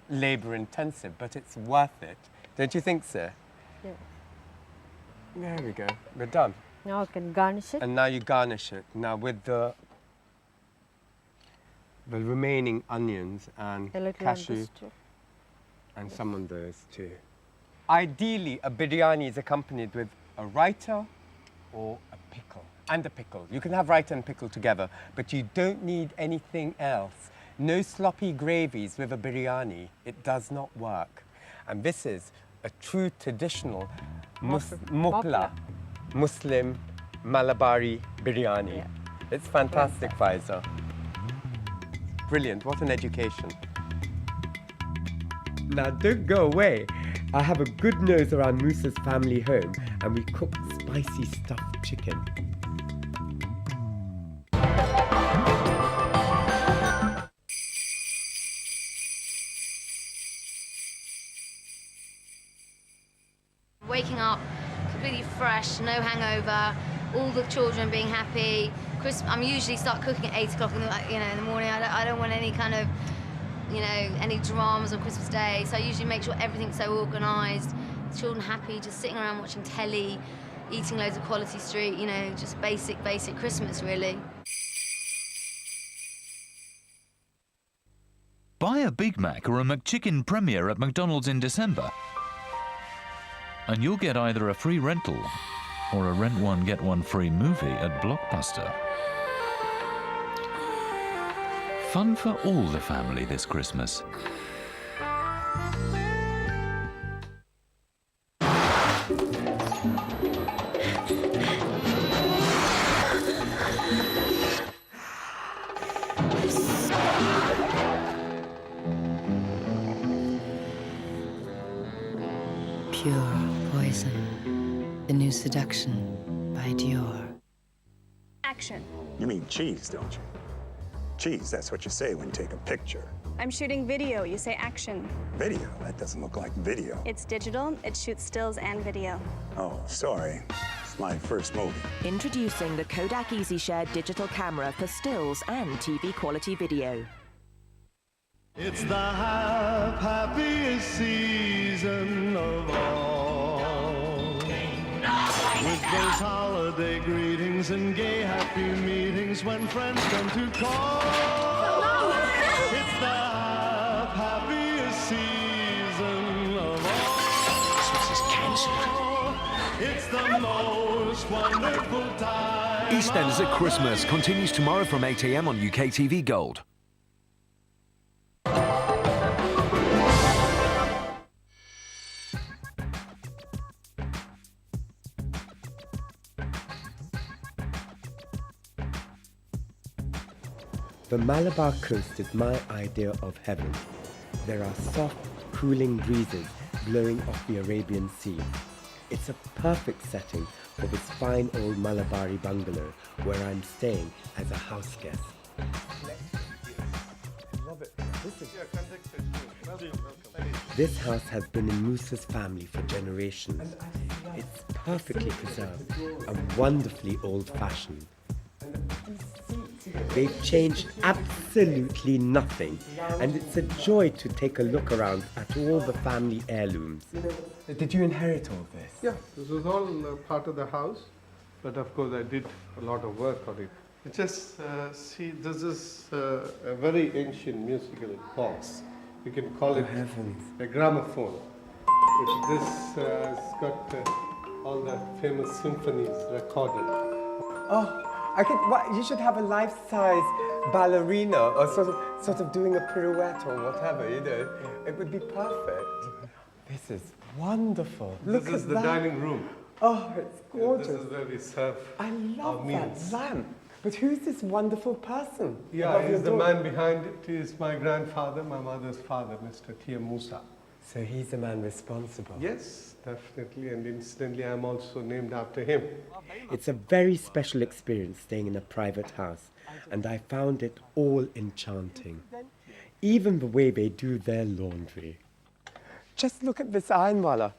labor intensive, but it's worth it. Don't you think so? Yeah. There we go. We're done. Now I can garnish it. And now you garnish it. Now with the remaining onions and cashew and some of those too. Ideally, a biryani is accompanied with a raita or a pickle. And a pickle. You can have raita and pickle together, but you don't need anything else. No sloppy gravies with a biryani. It does not work. And this is a true traditional Mopla Muslim Malabari biryani. Yeah. It's fantastic, Faiza. Brilliant, what an education. Now don't go away. I have a good nose around Musa's family home and we cook spicy stuffed chicken. Waking up completely fresh, no hangover, all the children being happy. I'm usually start cooking at 8 o'clock in the morning. I don't want any kind of, any dramas on Christmas Day. So I usually make sure everything's so organised, children happy, just sitting around watching telly, eating loads of Quality Street, just basic Christmas, really. Buy a Big Mac or a McChicken Premier at McDonald's in December, and you'll get either a free rental or a rent one, get one free movie at Blockbuster. Fun for all the family this Christmas. Pure Poison. The new seduction by Dior. Action. You mean cheese, don't you? Cheese, that's what you say when you take a picture. I'm shooting video. You say action. Video? That doesn't look like video. It's digital. It shoots stills and video. Oh, sorry. It's my first movie. Introducing the Kodak EasyShare digital camera for stills and TV quality video. It's the happiest season of all. With those holiday greetings and gay happy meetings when friends come to call. It's the happiest season of all. Christmas is cancelled. It's the most wonderful time. EastEnders at Christmas continues tomorrow from 8 AM on UK TV Gold. The Malabar coast is my idea of heaven. There are soft, cooling breezes blowing off the Arabian Sea. It's a perfect setting for this fine old Malabari bungalow where I'm staying as a house guest. This house has been in Musa's family for generations. It's perfectly preserved and wonderfully old-fashioned. They've changed absolutely nothing, and it's a joy to take a look around at all the family heirlooms. Did you inherit all this? Yeah, this was all part of the house, but of course I did a lot of work on it. Just see, this is a very ancient musical box. You can call it a gramophone. This has got all the famous symphonies recorded. Oh, you should have a life-size ballerina or sort of doing a pirouette or whatever, you know. It would be perfect. This is wonderful. Look at that. This is the dining room. Oh, it's gorgeous. This is where we serve I love our meals. that lamp. But who's this wonderful person? Yeah, he's the man behind it. He's my grandfather, my mother's father, Mr. T.M. Musa. So he's the man responsible? Yes, definitely. And incidentally, I'm also named after him. It's a very special experience staying in a private house, and I found it all enchanting. Even the way they do their laundry. Just look at this ironwala.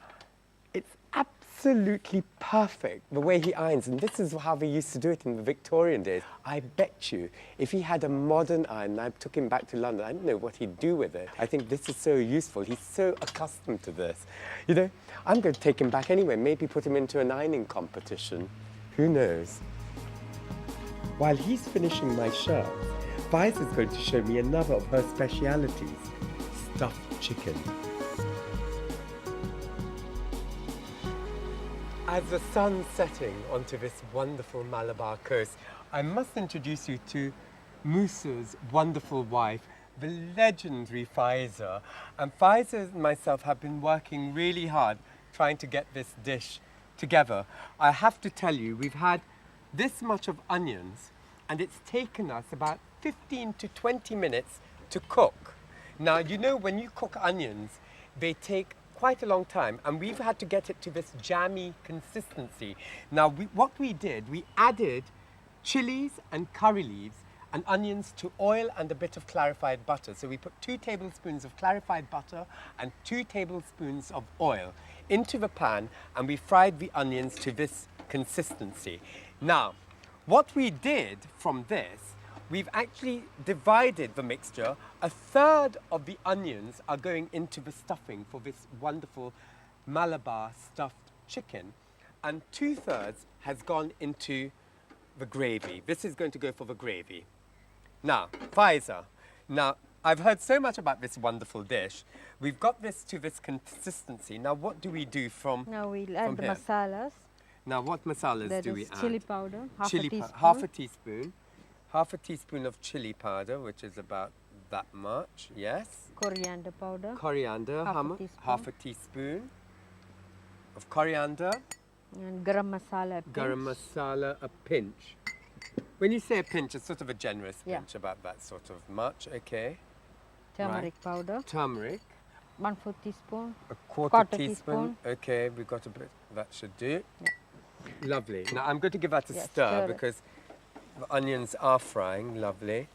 It's absolutely perfect, the way he irons, and this is how they used to do it in the Victorian days. I bet you, if he had a modern iron and I took him back to London, I don't know what he'd do with it. I think this is so useful. He's so accustomed to this. You know, I'm going to take him back anyway, maybe put him into an ironing competition. Who knows? While he's finishing my shirt, Faiza's going to show me another of her specialities, stuffed chicken. As the sun's setting onto this wonderful Malabar coast, I must introduce you to Musa's wonderful wife, the legendary Faiza. And Faiza and myself have been working really hard trying to get this dish together. I have to tell you, we've had this much of onions, and it's taken us about 15 to 20 minutes to cook. Now, you know, when you cook onions, they take quite a long time, and we've had to get it to this jammy consistency. Now, what we did, we added chilies and curry leaves and onions to oil and a bit of clarified butter. So we put 2 tablespoons of clarified butter and 2 tablespoons of oil into the pan, and we fried the onions to this consistency. Now, what we did from this, we've actually divided the mixture. 1/3 of the onions are going into the stuffing for this wonderful Malabar stuffed chicken, and 2/3 has gone into the gravy. This is going to go for the gravy. Now, Faiza, now I've heard so much about this wonderful dish. We've got this to this consistency. Now, what do we do from Now we'll add the here? masalas. Now, what masalas That do we is add? chili powder, half a teaspoon. Half a teaspoon of chili powder, which is about that much, yes. Coriander powder. Coriander, half how a much? teaspoon. Half a teaspoon of coriander. And garam masala a pinch. Garam masala, a pinch. When you say a pinch, it's sort of a generous Yeah. pinch, about that sort of much, okay. Turmeric Right. powder. Turmeric. 1/4 teaspoon. A quarter teaspoon. Okay, we've got a bit, that should do. Yeah. Lovely. Now I'm going to give that a Yeah, stir stir it. because the onions are frying. Lovely.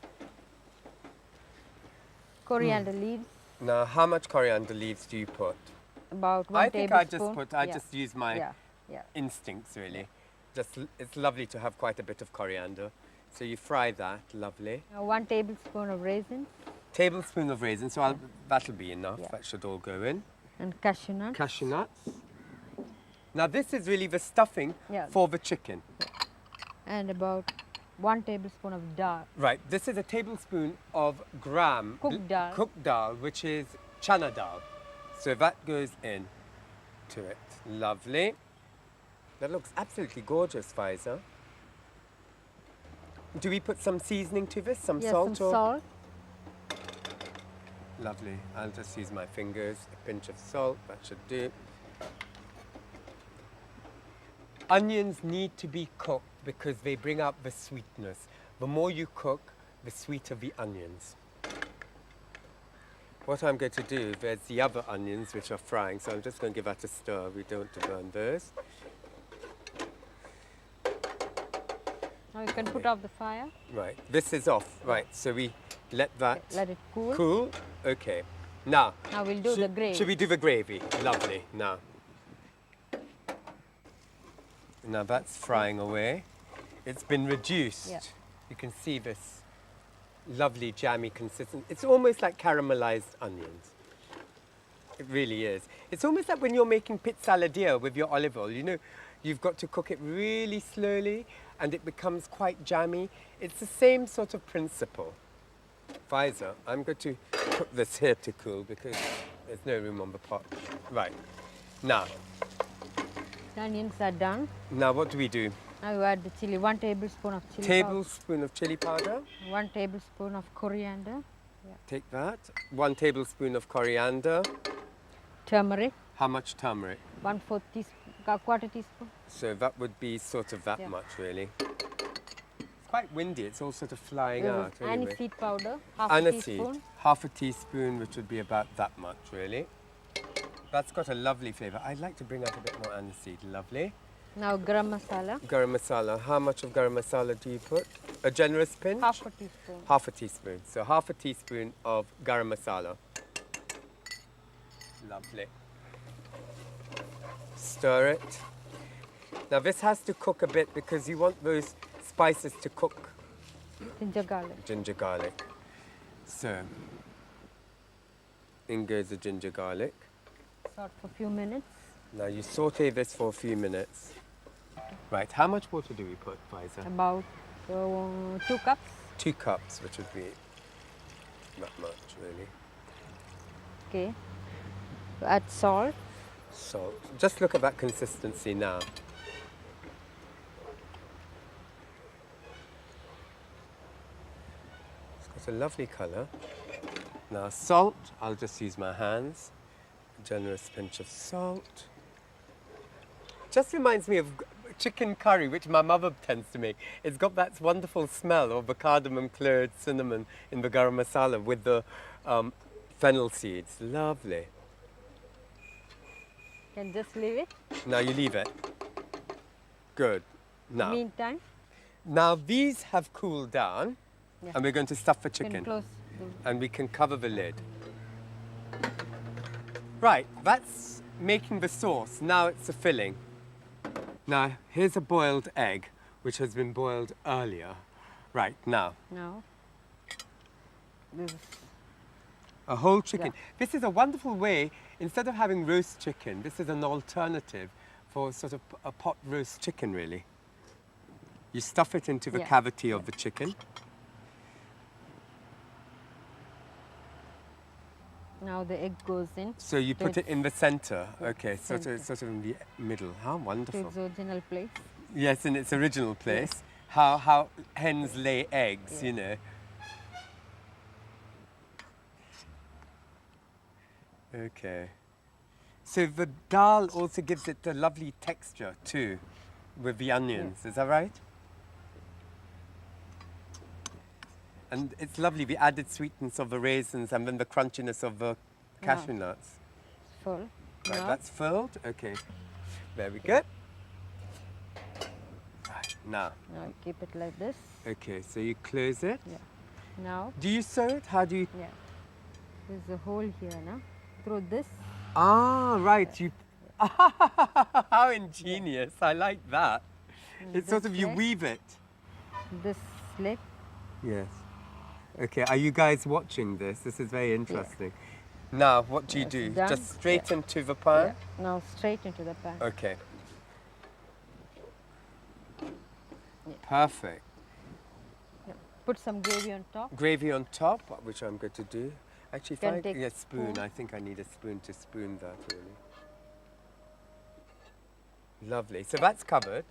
Coriander leaves. Now, how much coriander leaves do you put? About 1 I think I tablespoon. just use my Yeah. instincts really. It's lovely to have quite a bit of coriander. So you fry that, lovely. Now 1 tablespoon of raisins Tablespoon of raisins, so that'll be enough. Yeah. That should all go in. and cashew nuts. Cashew nuts. Now this is really the stuffing Yeah. for the chicken. And about 1 tablespoon of dal. Right, this is a tablespoon of gram Cooked dal. which is chana dal. So that goes in to it. Lovely. That looks absolutely gorgeous, Faiza. Do we put some seasoning to this? Some Yes, salt? some or? salt. Lovely. I'll just use my fingers, a pinch of salt, that should do. Onions need to be cooked because they bring out the sweetness. The more you cook, the sweet of the onions. What I'm going to do, there's the other onions which are frying, so I'm just going to give that a stir. We don't want to burn those. Now you can put off the fire. Right, this is off. Right, so we let that Let it cool. cool. Okay. Now we'll do the gravy. Should we do the gravy? Lovely. Now that's frying away. It's been reduced. Yeah. You can see this lovely jammy consistency. It's almost like caramelized onions. It really is. It's almost like when you're making pizza alla Dio with your olive oil. You know, you've got to cook it really slowly and it becomes quite jammy. It's the same sort of principle. Faiza, I'm going to put this here to cool because there's no room on the pot. Right. Now. The onions are done. Now what do we do? Now you add the chili, 1 tablespoon of chili Tablespoon of chili powder. powder, 1 tablespoon of coriander. Yeah. Take that. 1 tablespoon of coriander. Turmeric. How much turmeric? 1/4 teaspoon, quarter teaspoon. So that would be sort of that much, really. It's quite windy. It's all sort of flying out. Anyway. Aniseed powder, half a teaspoon. Half a teaspoon, which would be about that much, really. That's got a lovely flavour. I'd like to bring out a bit more aniseed. Lovely. Now garam masala. Garam masala. How much of garam masala do you put? A generous pinch? Half a teaspoon. Half a teaspoon. So half a teaspoon of garam masala. Lovely. Stir it. Now this has to cook a bit because you want those spices to cook. Ginger garlic. Ginger garlic. So, in goes the ginger garlic. Salt for a few minutes. Now you saute this for a few minutes. Right, how much water do we put, Faiza? About 2 cups. 2 cups, which would be not much, really. Okay. Add salt. Salt. Just look at that consistency now. It's got a lovely colour. Now salt, I'll just use my hands. A generous pinch of salt. Just reminds me of chicken curry, which my mother tends to make. It's got that wonderful smell of the cardamom, clove, cinnamon in the garam masala with the fennel seeds. Lovely. Can just leave it. Now you leave it. Good. Now. Meantime. Now these have cooled down, Yeah. and we're going to stuff the Can chicken. close And we can cover the lid. Right, that's making the sauce. Now it's the filling. Now here's a boiled egg, which has been boiled earlier. Right, now. Now. This is A whole chicken. This is a wonderful way, instead of having roast chicken, this is an alternative for sort of a pot roast chicken, really. You stuff it into the cavity of the chicken. Now the egg goes in. So you put it in the center. Okay, sort of in the middle. How To wonderful. its original place. Yes, in its original place. How hens lay eggs, you know. Okay. So the dal also gives it a lovely texture too, with the onions. Is that right? And it's lovely, the added sweetness of the raisins and then the crunchiness of the cashew nuts. Full. Right, Now. that's filled. Okay. Very good. Right, now. Now you keep it like this. Okay, so you close it. Yeah. Now. Do you sew it? How do you? Yeah. There's a hole here now. Through this. Ah, right. You. How ingenious! I like that. It's sort of you weave it. This slit. Yes. Okay. Are you guys watching this? This is very interesting. Now, what do you do? done. Just straight into the pan. Yeah. Now straight into the pan. Okay. Perfect. Yeah. Put some gravy on top. Gravy on top, which I'm going to do. Actually, if Can I take get a spoon, spoon. I think I need a spoon to spoon that, really. Lovely. So that's covered.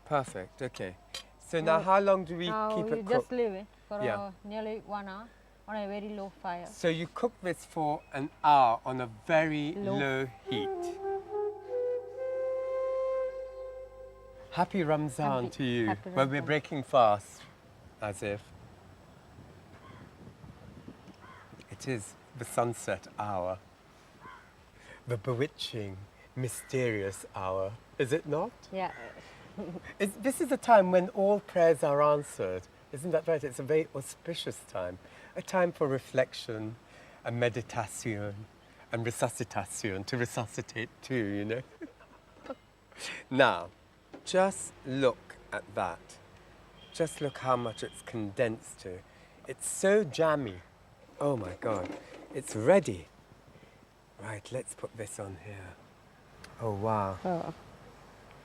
Perfect. Okay. So now, how long do we keep you it just cooked? leave it for Yeah. nearly 1 hour on a very low fire. So you cook this for an hour on a very Low. low heat. Happy Ramzan to you. Happy When we're Ramzan. breaking fast. as if it is the sunset hour, the bewitching, mysterious hour, is it not? Yeah. This is a time when all prayers are answered. Isn't that right? It's a very auspicious time. A time for reflection and meditation and resuscitation, to resuscitate too, you know. Now, just look at that. Just look how much it's condensed to. It's so jammy. Oh my God, it's ready. Right, let's put this on here. Oh wow. Oh.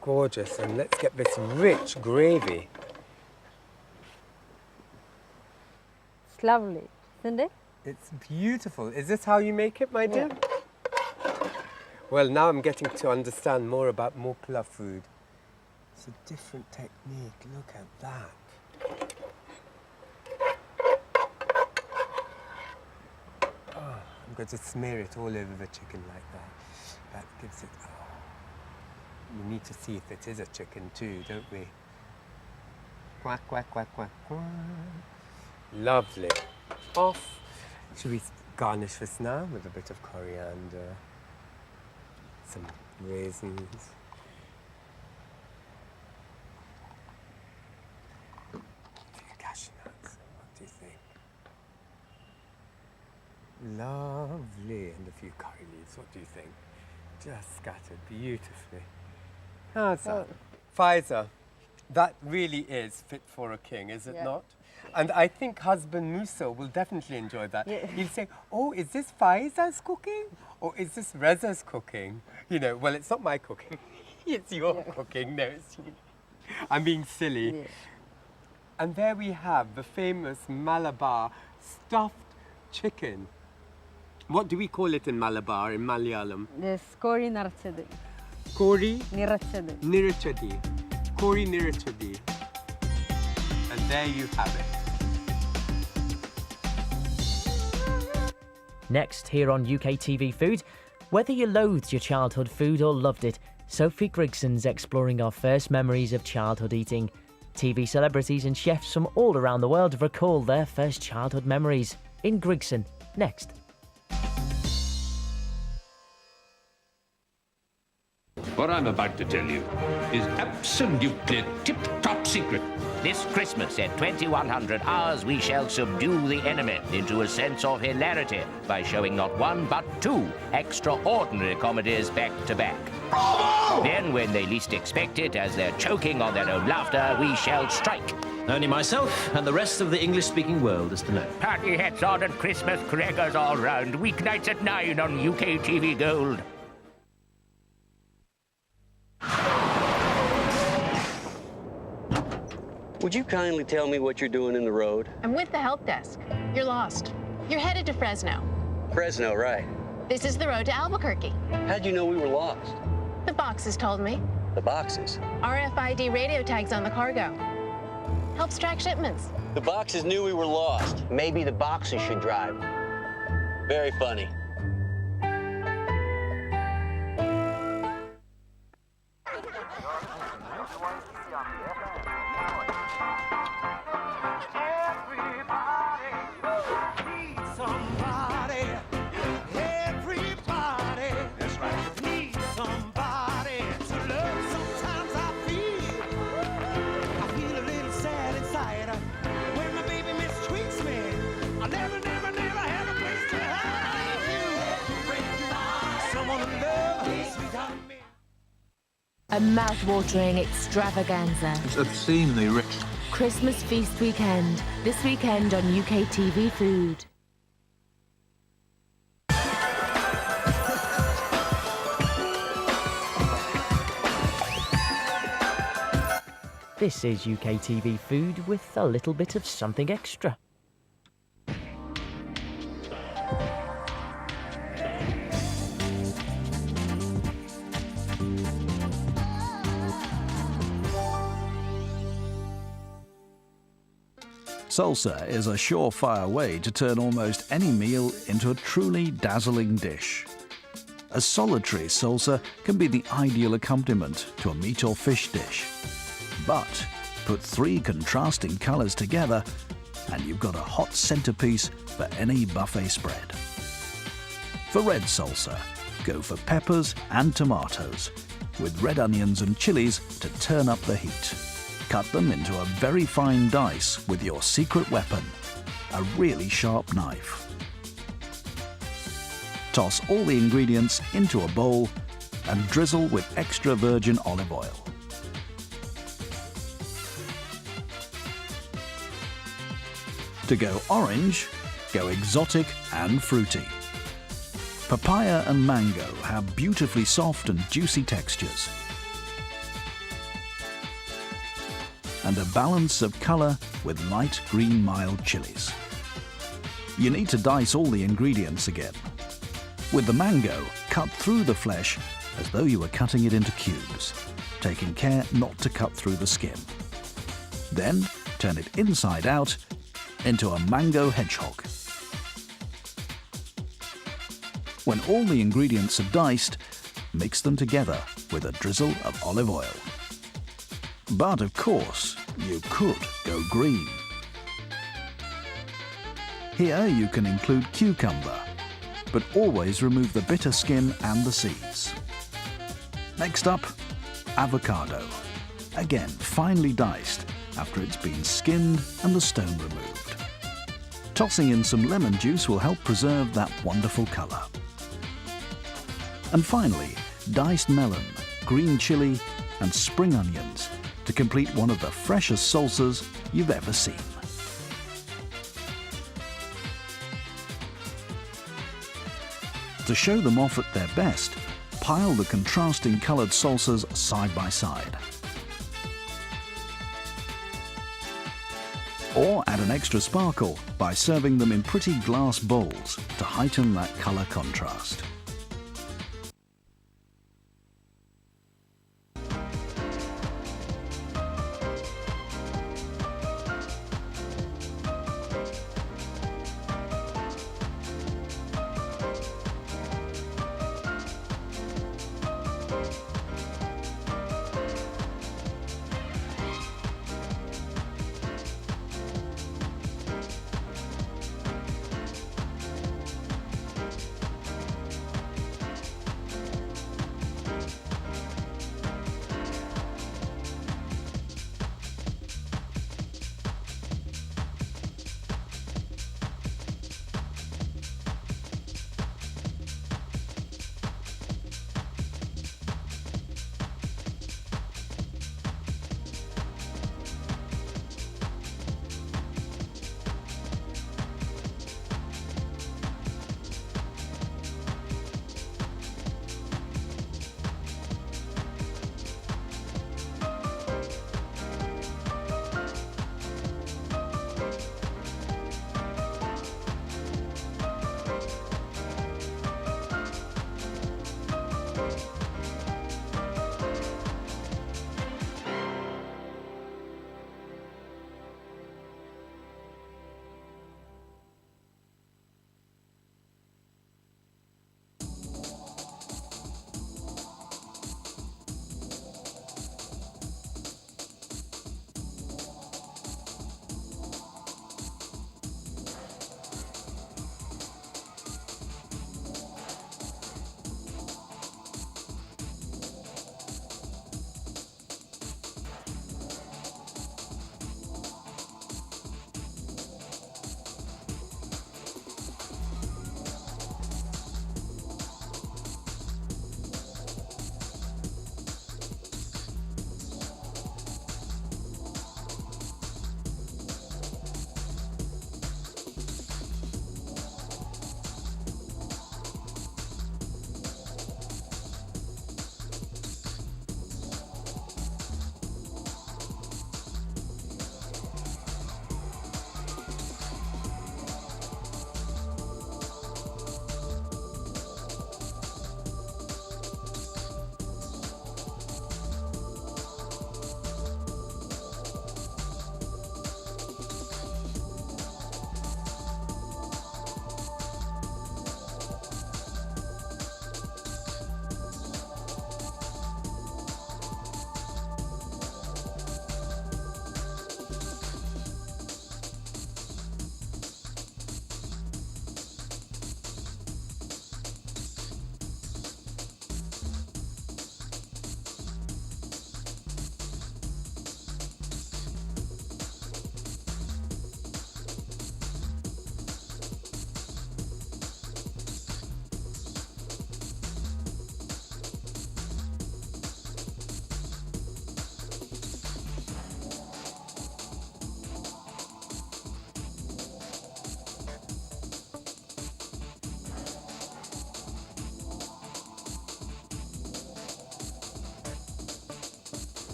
Gorgeous, and let's get this rich gravy. It's lovely, isn't it? It's beautiful. Is this how you make it, my dear? Well, now I'm getting to understand more about Mokla food. It's a different technique. Look at that. Oh, I'm going to smear it all over the chicken like that. That gives it... Oh. We need to see if it is a chicken too, don't we? Quack, quack, quack, quack, quack. Lovely. Off. Should we garnish this now with a bit of coriander, some raisins, a few cashew nuts. What do you think? Lovely. And a few curry leaves. What do you think? Just scattered beautifully. How's that? Faiza, that really is fit for a king, is it not? And I think husband Musa will definitely enjoy that. Yeah. He'll say, oh, is this Faiza's cooking? Or is this Reza's cooking? You know, well, it's not my cooking. It's your cooking. No, it's you. I'm being silly. Yeah. And there we have the famous Malabar stuffed chicken. What do we call it in Malabar, in Malayalam? Yes, kori narachadu. Kori Nirachadu. Nirachadi. Kori Nirachadi. And there you have it. Next, here on UK TV Food, whether you loathed your childhood food or loved it, Sophie Grigson's exploring our first memories of childhood eating. TV celebrities and chefs from all around the world recall their first childhood memories. In Grigson, next. What I'm about to tell you is absolutely tip-top secret. This Christmas at 2100 hours, we shall subdue the enemy into a sense of hilarity by showing not one but two extraordinary comedies back to back. Bravo! Then, when they least expect it, as they're choking on their own laughter, we shall strike. Only myself and the rest of the English-speaking world is to know. Party hats on and Christmas crackers all round. Weeknights at 9 on UK TV Gold. Would you kindly tell me what you're doing in the road? I'm with the help desk. You're lost. You're headed to Fresno. Fresno, right. This is the road to Albuquerque. How'd you know we were lost? The boxes told me. The boxes? RFID radio tags on the cargo. Helps track shipments. The boxes knew we were lost. Maybe the boxes should drive. Very funny. A mouth-watering extravaganza. It's obscenely rich. Christmas feast weekend. This weekend on UK TV Food. This is UK TV Food with a little bit of something extra. Salsa is a surefire way to turn almost any meal into a truly dazzling dish. A solitary salsa can be the ideal accompaniment to a meat or fish dish. But Put 3 contrasting colours together and you've got a hot centrepiece for any buffet spread. For red salsa, go for peppers and tomatoes, with red onions and chilies to turn up the heat. Cut them into a very fine dice with your secret weapon, a really sharp knife. Toss all the ingredients into a bowl and drizzle with extra virgin olive oil. To go orange, go exotic and fruity. Papaya and mango have beautifully soft and juicy textures, and a balance of colour with light green mild chilies. You need to dice all the ingredients again. With the mango, cut through the flesh as though you were cutting it into cubes, taking care not to cut through the skin. Then turn it inside out into a mango hedgehog. When all the ingredients are diced, mix them together with a drizzle of olive oil. But of course, you could go green. Here you can include cucumber, but always remove the bitter skin and the seeds. Next up, avocado. Again, finely diced after it's been skinned and the stone removed. Tossing in some lemon juice will help preserve that wonderful colour. And finally, diced melon, green chilli and spring onions to complete one of the freshest salsas you've ever seen. To show them off at their best, pile the contrasting coloured salsas side by side. Or add an extra sparkle by serving them in pretty glass bowls to heighten that colour contrast.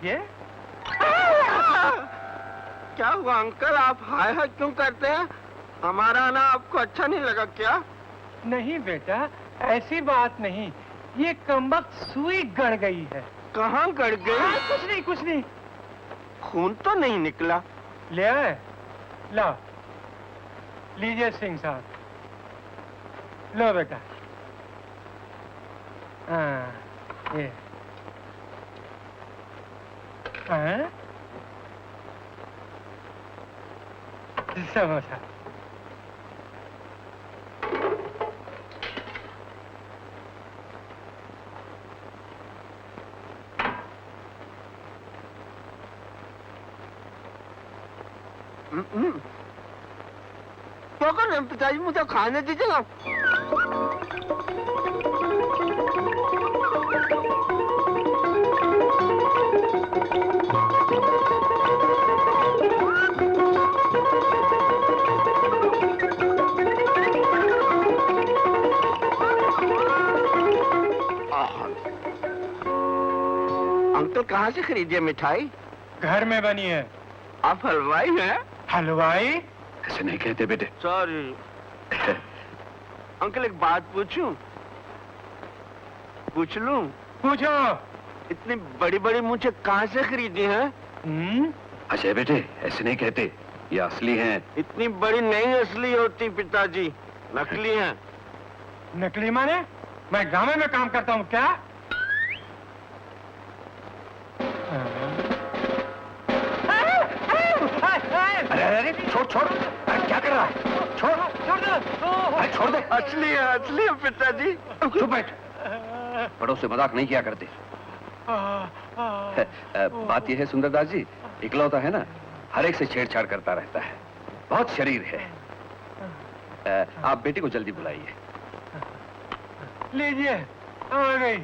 लीजिए। क्या हुआ uncle, आप हाय हाय क्यों करते हैं? हमारा आना आपको अच्छा नहीं लगा क्या? नहीं बेटा, ऐसी बात नहीं, ये कमबख्त सुई गड़ गई है। कहाँ गड़ गई? कुछ नहीं कुछ नहीं, खून तो नहीं निकला। ले आए? ला लीजिए सिंह साहब, लो बेटा। हाँ ये हाँ समोसा। क्या कर रहे हैं पिताजी, मुझे खाने दीजिए ना। अंकल कहाँ से खरीदी मिठाई? घर में बनी है। आप हलवाई हैं? हलवाई? ऐसे नहीं कहते बेटे। सॉरी। अंकल एक बात पूछूं? पूछ लूं? पूछो। इतनी बड़ी बड़ी मूंछें कहाँ से खरीदी हैं? अजय बेटे, ऐसे नहीं कहते, ये असली हैं। इतनी बड़ी नहीं असली होती पिताजी, नकली हैं। नकली माने? मैं गांव में काम करता हूँ क्या? अरे अरे छोड़ छोड़, अरे क्या कर रहा है? छोड़ छोड़ दो। अरे छोड़ दे। असली है पिताजी। चुप बैठ, बड़ों से मजाक नहीं किया करते। बात यह है सुंदरदास जी, इकलौता है ना, हर एक से छेड़छाड़ करता रहता है, बहुत शरीर है। आप बेटी को जल्दी बुलाइए। लीजिए, आ गई।